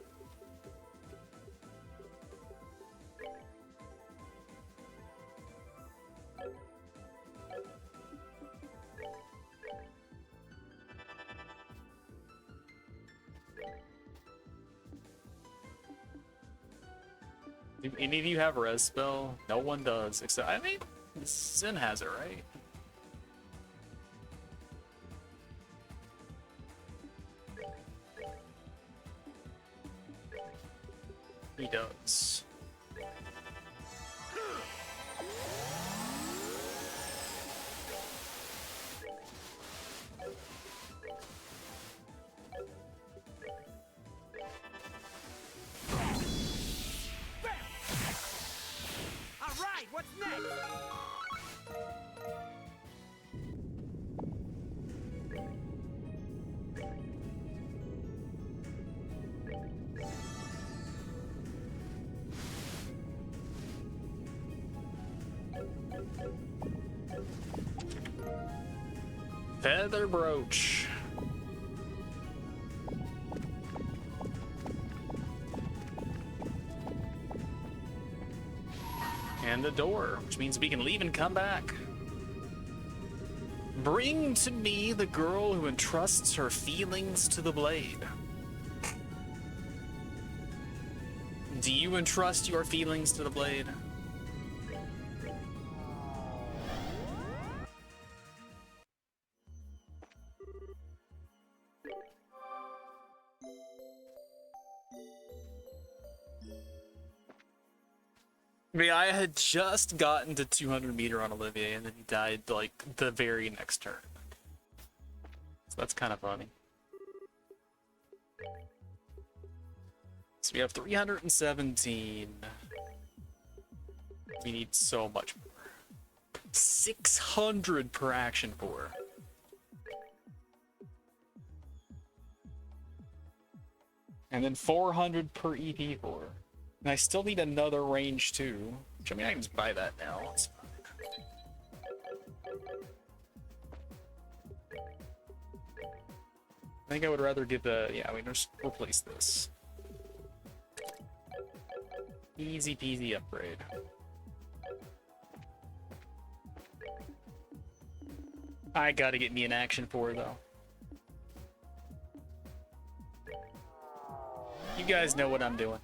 Do any of you have a res spell? No one does, except, I mean, Sin has it, right? He does. All right, what's next? Feather brooch. And a door, which means we can leave and come back. Bring to me the girl who entrusts her feelings to the blade. Do you entrust your feelings to the blade? I mean, I had just gotten to 200 meter on Olivier, and then he died like the very next turn. So that's kind of funny. Let's we have 317. We need so much more. 600 per action core. And then 400 per EP core. And I still need another range too. Which, I mean, I can just buy that now. It's fine. I think I would rather give the... Yeah, we just replace this. Easy peasy upgrade. I gotta get me an action 4 though. You guys know what I'm doing.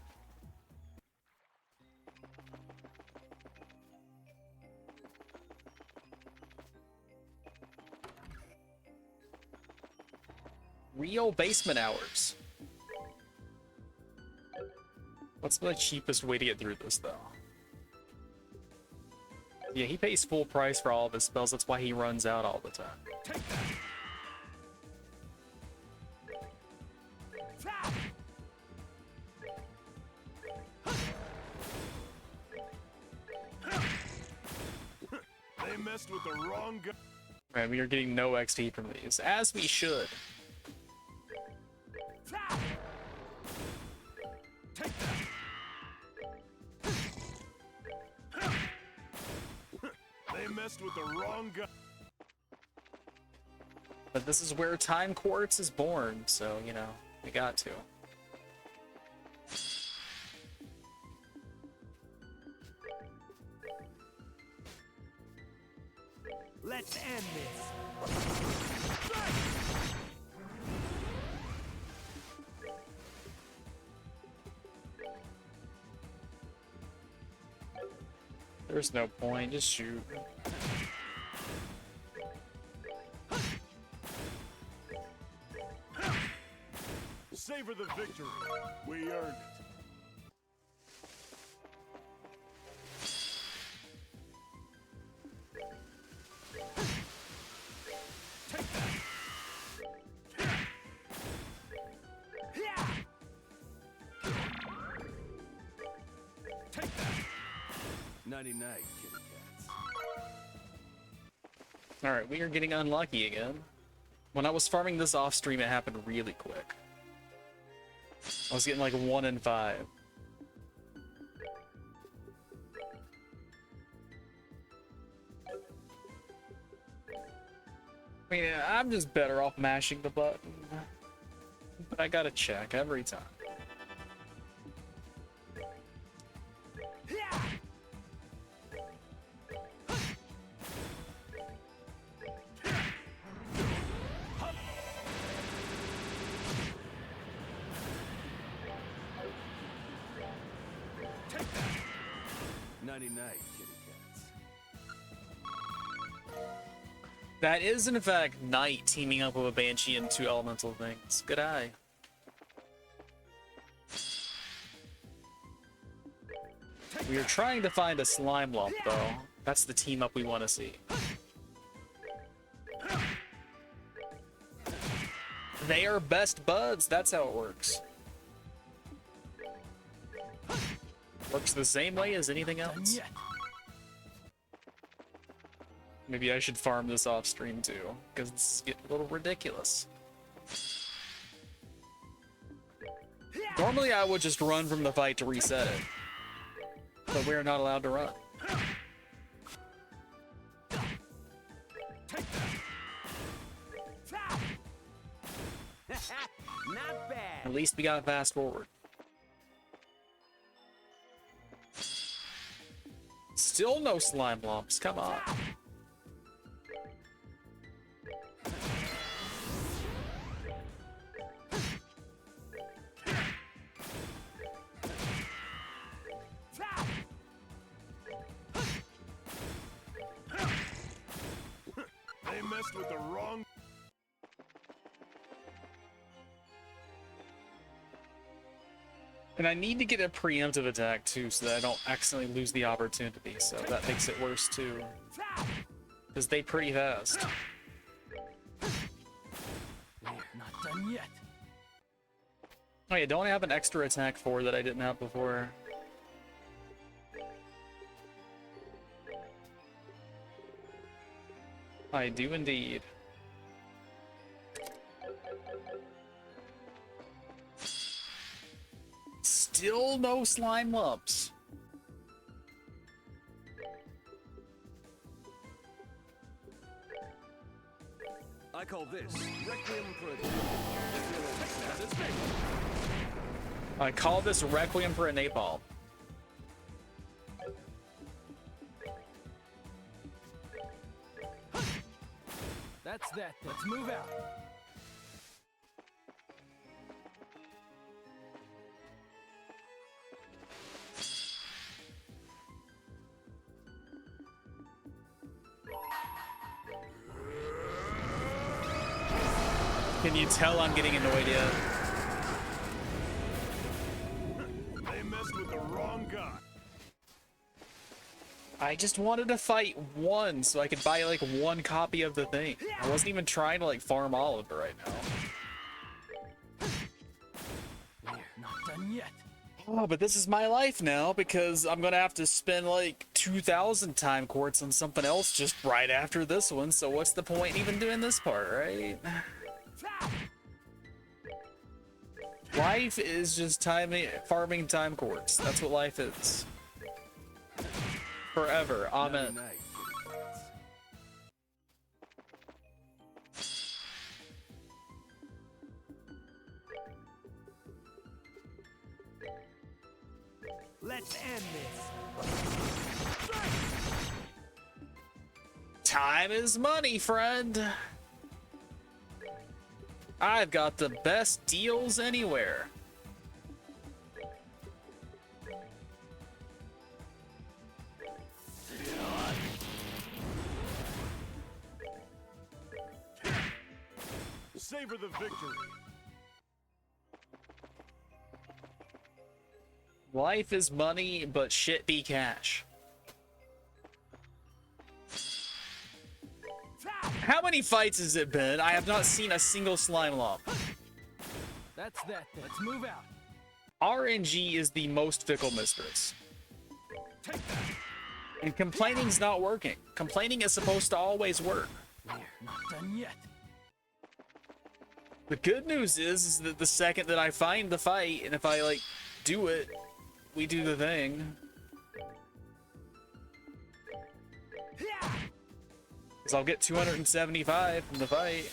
Real basement hours. What's the cheapest way to get through this though? Yeah, he pays full price for all of his spells. That's why he runs out all the time. They messed with the wrong guy. Right, we are getting no XP from these, as we should. They messed with the wrong guy. But this is where Time Quartz is born, so, you know, we got to. Let's end this. There's no point, just shoot. Savor the victory. We earned it. Take that. 99, kitty cats. Alright, we are getting unlucky again. When I was farming this off stream, it happened really quick. I was getting like 1 in 5. I mean, I'm just better off mashing the button. But I gotta check every time. That is, in fact, Knight teaming up with a Banshee and 2 elemental things. Good eye. We are trying to find a slime lump, though. That's the team up we want to see. They are best buds. That's how it works. Works the same way as anything else. Maybe I should farm this off stream too, because it's getting a little ridiculous. Normally I would just run from the fight to reset it, but we're not allowed to run. Not bad. At least we got fast forward. Still no slime lumps, come on. They messed with the wrong. And I need to get a preemptive attack too, so that I don't accidentally lose the opportunity, so that makes it worse too. Because they pretty fast. We're not done yet. Oh yeah, don't I have an extra attack 4 that I didn't have before? I do indeed. Still no slime lumps. I call this Requiem for a I call this Requiem for a Napalm. That's that. Let's move out. Can you tell I'm getting annoyed yet? They messed with the wrong guy. I just wanted to fight one so I could buy like one copy of the thing. I wasn't even trying to like farm all of it right now. We're not done yet. Oh, but this is my life now because I'm gonna have to spend like 2,000 time quartz on something else just right after this one. So what's the point in even doing this part, right? Life is just farming time quartz. That's what life is. Forever. Amen. Night. Let's end this. Time is money, friend. I've got the best deals anywhere. Savor the victory. Life is money, but shit be cash. How many fights has it been? I have not seen a single slime lump. That's that. Let's move out. RNG is the most fickle mistress. And complaining's not working. Complaining is supposed to always work. We're not done yet. The good news is that the second that I find the fight, and if I like do it, we do the thing. Because I'll get 275 from the fight.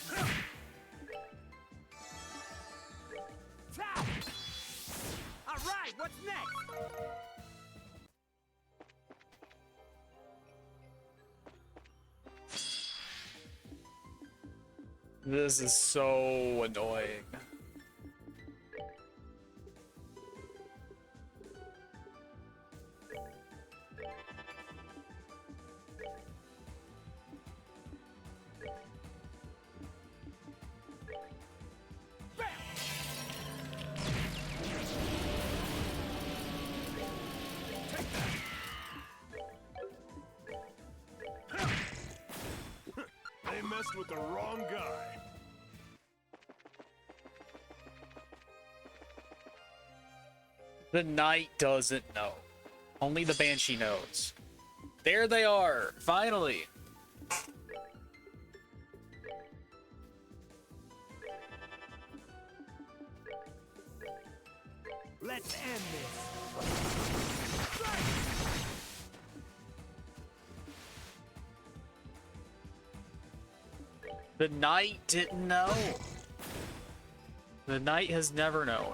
All right, what's next? This is so annoying. They messed with the wrong guy. The knight doesn't know. Only the banshee knows. There they are, finally. Let's end this. The knight didn't know. The knight has never known.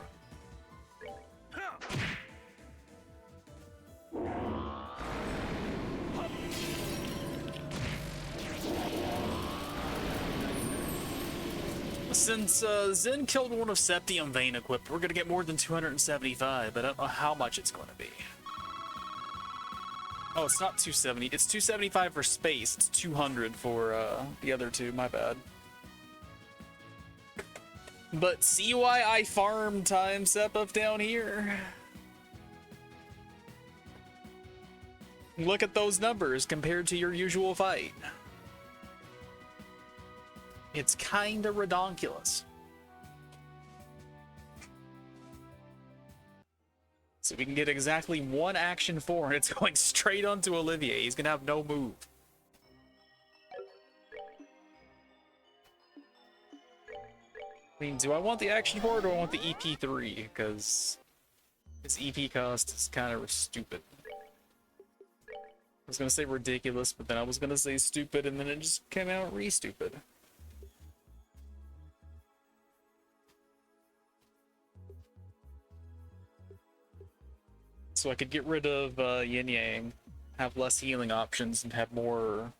Since Zen killed one of Septium Vein equipped, we're gonna get more than 275, but I don't know how much it's gonna be. Oh, it's not 270. It's 275 for space. It's 200 for the other two. My bad. But see why I farm time step up down here? Look at those numbers compared to your usual fight. It's kinda redonkulous. We can get exactly one action 4, and it's going straight onto Olivier. He's gonna have no move. I mean, do I want the action 4 or do I want the EP3? Because his EP cost is kind of stupid. I was gonna say ridiculous, but then I was gonna say stupid, and then it just came out re-stupid. So I could get rid of Yin Yang, have less healing options, and have more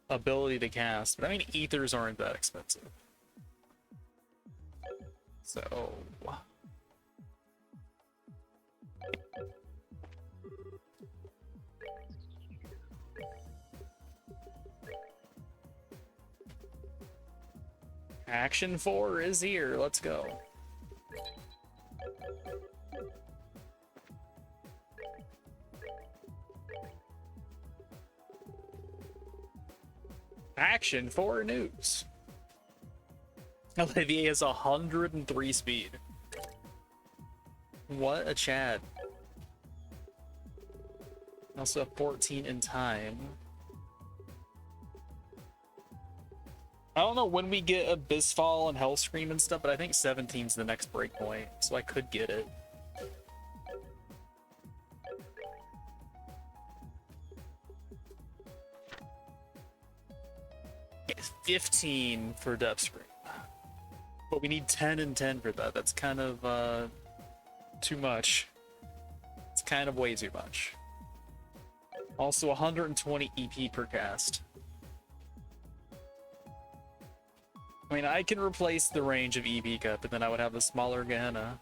ability to cast. But I mean, ethers aren't that expensive. So... Action 4 is here, let's go. Action 4 news. Olivier has 103 speed. What a Chad. Also 14 in time. I don't know when we get Abyssfall and Hellscream and stuff, but I think 17's the next breakpoint, so I could get it. It's 15 for Depthscream. But we need 10 and 10 for that. That's kind of too much. It's kind of way too much. Also 120 EP per cast. I mean, I can replace the range of EP cut, but then I would have a smaller Gehenna.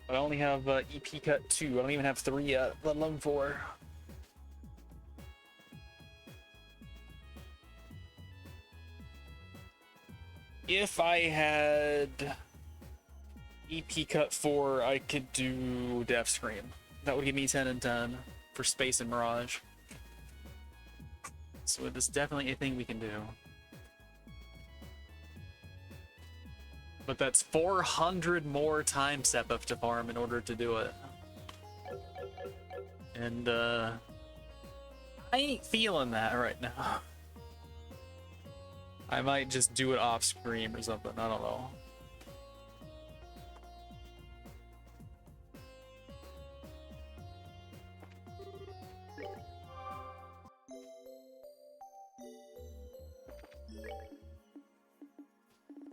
But I only have EP cut 2. I don't even have 3 yet, let alone 4. If I had EP cut 4, I could do Death Scream. That would give me 10 and 10 for Space and Mirage. So it is definitely a thing we can do. But that's 400 more time Sepith to farm in order to do it. And I ain't feeling that right now. I might just do it off screen or something, I don't know.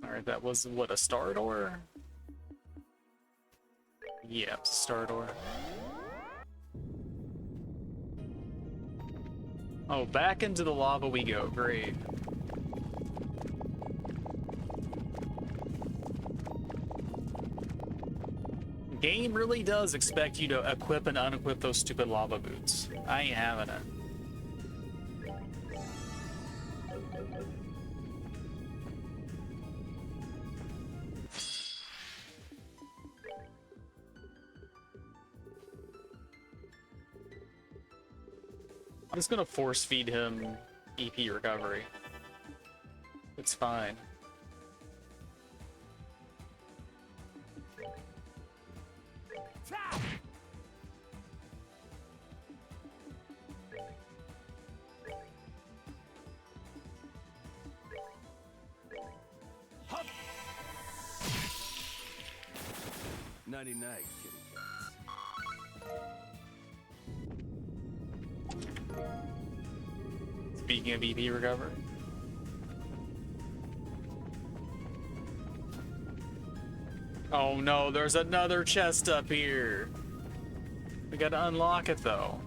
Alright, that was, what, a star door? Yeah, it's a star door. Oh, back into the lava we go, great. Game really does expect you to equip and unequip those stupid lava boots. I ain't having it. I'm just gonna force feed him EP recovery. It's fine. Nighty night, kitty cats. Speaking of EP recovery. Oh no, there's another chest up here. We gotta unlock it though.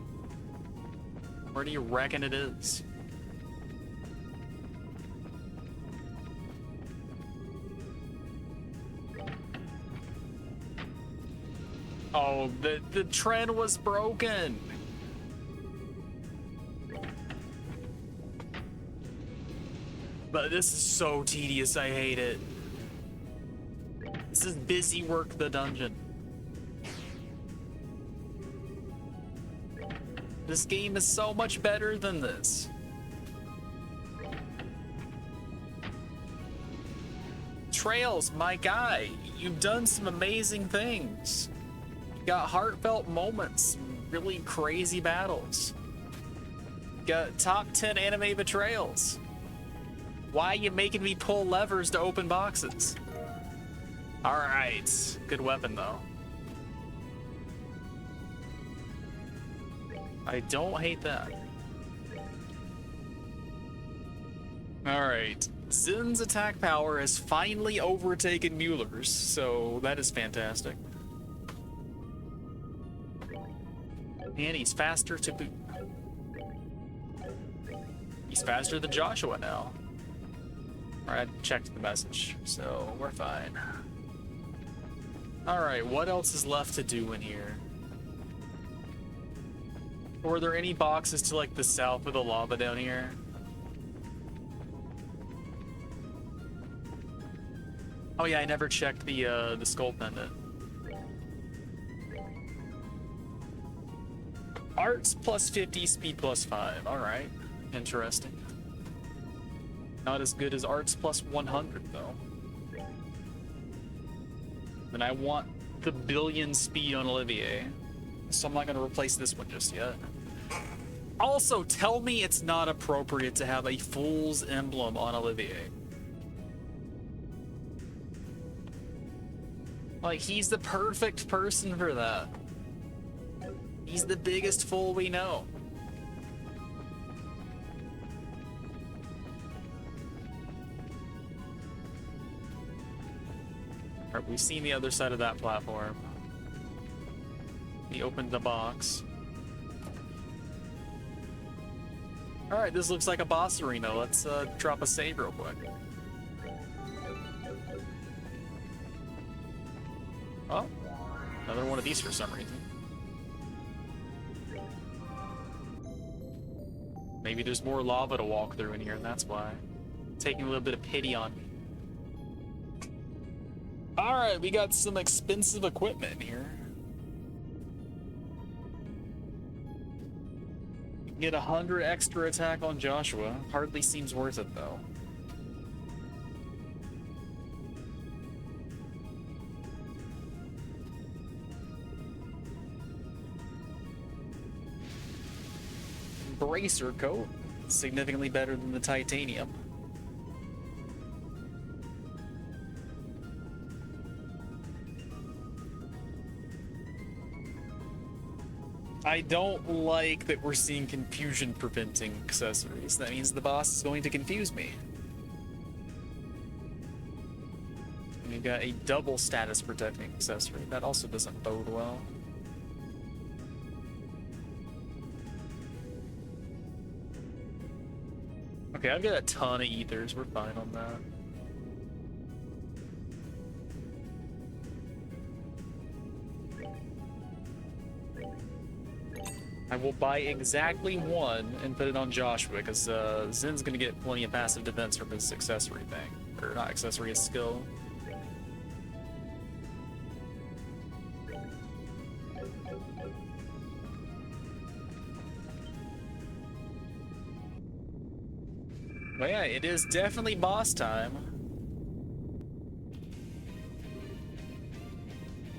Where do you reckon it is? Oh, the trend was broken. But this is so tedious, I hate it. This is busy work the dungeon. This game is so much better than this. Trails, my guy, you've done some amazing things. You got heartfelt moments, really crazy battles. You got top 10 anime betrayals. Why are you making me pull levers to open boxes? Alright, good weapon though. I don't hate that. Alright, Zin's attack power has finally overtaken Mueller's, so that is fantastic. And he's faster to boot. He's faster than Joshua now. Alright, I checked the message, so we're fine. Alright, what else is left to do in here? Or are there any boxes to like the south of the lava down here? Oh yeah, I never checked the skull pendant. Arts plus 50, speed plus 5. Alright. Interesting. Not as good as arts plus 100 though. And I want the billion speed on Olivier. So I'm not gonna replace this one just yet. Also, tell me it's not appropriate to have a fool's emblem on Olivier. Like, he's the perfect person for that. He's the biggest fool we know. Alright, we've seen the other side of that platform. He opened the box. Alright, this looks like a boss arena. Let's drop a save real quick. Oh, another one of these for some reason. Maybe there's more lava to walk through in here, and that's why. Taking a little bit of pity on me. Alright, we got some expensive equipment here. You can get 100 extra attack on Joshua. Hardly seems worth it, though. Bracer coat, significantly better than the titanium. I don't like that we're seeing confusion preventing accessories. That means the boss is going to confuse me. And we've got a double status protecting accessory. That also doesn't bode well. Okay, I've got a ton of ethers. We're fine on that. I will buy exactly one and put it on Joshua, because Zin's gonna get plenty of passive defense from his accessory thing. Or not accessory, his skill. But yeah, it is definitely boss time.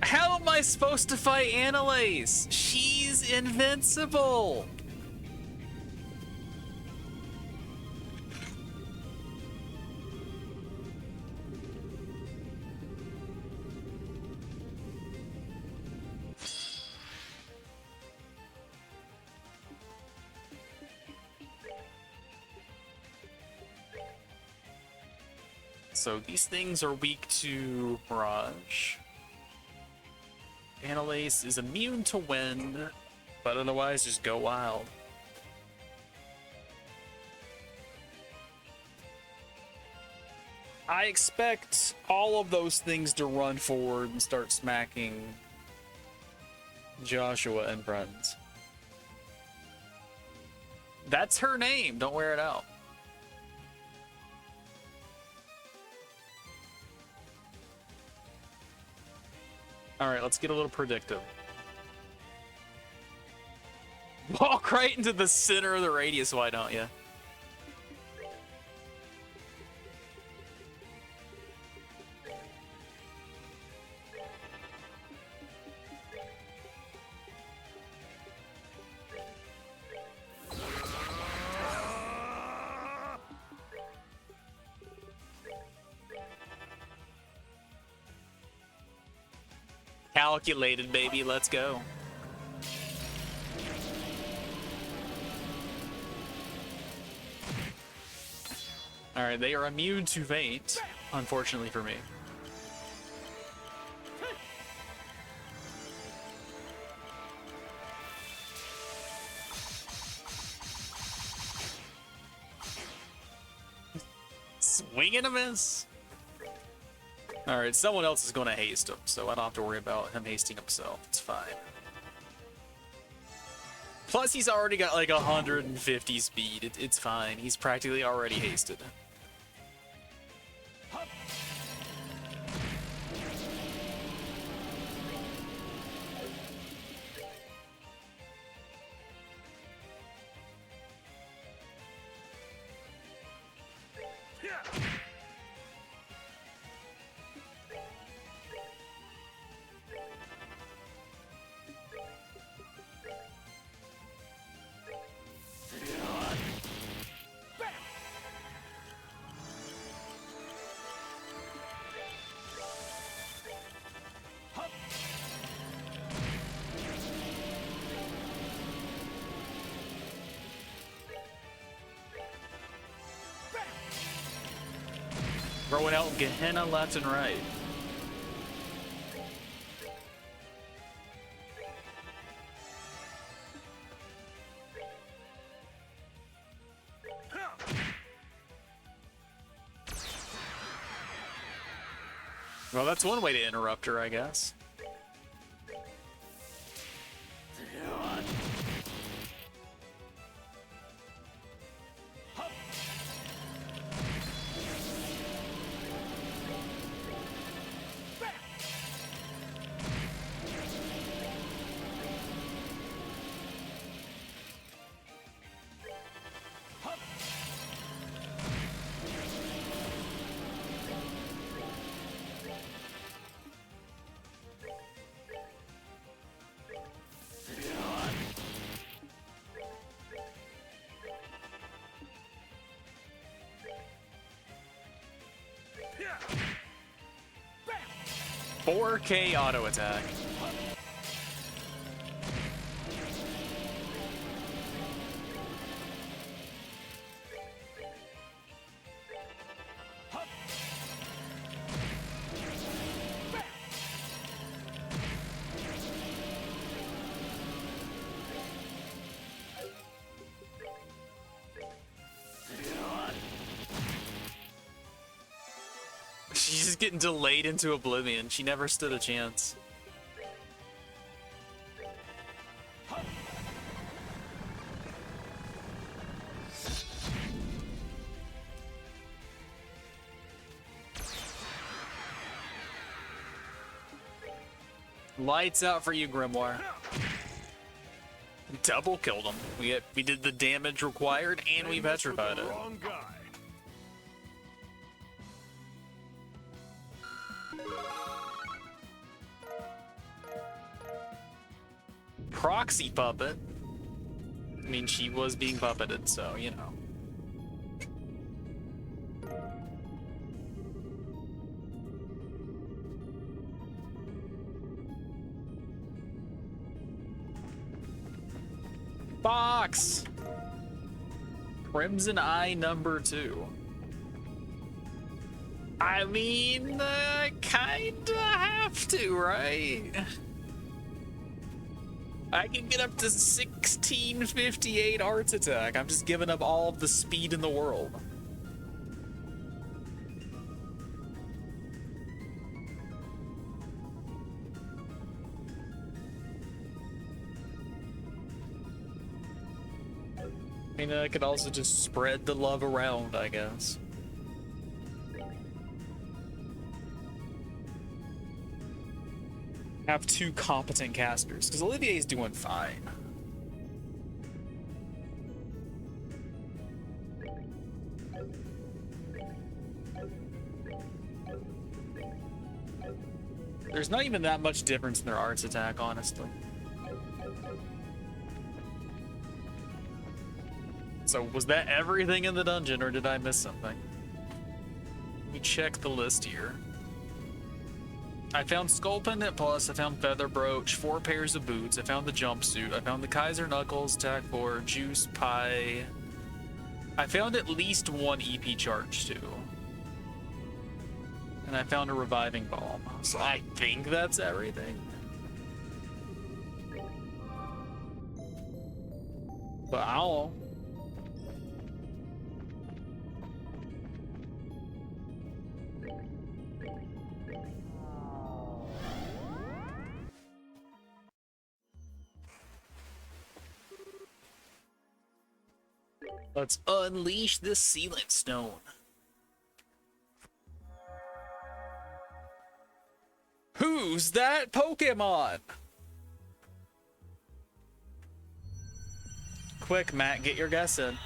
How am I supposed to fight Annalise? She's invincible! So these things are weak to Mirage. Annalise is immune to wind, but otherwise just go wild. I expect all of those things to run forward and start smacking Joshua and friends. That's her name, don't wear it out. Alright, let's get a little predictive. Walk right into the center of the radius, why don't you? calculated, baby. Let's go. Alright, they are immune to Fate, unfortunately for me. Swing and a miss. Alright, someone else is going to haste him, so I don't have to worry about him hasting himself. It's fine. Plus, he's already got like 150 speed. It's fine. He's practically already hasted. Throwing out Gehenna left and right. Well, that's one way to interrupt her, I guess. Yeah. 4K auto attack. She's just getting delayed into oblivion. She never stood a chance. Lights out for you, Grimoire. Double killed him. We did the damage required and we petrified it. Wrong guy. Proxy puppet. I mean, she was being puppeted, so, you know. Box! Crimson Eye number 2. I mean, kinda have to, right? I can get up to 1658 arts attack. I'm just giving up all of the speed in the world. I mean, I could also just spread the love around, I guess. Have 2 competent casters, because Olivier's doing fine. There's not even that much difference in their arts attack, honestly. So was that everything in the dungeon, or did I miss something? Let me check the list here. I found Skull Pendant Plus, I found Feather Brooch, 4 pairs of boots, I found the jumpsuit, I found the Kaiser Knuckles, Tac 4, Juice Pie. I found at least 1 EP charge too. And I found a Reviving Balm. So I think that's everything. But I don't know. Let's unleash the Sealant Stone. Who's that Pokemon? Quick, Matt, get your guess in.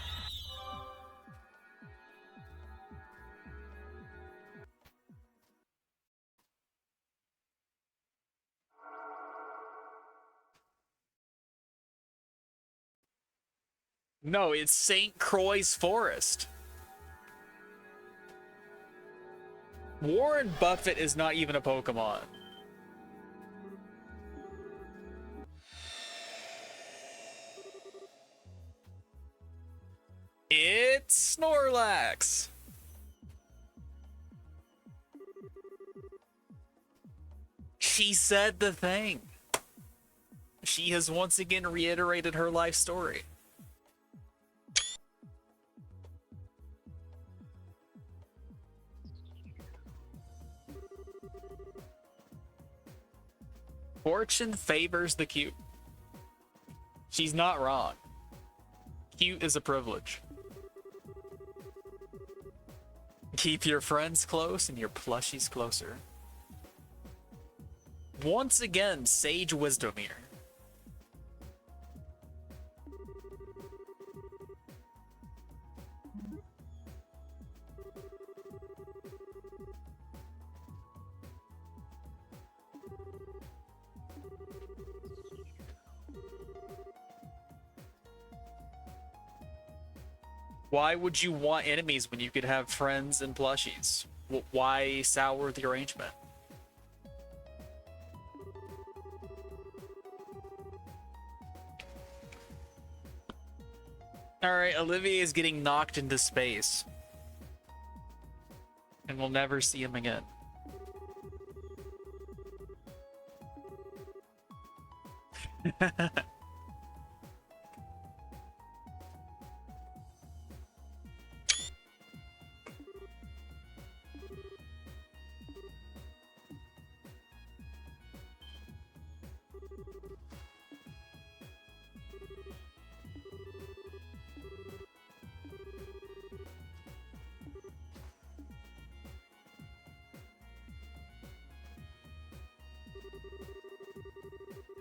No, it's St. Croix's Forest. Warren Buffett is not even a Pokemon. It's Snorlax. She said the thing. She has once again reiterated her life story. Fortune favors the cute. She's not wrong. Cute is a privilege. Keep your friends close and your plushies closer. Once again, Sage Wisdom here. Why would you want enemies when you could have friends and plushies? Why sour the arrangement? Alright, Olivier is getting knocked into space. And we'll never see him again.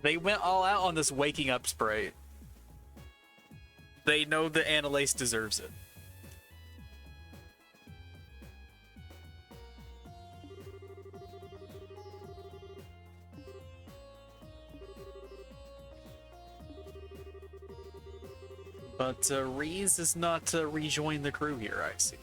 They went all out on this waking up spray. They know that Annalise deserves it. But Reese is not to rejoin the crew here, I see.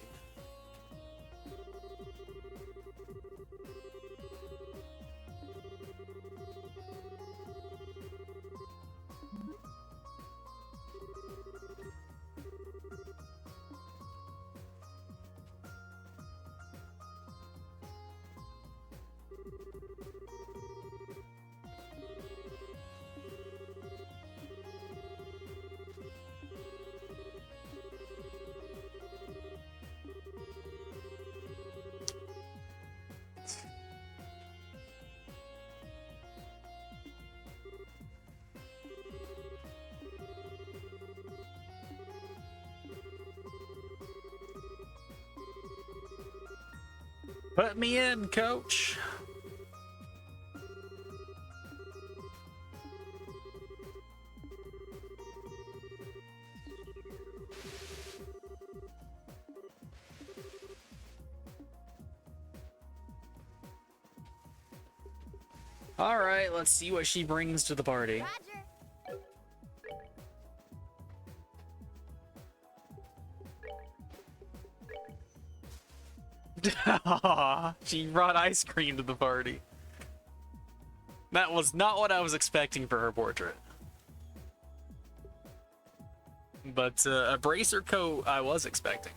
Put me in, coach. All right, let's see what she brings to the party. She brought ice cream to the party. That was not what I was expecting for her portrait. But a bracer coat I was expecting.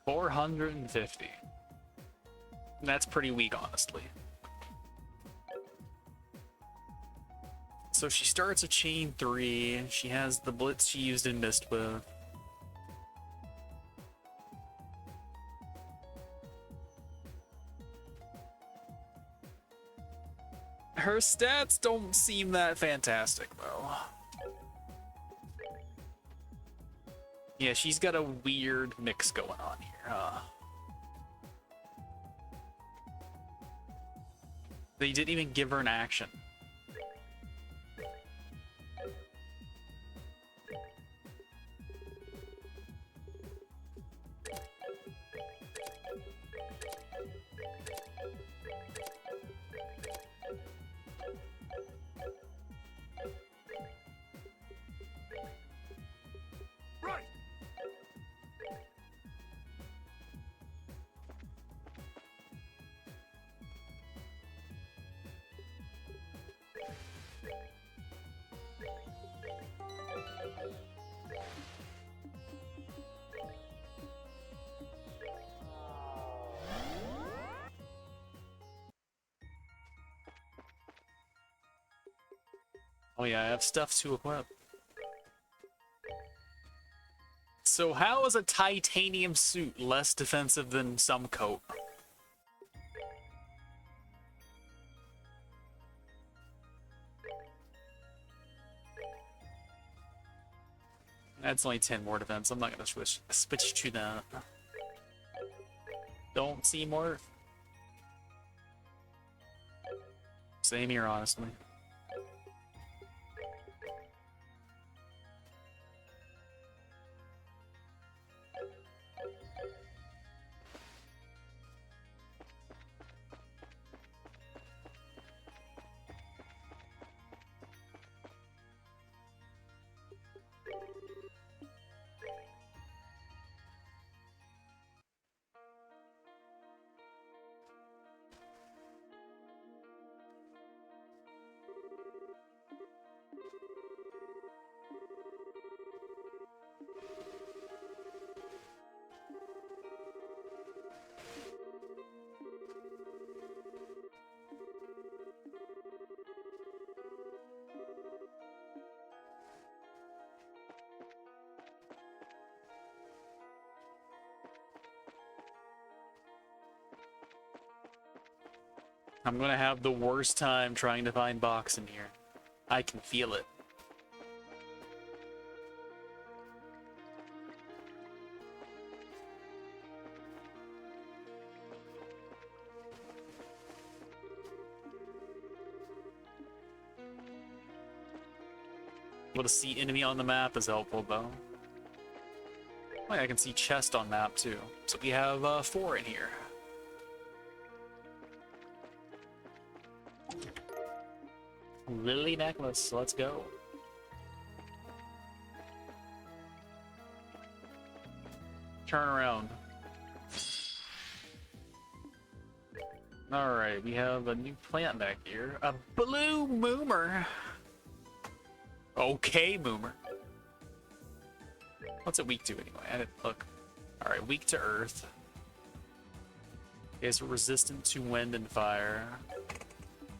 450. That's pretty weak, honestly. So she starts a chain 3. She has the blitz she used in Mistwith. Her stats don't seem that fantastic, though. Yeah, she's got a weird mix going on here, huh? They didn't even give her an action. Right. Oh yeah, I have stuff to equip. So how is a titanium suit less defensive than some coat? That's only 10 more defense. I'm not gonna switch to that. Don't see more. Same here, honestly. I'm gonna have the worst time trying to find box in here. I can feel it. Able to see enemy on the map is helpful, though. Oh, yeah, I can see chest on map, too. So we have 4 in here. Lily necklace, let's go. Turn around. Alright, we have a new plant back here. A blue moomer. Okay, moomer. What's it weak to anyway? I didn't look. Alright, weak to earth. Is resistant to wind and fire.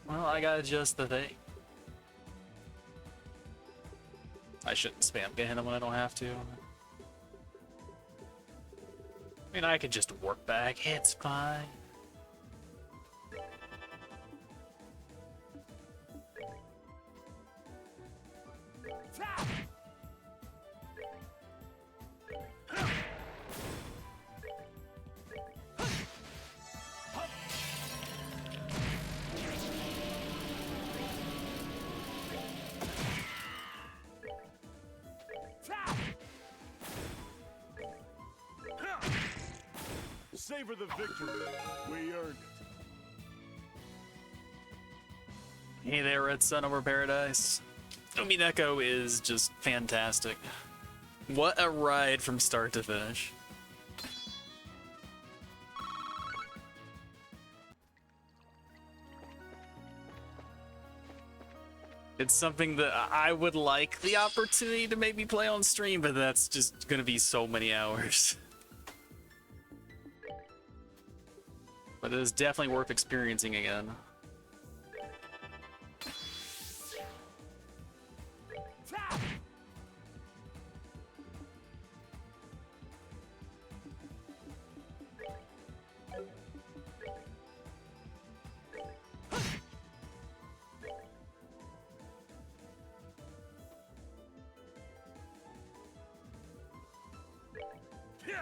Well, I gotta adjust the thing. I shouldn't spam Gehenna when I don't have to. I mean, I could just warp back. It's fine. Savor the victory. We earned it. Hey there, Red Sun over Paradise. Umineko is just fantastic. What a ride from start to finish. It's something that I would like the opportunity to maybe play on stream, but that's just gonna be so many hours. But it is definitely worth experiencing again.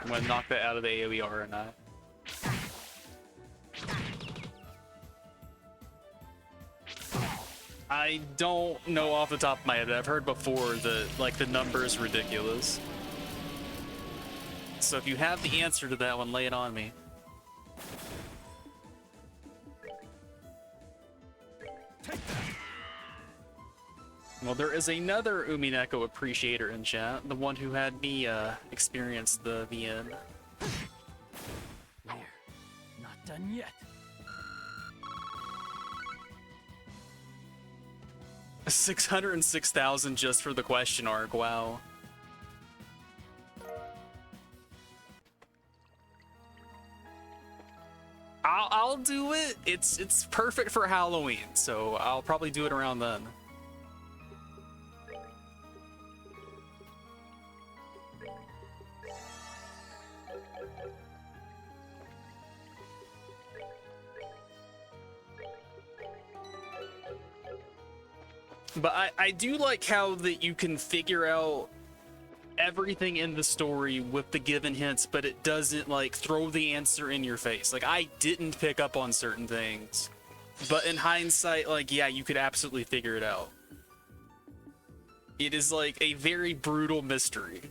I'm gonna knock that out of the AoE or not. I don't know off the top of my head. I've heard before that like the number is ridiculous. So if you have the answer to that one, lay it on me. Well, there is another Umineko appreciator in chat, the one who had me experience the VN. There. Not done yet. 606,000 just for the question arc, wow. I'll do it. It's perfect for Halloween, so I'll probably do it around then. But I do like how that you can figure out everything in the story with the given hints, but it doesn't like throw the answer in your face. Like I didn't pick up on certain things, but in hindsight, like yeah, you could absolutely figure it out. It is like a very brutal mystery,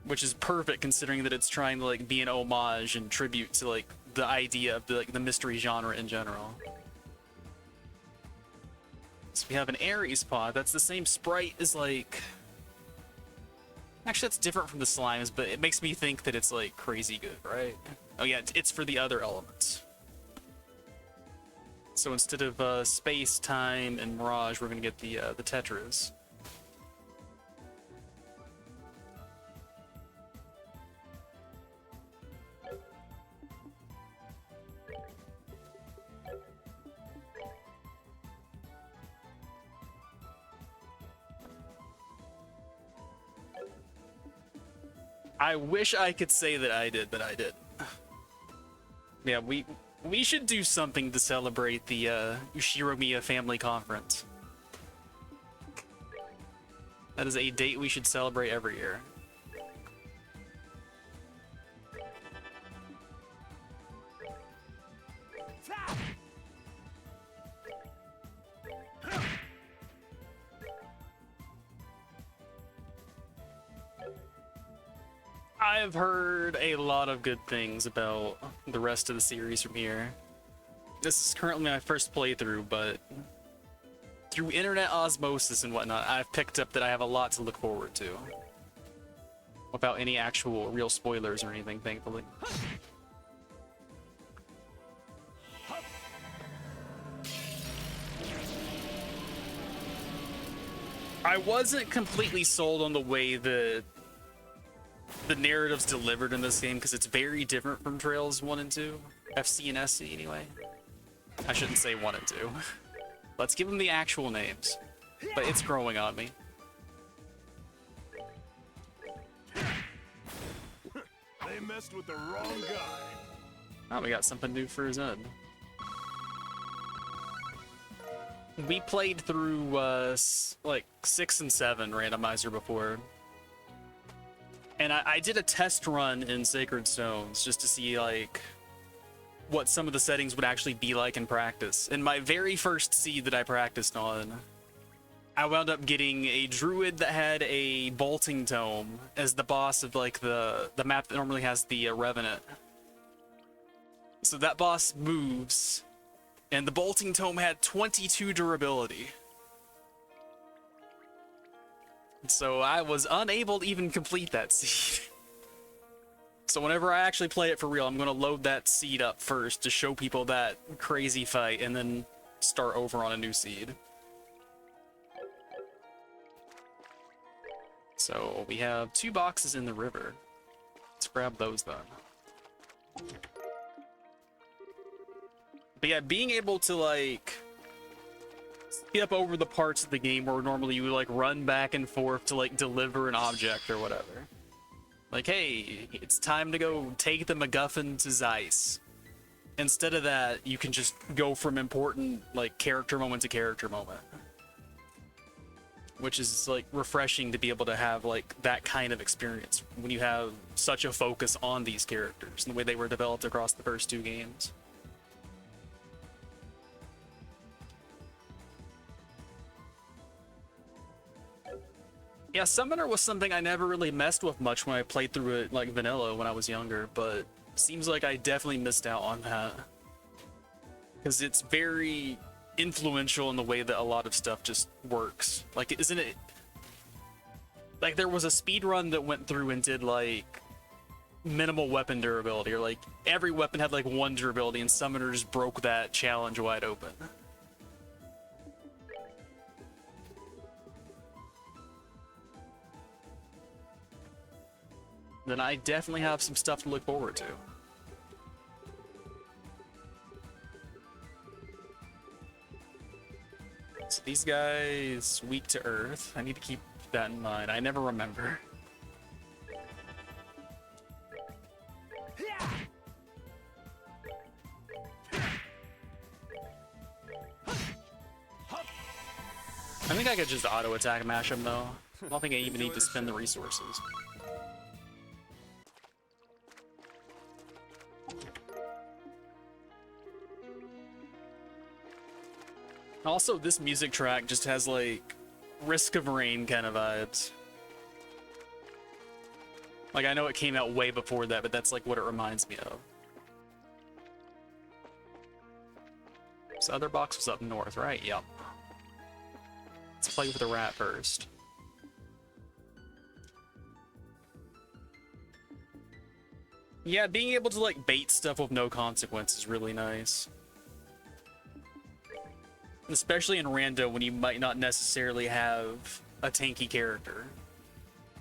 which is perfect considering that it's trying to like be an homage and tribute to like the idea of the mystery genre in general. So we have an Ares pod. That's the same sprite as like... Actually, that's different from the slimes, but it makes me think that it's like crazy good, right? Oh yeah, it's for the other elements. So instead of space, time, and mirage, we're gonna get the tetras. I wish I could say that I did, but I didn't. Yeah, we should do something to celebrate the Ushiromiya family conference. That is a date we should celebrate every year. I've heard a lot of good things about the rest of the series from here. This is currently my first playthrough, but through internet osmosis and whatnot, I've picked up that I have a lot to look forward to. Without any actual real spoilers or anything, thankfully. I wasn't completely sold on the way that the narrative's delivered in this game because it's very different from Trails 1 and 2. FC and SC, anyway. I shouldn't say 1 and 2. Let's give them the actual names. But it's growing on me. They messed with the wrong guy. Oh, we got something new for Zen. We played through, like, 6 and 7 randomizer before. And I did a test run in Sacred Stones just to see, like, what some of the settings would actually be like in practice. And my very first seed that I practiced on, I wound up getting a druid that had a bolting tome as the boss of, like, the map that normally has the Revenant. So that boss moves, and the bolting tome had 22 durability. So I was unable to even complete that seed. So whenever I actually play it for real, I'm going to load that seed up first to show people that crazy fight, and then start over on a new seed. So we have 2 boxes in the river. Let's grab those then. But yeah, being able to like skip over the parts of the game where normally you would like run back and forth to like deliver an object or whatever. Like, hey, it's time to go take the MacGuffin to Zeiss. Instead of that, you can just go from important like character moment to character moment. Which is like refreshing to be able to have like that kind of experience when you have such a focus on these characters and the way they were developed across the first 2 games. Yeah, Summoner was something I never really messed with much when I played through it like vanilla when I was younger, but seems like I definitely missed out on that. Because it's very influential in the way that a lot of stuff just works. Like, isn't it? Like, there was a speed run that went through and did like minimal weapon durability, or like every weapon had like 1 durability, and Summoner just broke that challenge wide open. Then I definitely have some stuff to look forward to. So these guys weak to earth. I need to keep that in mind. I never remember. I think I could just auto attack mash him though. I don't think I even need to spend the resources. Also, this music track just has like Risk of Rain kind of vibes. Like, I know it came out way before that, but that's like what it reminds me of. This other box was up north, right? Yep. Let's play with the rat first. Yeah, being able to like bait stuff with no consequence is really nice. Especially in rando when you might not necessarily have a tanky character.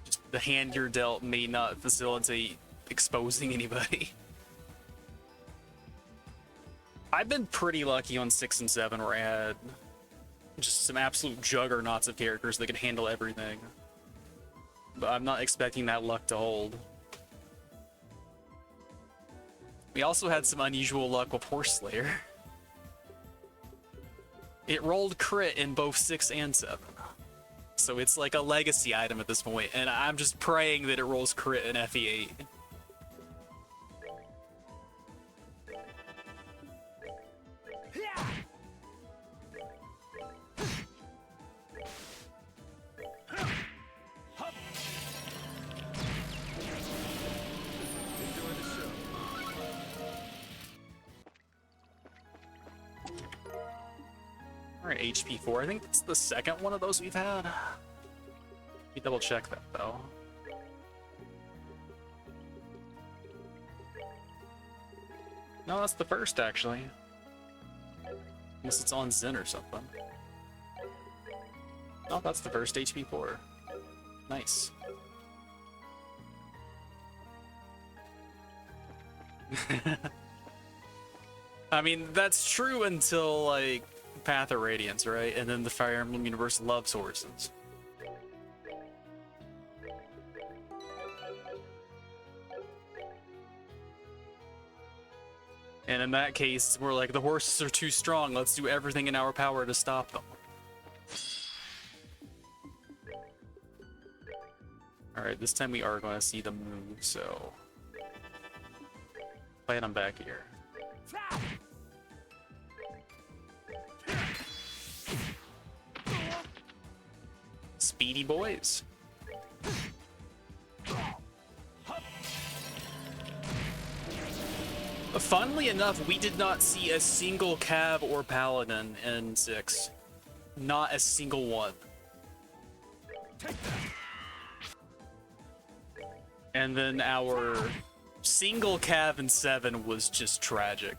Just the hand you're dealt may not facilitate exposing anybody. I've been pretty lucky on 6 and 7 where I had just some absolute juggernauts of characters that could handle everything. But I'm not expecting that luck to hold. We also had some unusual luck with Horse Slayer. It rolled crit in both 6 and 7. So it's like a legacy item at this point, and I'm just praying that it rolls crit in FE8. Alright, HP 4. I think that's the second one of those we've had. Let me double check that though. No, that's the first actually. Unless it's on Zen or something. Oh, that's the first HP 4. Nice. I mean, that's true until like Path of Radiance, right? And then the Fire Emblem universe loves horses. And in that case, we're like, the horses are too strong. Let's do everything in our power to stop them. Alright, this time we are going to see them move, so... Plan them back here. Speedy boys. Funnily enough, we did not see a single Cav or Paladin in 6. Not a single one. And then our single Cav in 7 was just tragic.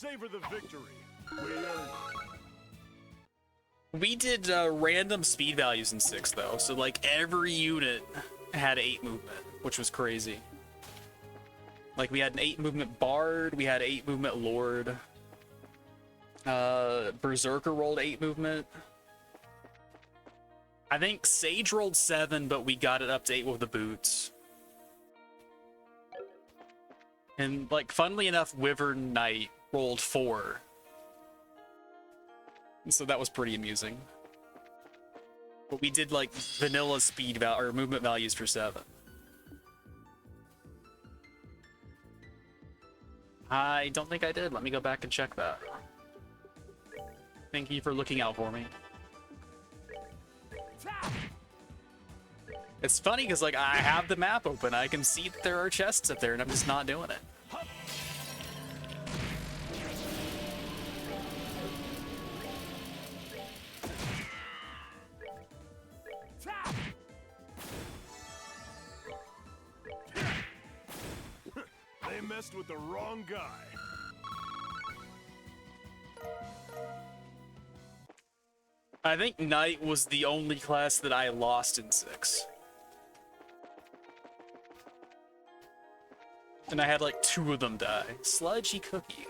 Savor the victory. We earned it. We did random speed values in 6 though, so like every unit had 8 movement, which was crazy. Like we had an 8 movement bard, we had 8 movement lord. Berserker rolled 8 movement. I think Sage rolled 7, but we got it up to 8 with the boots. And like funnily enough, Wyvern Knight rolled 4. So that was pretty amusing. But we did like vanilla speed or movement values for 7. I don't think I did. Let me go back and check that. Thank you for looking out for me. It's funny because like I have the map open. I can see that there are chests up there and I'm just not doing it. They messed with the wrong guy. I think Knight was the only class that I lost in 6. And I had like 2 of them die. Sludgy cookie.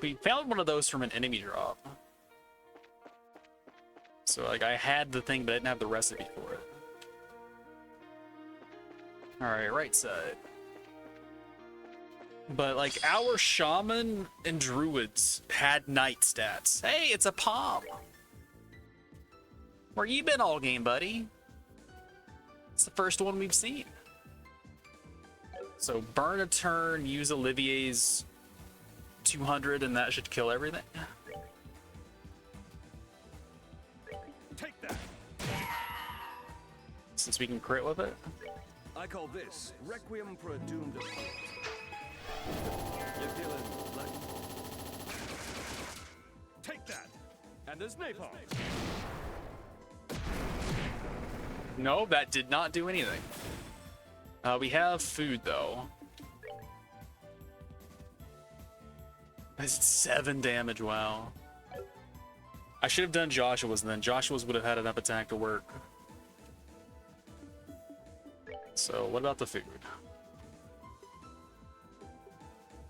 We found one of those from an enemy drop. So like I had the thing, but I didn't have the recipe for it. Alright, right side. But like our shaman and druids had night stats. Hey, it's a palm. Where you been all game, buddy? It's the first one we've seen. So burn a turn, use Olivier's 200, and that should kill everything. Take that. Since we can crit with it. I call this Requiem for a Doomed Opponent. You feeling like... Take that. And there's napalm. No, that did not do anything. We have food though. That's 7 damage, wow. I should have done Joshua's then. Joshua's would have had enough attack to work. So what about the food?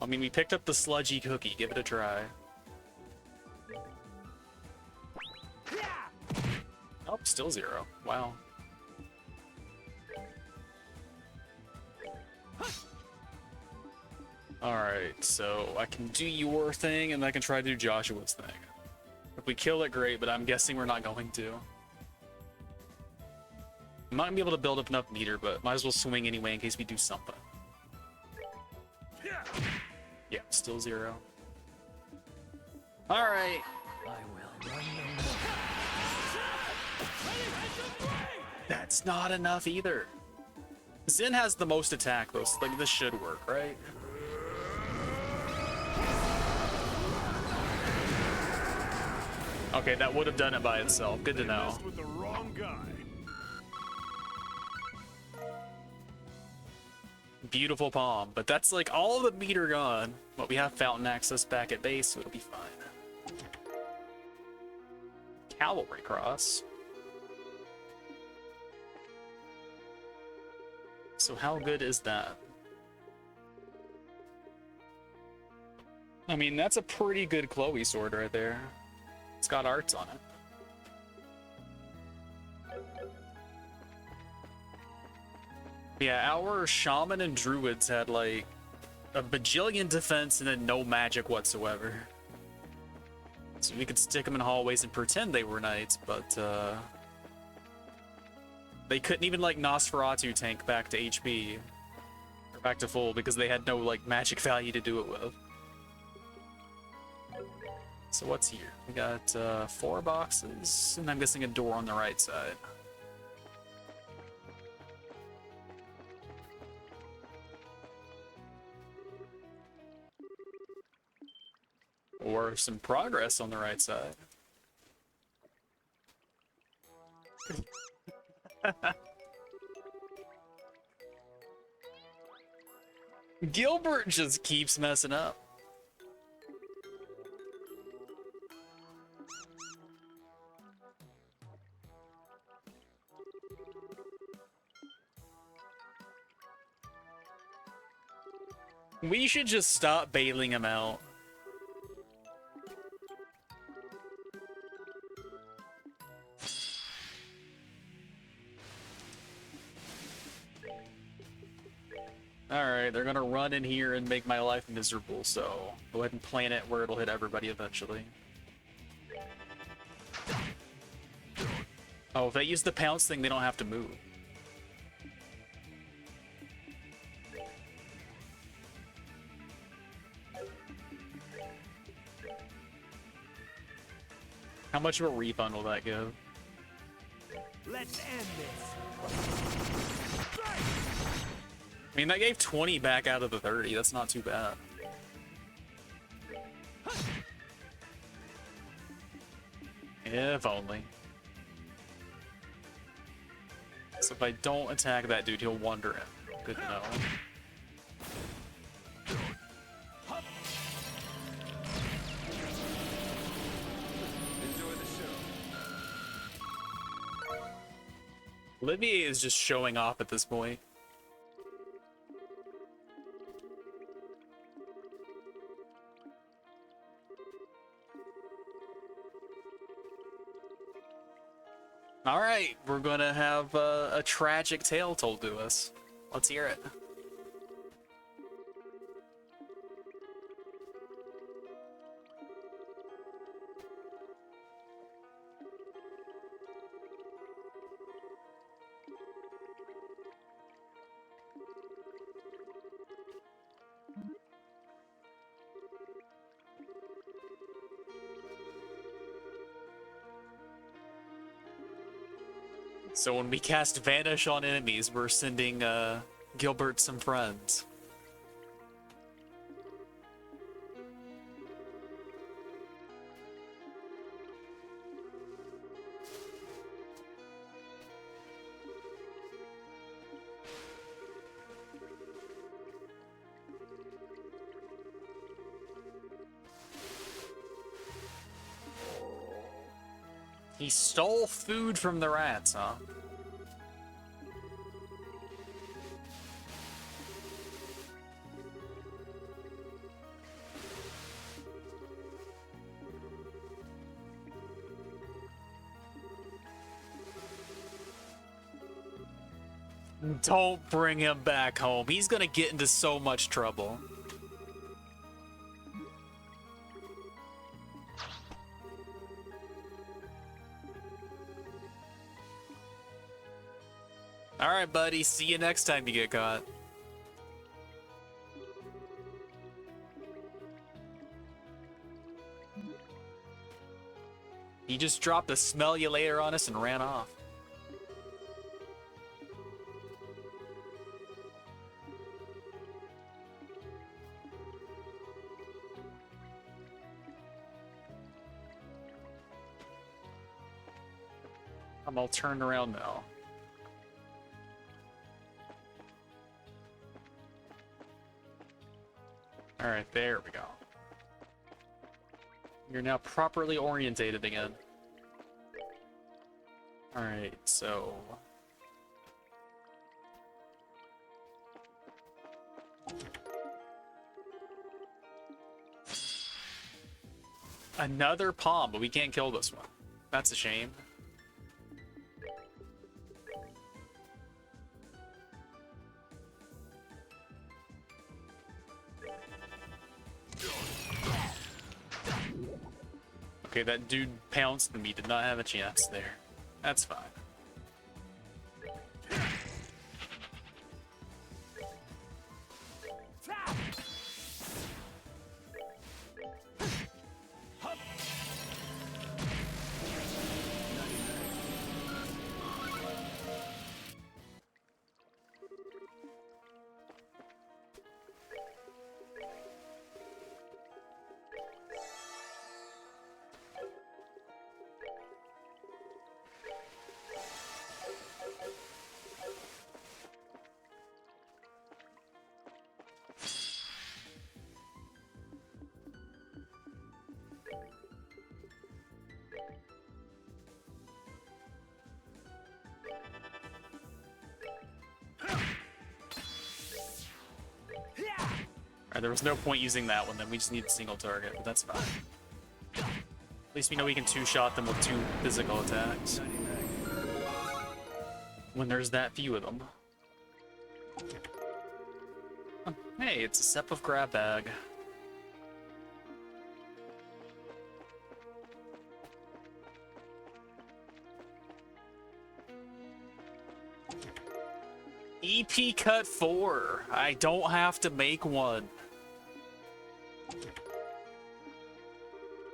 I mean, we picked up the sludgy cookie. Give it a try. Oh, still 0. Wow. Alright, so I can do your thing, and I can try to do Joshua's thing. If we kill it, great, but I'm guessing we're not going to. I'm not gonna be able to build up enough meter, but might as well swing anyway in case we do something. Yeah, still 0. Alright. That's not enough either. Zen has the most attack though, so like this should work, right? Okay, that would have done it by itself. Good to know. Messed with the wrong guy. Beautiful palm, but that's like all the meter gone. But we have fountain access back at base, so it'll be fine. Cavalry cross. So how good is that? I mean, that's a pretty good Chloe sword right there. It's got arts on it. Yeah, our shaman and druids had like a bajillion defense and then no magic whatsoever. So we could stick them in hallways and pretend they were knights, but they couldn't even like Nosferatu tank back to HP or back to full because they had no like magic value to do it with. So what's here? We got 4 boxes, and I'm guessing a door on the right side. Or some progress on the right side. Gilbert just keeps messing up. We should just stop bailing him out. Alright, they're gonna run in here and make my life miserable, so go ahead and plant it where it'll hit everybody eventually. Oh, if they use the pounce thing, they don't have to move. How much of a refund will that give? Let's end this. I mean, that gave 20 back out of the 30. That's not too bad. If only. So if I don't attack that dude, he'll wander in. Good to know. Enjoy the show. Olivier is just showing off at this point. All right, we're gonna have a tragic tale told to us. Let's hear it. So when we cast Vanish on enemies, we're sending Gilbert some friends. He stole food from the rats, huh? Don't bring him back home. He's gonna get into so much trouble. Alright, buddy. See you next time you get caught. He just dropped a smell you later on us and ran off. I'm all turned around now. Alright, there we go. You're now properly orientated again. Alright, so... Another palm, but we can't kill this one. That's a shame. Okay, that dude pounced and me, did not have a chance there. That's fine. Alright, there was no point using that one then. We just need a single target, but that's fine. At least we know we can two-shot them with 2 physical attacks. When there's that few of them. Oh, hey, it's a sep of grab bag. EP cut 4. I don't have to make one.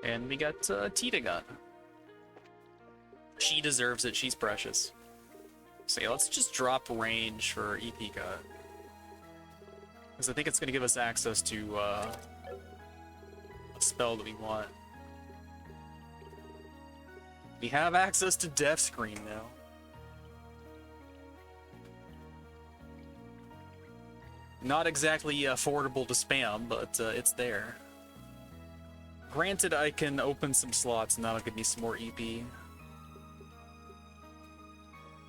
And we got Tita gun. She deserves it. She's precious. So yeah, let's just drop range for EP cut. Because I think it's going to give us access to a spell that we want. We have access to Death Screen now. Not exactly affordable to spam, but it's there. Granted, I can open some slots and that'll give me some more EP. I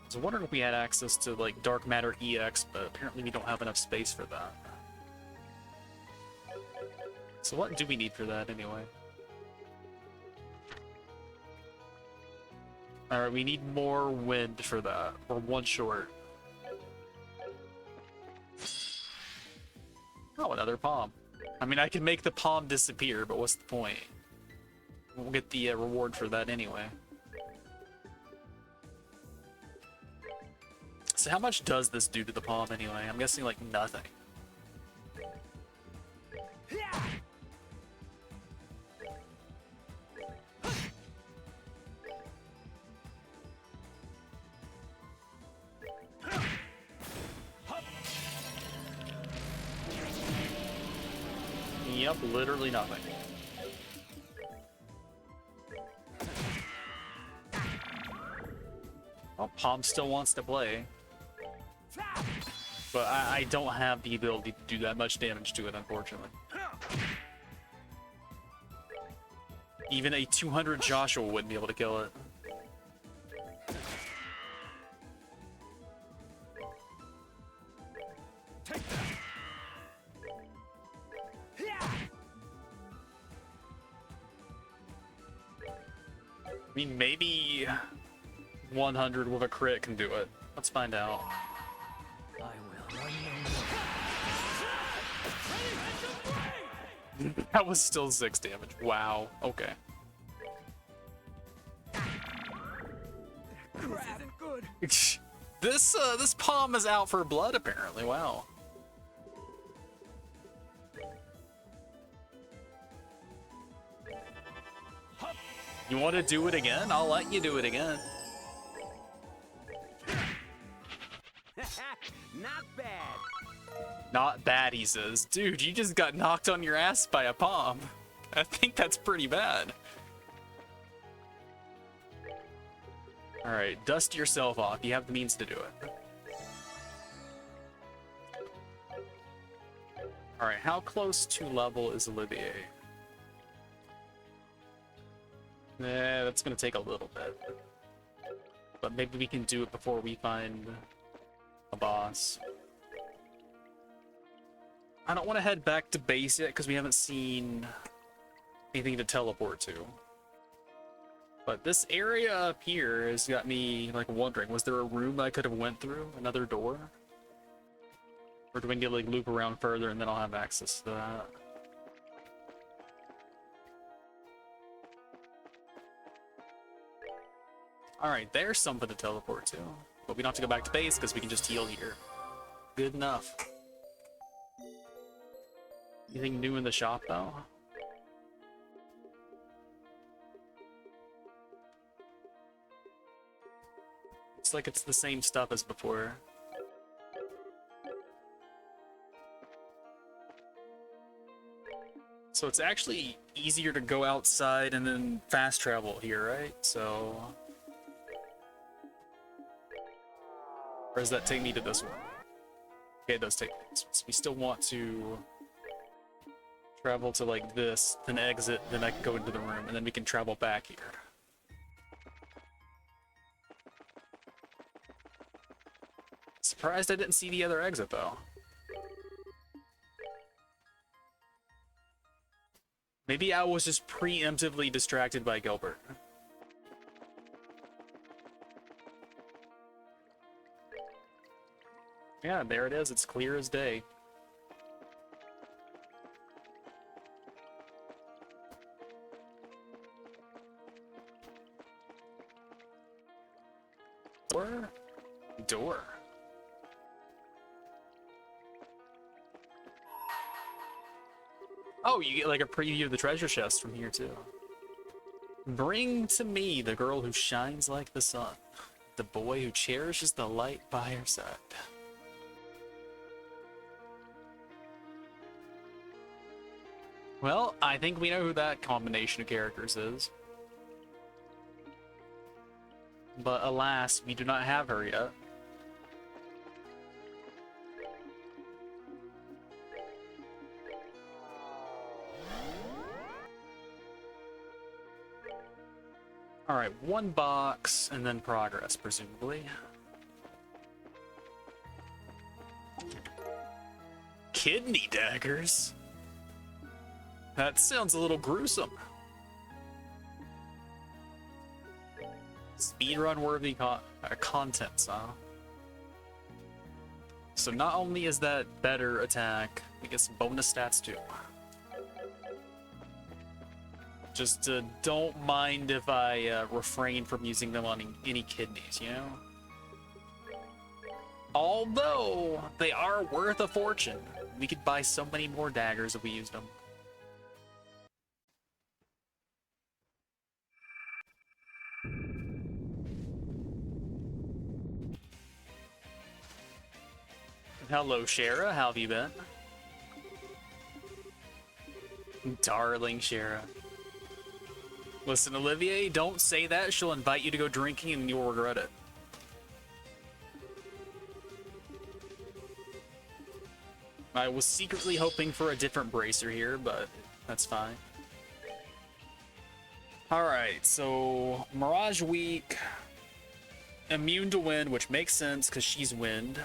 was wondering if we had access to like Dark Matter EX, but apparently we don't have enough space for that. So what do we need for that anyway? Alright, we need more wind for that. We're 1 short. Oh, another palm. I mean, I can make the palm disappear, but what's the point? We'll get the reward for that anyway. So how much does this do to the palm anyway? I'm guessing like nothing. Yep, literally nothing. Oh, Palm still wants to play. But I don't have the ability to do that much damage to it, unfortunately. Even a 200 Joshua wouldn't be able to kill it. I mean, maybe 100 with a crit can do it. Let's find out. I will. That was still 6 damage. Wow. Okay. This isn't good. This palm is out for blood apparently. Wow. You want to do it again? I'll let you do it again. Not bad. Not bad, he says. Dude, you just got knocked on your ass by a palm. I think that's pretty bad. Alright, dust yourself off. You have the means to do it. Alright, how close to level is Olivier? Nah, that's gonna take a little bit. But maybe we can do it before we find a boss. I don't want to head back to base yet because we haven't seen anything to teleport to. But this area up here has got me like wondering, was there a room I could have went through? Another door? Or do we need to like loop around further and then I'll have access to that? Alright, there's something to teleport to. But we don't have to go back to base because we can just heal here. Good enough. Anything new in the shop though? It's like it's the same stuff as before. So it's actually easier to go outside and then fast travel here, right? So... Or does that take me to this one? Okay, it does take me. So we still want to travel to like this, then exit, then I can go into the room, and then we can travel back here. Surprised I didn't see the other exit though. Maybe I was just preemptively distracted by Gilbert. Yeah, there it is. It's clear as day. Door. Oh, you get like a preview of the treasure chest from here too. Bring to me the girl who shines like the sun, the boy who cherishes the light by her side. Well, I think we know who that combination of characters is. But alas, we do not have her yet. Alright, one box, and then progress, presumably. Kidney daggers? That sounds a little gruesome. Speedrun worthy contents, huh? So not only is that better attack, we get some bonus stats too. Just don't mind if I refrain from using them on any kidneys, you know? Although, they are worth a fortune. We could buy so many more daggers if we used them. Hello, Shara. How have you been? Darling Shara. Listen, Olivier, don't say that. She'll invite you to go drinking and you'll regret it. I was secretly hoping for a different bracer here, but that's fine. Alright, so Mirage Weak. Immune to wind, which makes sense because she's wind.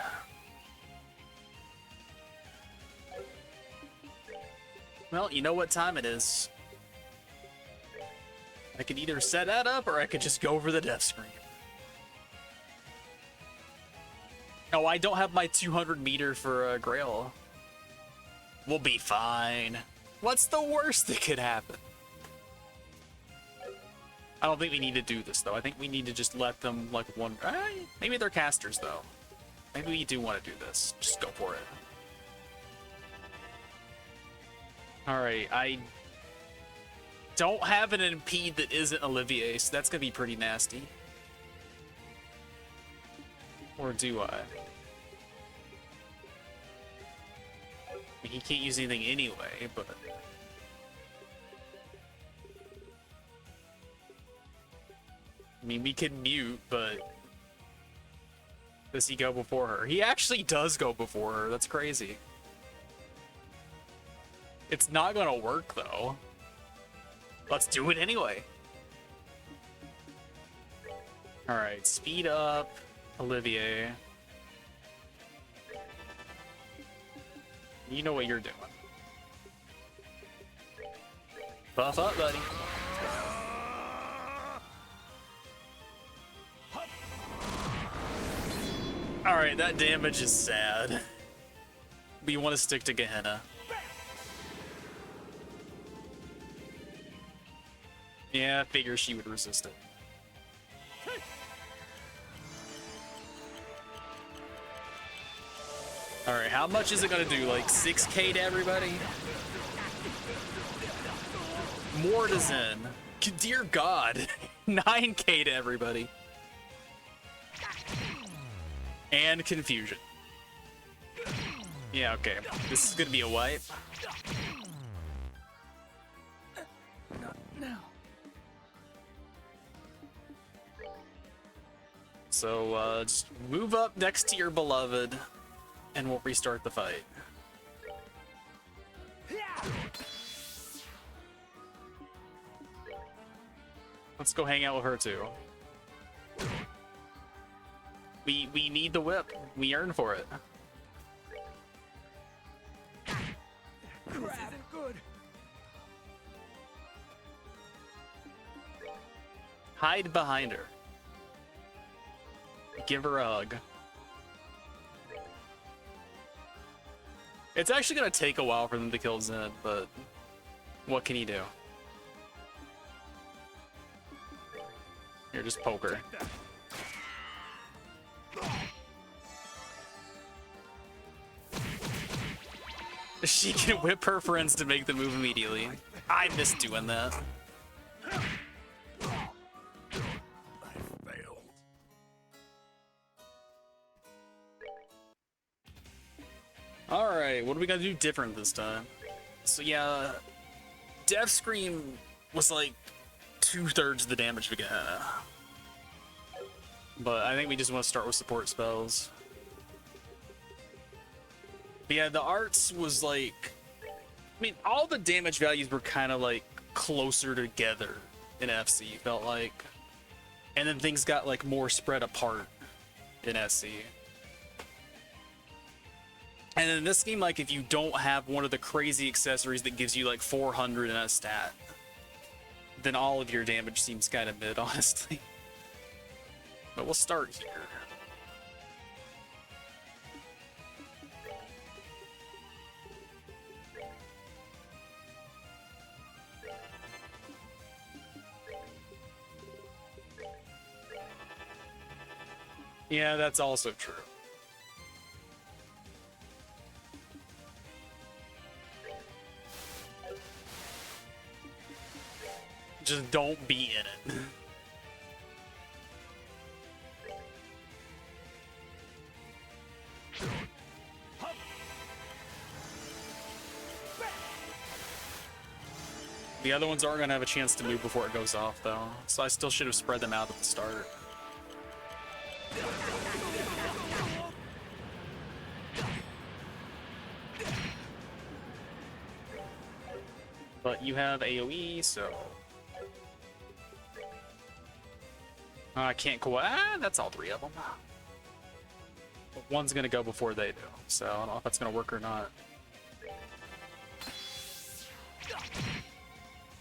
Well, you know what time it is. I could either set that up or I could just go over the death screen. Oh, I don't have my 200 meter for Grail. We'll be fine. What's the worst that could happen? I don't think we need to do this, though. I think we need to just let them, like, one... maybe they're casters, though. Maybe we do want to do this. Just go for it. Alright, I don't have an impede that isn't Olivier, so that's gonna be pretty nasty. Or do I? I mean, he can't use anything anyway, but... I mean, we can mute, but... Does he go before her? He actually does go before her. That's crazy. It's not gonna work, though. Let's do it anyway. Alright, speed up, Olivier. You know what you're doing. Buff up, buddy. Alright, that damage is sad. But you want to stick to Gehenna. Yeah, I figure she would resist it. Alright, how much is it gonna do? Like 6k to everybody? More to Zen. Dear God. 9k to everybody. And confusion. Yeah, okay. This is gonna be a wipe. So, just move up next to your beloved, and we'll restart the fight. Let's go hang out with her, too. We need the whip. We earn for it. This isn't good. Hide behind her. Give her a hug. It's actually gonna take a while for them to kill Zen, but what can you do? Here, just poke her. She can whip her friends to make the move immediately. I miss doing that. Alright, what are we gonna do different this time? So yeah, Death Scream was like 2/3 of the damage we get. But I think we just want to start with support spells. But yeah, the arts was like... I mean, all the damage values were kind of like closer together in FC, felt like. And then things got like more spread apart in SC. And in this game, like, if you don't have one of the crazy accessories that gives you like 400 in a stat, then all of your damage seems kind of mid, honestly. But we'll start here. Yeah, that's also true. Just don't be in it. The other ones aren't gonna have a chance to move before it goes off, though, so I still should have spread them out at the start. But you have AoE, so... I can't go... Ah, that's all three of them. But one's gonna go before they do, so I don't know if that's gonna work or not.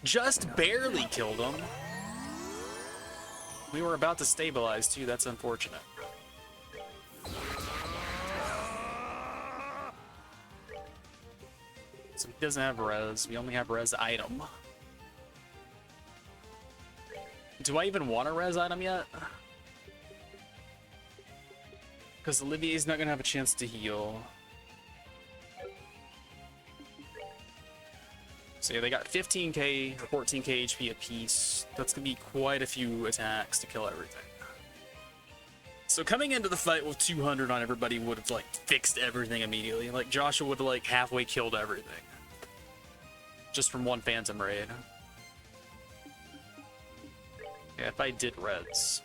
Just barely killed him. We were about to stabilize, too. That's unfortunate. So he doesn't have res. We only have res item. Do I even want a res item yet? Because Olivier's not going to have a chance to heal. So yeah, they got 15k, 14k HP apiece. That's going to be quite a few attacks to kill everything. So coming into the fight with 200 on everybody would have like fixed everything immediately. Like Joshua would have like halfway killed everything. Just from one Phantom raid. Yeah, if I did reds.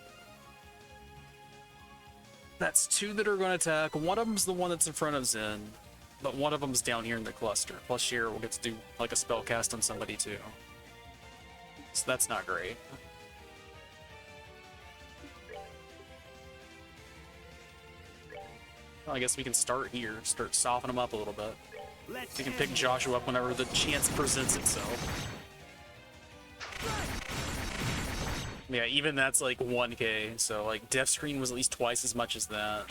That's two that are going to attack. One of them's the one that's in front of Zen. But one of them's down here in the cluster. Plus Sheer will get to do like a spell cast on somebody too. So that's not great. Well, I guess we can start here. Start softening them up a little bit. We can pick Joshua up whenever the chance presents itself. Yeah, even that's like 1k, so like Death Screen was at least twice as much as that.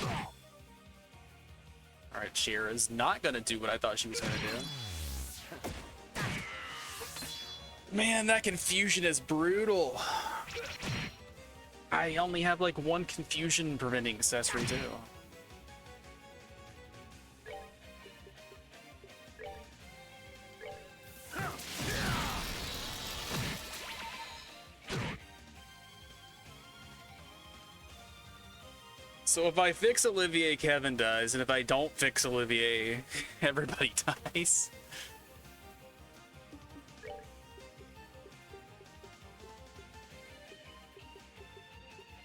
Alright, Sheer is not gonna do what I thought she was gonna do. Man, that confusion is brutal. I only have like one confusion preventing accessory too. So if I fix Olivier, Kevin dies, and if I don't fix Olivier, everybody dies.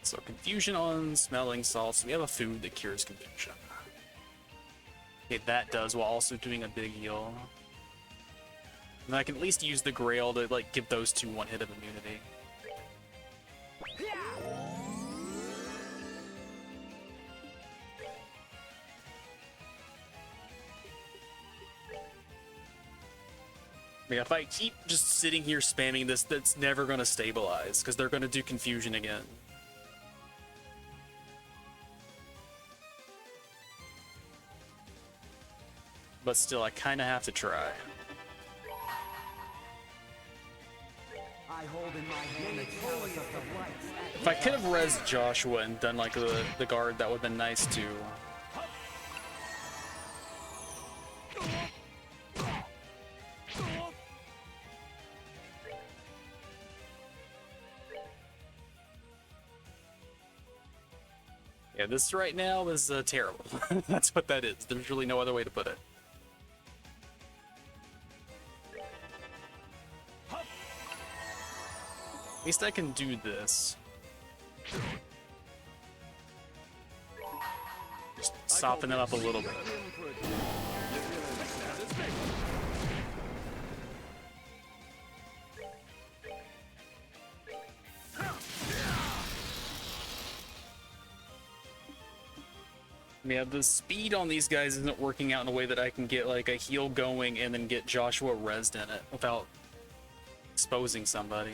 So confusion on smelling salts. We have a food that cures confusion. Okay, that does while also doing a big heal. And I can at least use the Grail to like give those two one hit of immunity. Yeah, if I keep just sitting here spamming this, that's never gonna stabilize, because they're gonna do confusion again. But still, I kind of have to try. I hold in my hand the chalice of the lights. If I could have rezzed Joshua and done like the guard, that would have been nice too. Yeah, this right now is terrible. That's what that is. There's really no other way to put it. At least I can do this. Just soften it up a little bit. Yeah, the speed on these guys isn't working out in a way that I can get like a heal going and then get Joshua rezzed in it without exposing somebody.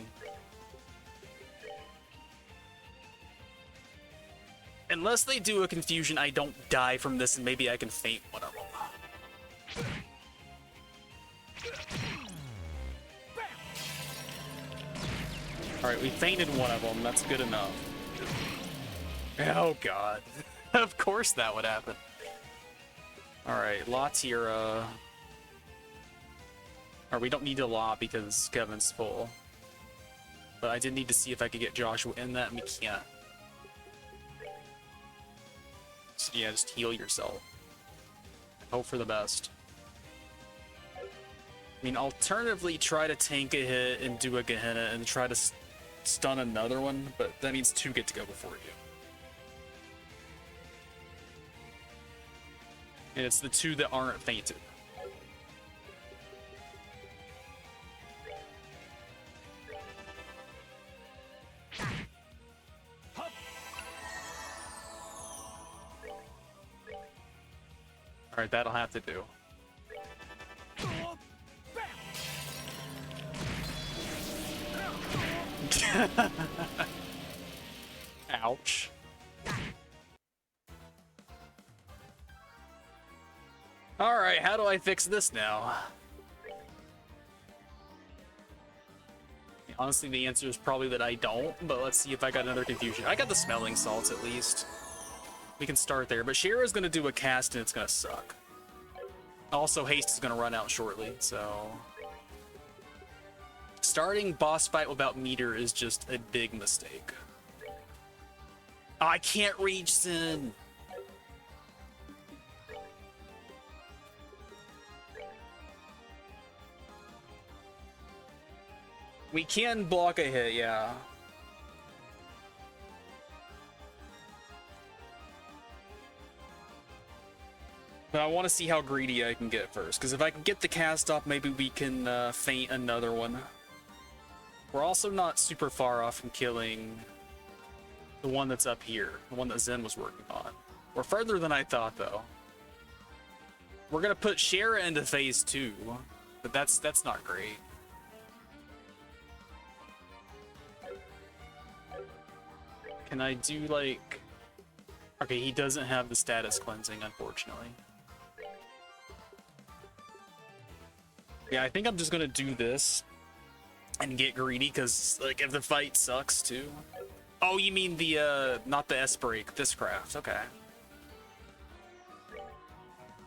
Unless they do a confusion, I don't die from this, and maybe I can feint one of them. Alright, we feinted one of them. That's good enough. Oh, God. Of course that would happen. Alright, La Tira. Or we don't need to law because Kevin's full. But I did need to see if I could get Joshua in that, and we can't. So yeah, just heal yourself. Hope for the best. I mean, alternatively, try to tank a hit and do a Gehenna and try to stun another one, but that means two get to go before you. And it's the two that aren't fainted. Alright, that'll have to do. Ouch. Alright, how do I fix this now? Honestly, the answer is probably that I don't, but let's see if I got another confusion. I got the smelling salts at least. We can start there, but Shira's gonna do a cast and it's gonna suck. Also, haste is gonna run out shortly, so... Starting boss fight without meter is just a big mistake. Oh, I can't reach Sin! We can block a hit, yeah. But I want to see how greedy I can get first, because if I can get the cast off, maybe we can feint another one. We're also not super far off from killing the one that's up here, the one that Zen was working on. We're further than I thought, though. We're gonna put Shara into phase 2, but that's not great. Can I do like... Okay, he doesn't have the status cleansing, unfortunately. Yeah, I think I'm just gonna do this and get greedy, because like if the fight sucks too. Oh, you mean the not the S-break, this craft, okay.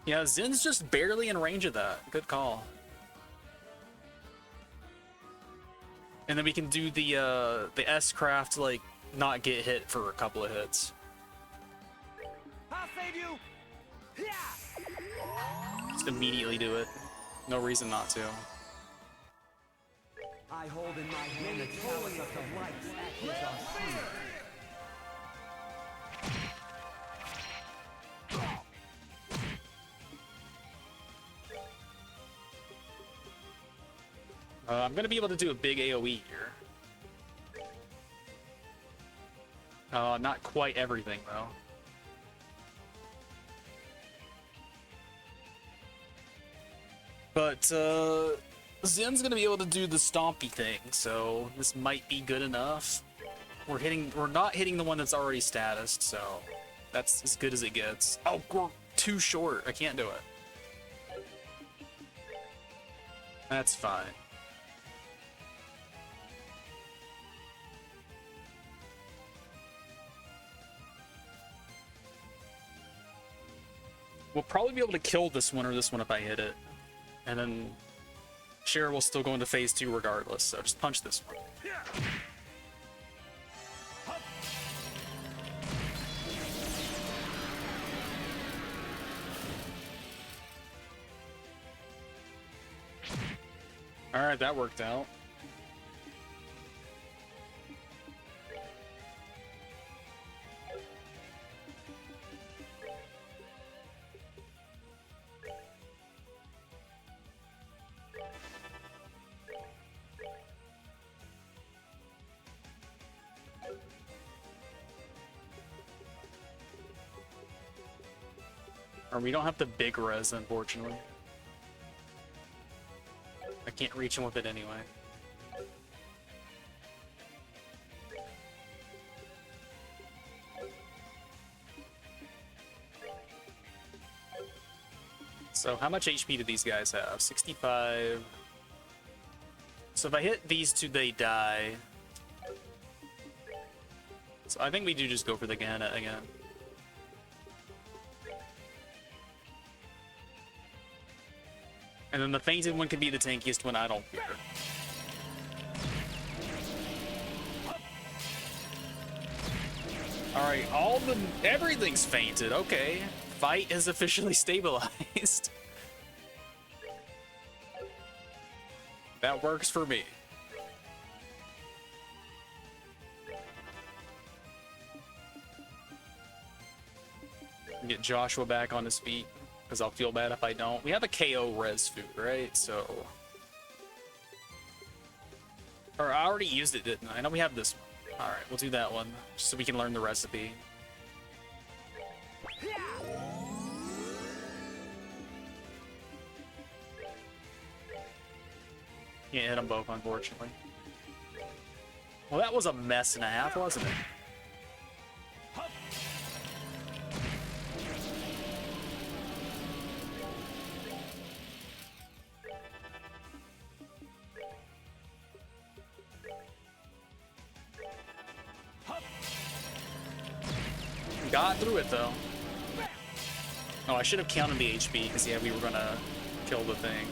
Yeah, Zen's just barely in range of that. Good call. And then we can do the S-craft, like, not get hit for a couple of hits. I'll save you. Just immediately do it. No reason not to. I hold in my hand the chalice of the lights. Act as our shield. I'm gonna be able to do a big AoE here. Not quite everything, though. But, Zen's gonna be able to do the stompy thing, so this might be good enough. We're not hitting the one that's already statused, so that's as good as it gets. Oh, we're too short. I can't do it. That's fine. We'll probably be able to kill this one or this one if I hit it. And then Shara will still go into phase 2 regardless, so just punch this one. Alright, that worked out. Or we don't have the big res, unfortunately. I can't reach him with it anyway. So how much HP do these guys have? 65. So if I hit these two, they die. So I think we do just go for the Gehenna again. And then the fainted one could be the tankiest one, I don't care. Alright, everything's fainted, okay. Fight is officially stabilized. That works for me. Get Joshua back on his feet. Because I'll feel bad if I don't. We have a KO res food, right? So... Or I already used it, didn't I? I know we have this one. Alright, we'll do that one. Just so we can learn the recipe. Can't hit them both, unfortunately. Well, that was a mess and a half, wasn't it? Got through it though. Oh, I should have counted the HP because yeah, we were gonna kill the thing.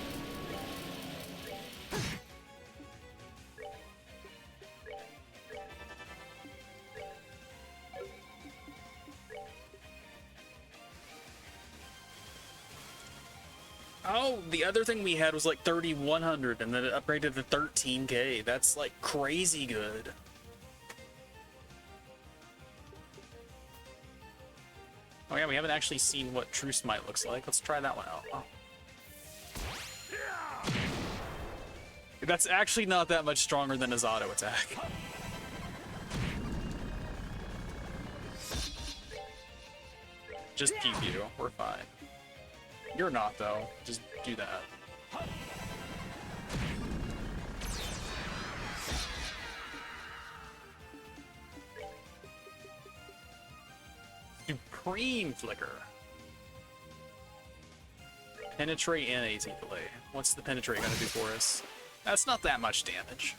Oh, the other thing we had was like 3,100 and then it upgraded to 13k. That's like crazy good. Oh yeah, we haven't actually seen what True Smite looks like. Let's try that one out. Oh. That's actually not that much stronger than his auto attack. Just pew pew, we're fine. You're not though, just do that. Supreme Flicker. Penetrate and AT delay. What's the penetrate gonna do for us? That's not that much damage.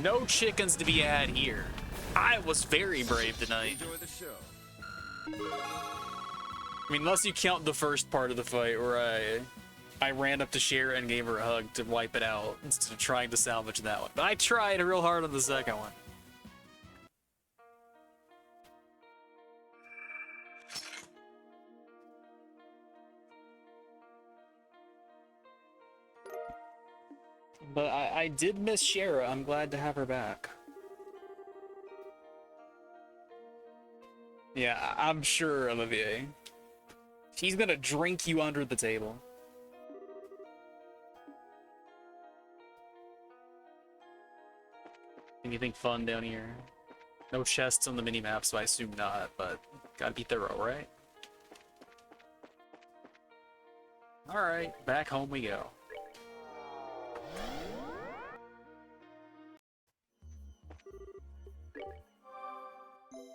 No chickens to be had here. I was very brave tonight. Enjoy the show. I mean, unless you count the first part of the fight where I ran up to Shara and gave her a hug to wipe it out instead of trying to salvage that one. But I tried real hard on the second one. But I did miss Shara. I'm glad to have her back. Yeah, I'm sure, Olivier. She's gonna drink you under the table. Anything fun down here? No chests on the minimap, so I assume not, but gotta be thorough, right? Alright, back home we go.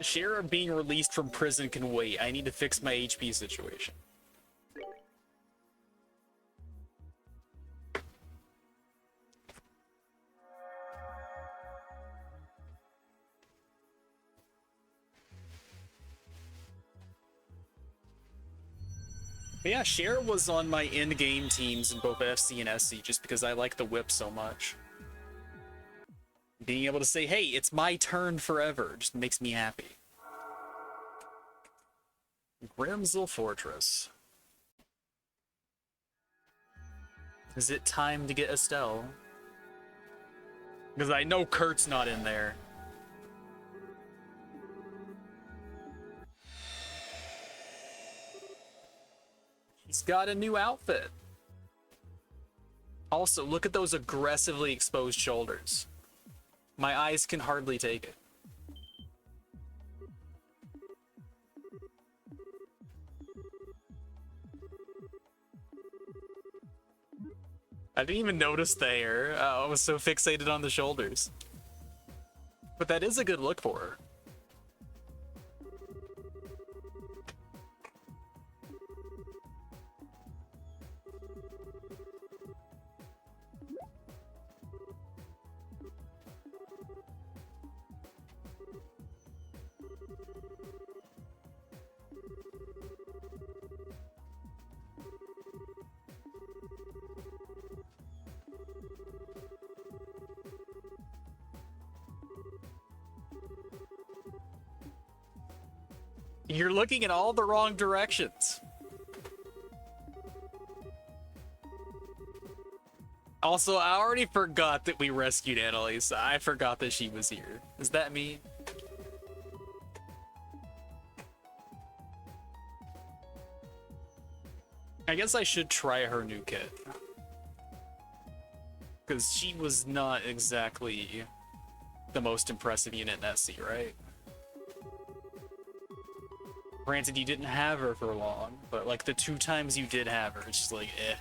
Sheriff being released from prison can wait. I need to fix my HP situation. But yeah, Cher was on my in-game teams in both FC and SC just because I like the whip so much. Being able to say, hey, it's my turn forever just makes me happy. Grimsel Fortress. Is it time to get Estelle? Because I know Kurt's not in there. He's got a new outfit. Also, look at those aggressively exposed shoulders. My eyes can hardly take it. I didn't even notice the hair. I was so fixated on the shoulders. But that is a good look for her. You're looking in all the wrong directions. Also, I already forgot that we rescued Annalise. I forgot that she was here. Is that me? I guess I should try her new kit. Because she was not exactly the most impressive unit in SC, right? Granted, you didn't have her for long, but like the 2 times you did have her, it's just like, eh.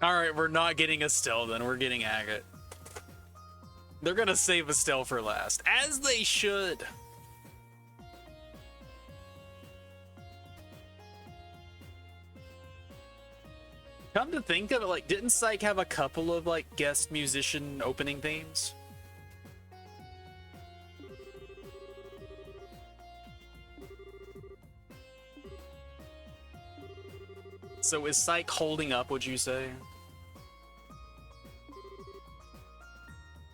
Alright, we're not getting Estelle then, we're getting Agate. They're gonna save Estelle for last, as they should. Come to think of it, like, didn't Psych have a couple of, like, guest musician opening themes? So is Psych holding up, would you say?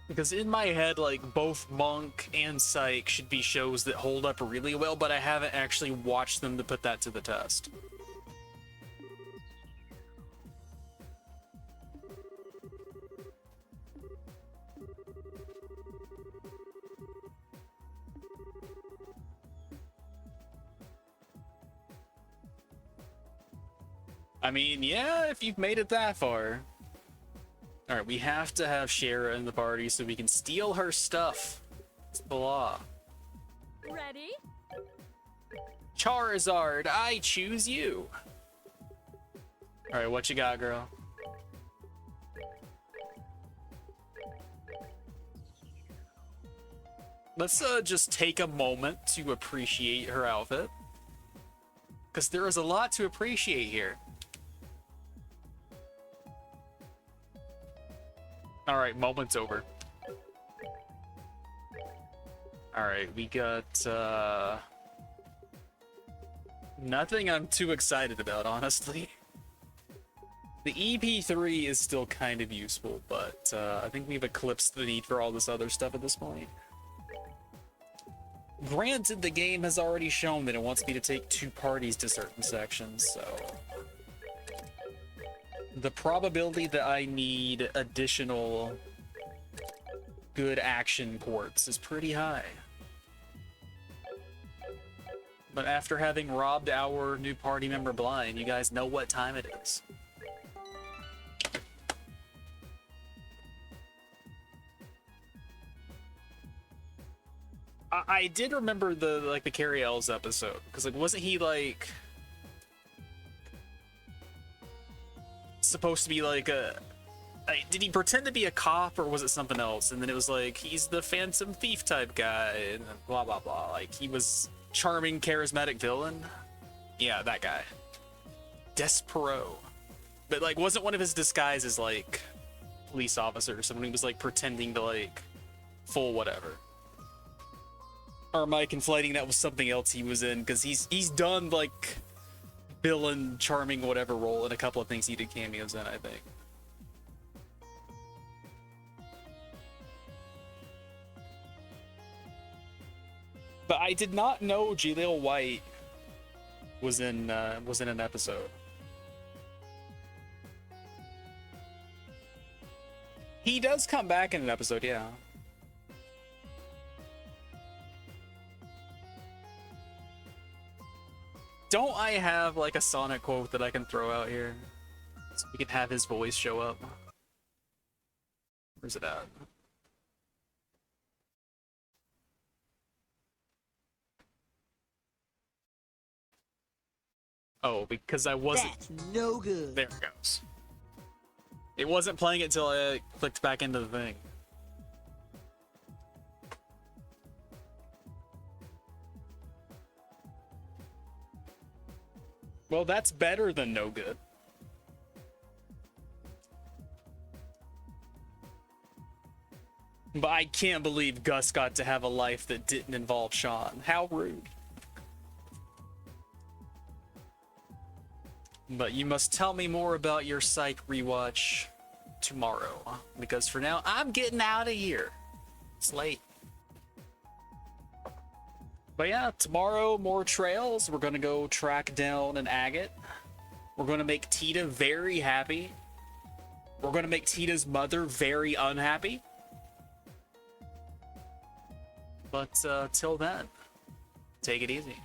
Because in my head, like, both Monk and Psych should be shows that hold up really well, but I haven't actually watched them to put that to the test. I mean, yeah, if you've made it that far. Alright, we have to have Shara in the party so we can steal her stuff. It's the law. Ready? Charizard, I choose you. Alright, what you got, girl? Let's just take a moment to appreciate her outfit. Because there is a lot to appreciate here. Alright, moment's over. Alright, we got, nothing I'm too excited about, honestly. The EP3 is still kind of useful, but I think we've eclipsed the need for all this other stuff at this point. Granted, the game has already shown that it wants me to take 2 parties to certain sections, so... the probability that I need additional good action ports is pretty high. But after having robbed our new party member blind, you guys know what time it is. I did remember the Carrie Ells episode, because like wasn't he like supposed to be like did he pretend to be a cop or was it something else? And then it was like he's the Phantom Thief type guy and blah blah blah. Like he was charming, charismatic villain. Yeah, that guy. Despero. But like wasn't one of his disguises like police officer or someone who was like pretending to like full whatever? Or am I conflating that with something else he was in? Because he's done like villain, charming, whatever role in a couple of things he did cameos in, I think. But I did not know Jaleel White was in an episode. He does come back in an episode, yeah. Don't I have like a Sonic quote that I can throw out here? So we can have his voice show up. Where's it at? Oh, because I wasn't... That's no good. There it goes. It wasn't playing it until I clicked back into the thing. Well, that's better than no good. But I can't believe Gus got to have a life that didn't involve Sean. How rude. But you must tell me more about your Psych rewatch tomorrow. Because for now, I'm getting out of here. It's late. But yeah, tomorrow, more trails. We're gonna go track down an agate. We're gonna make Tita very happy. We're gonna make Tita's mother very unhappy. But till then, take it easy.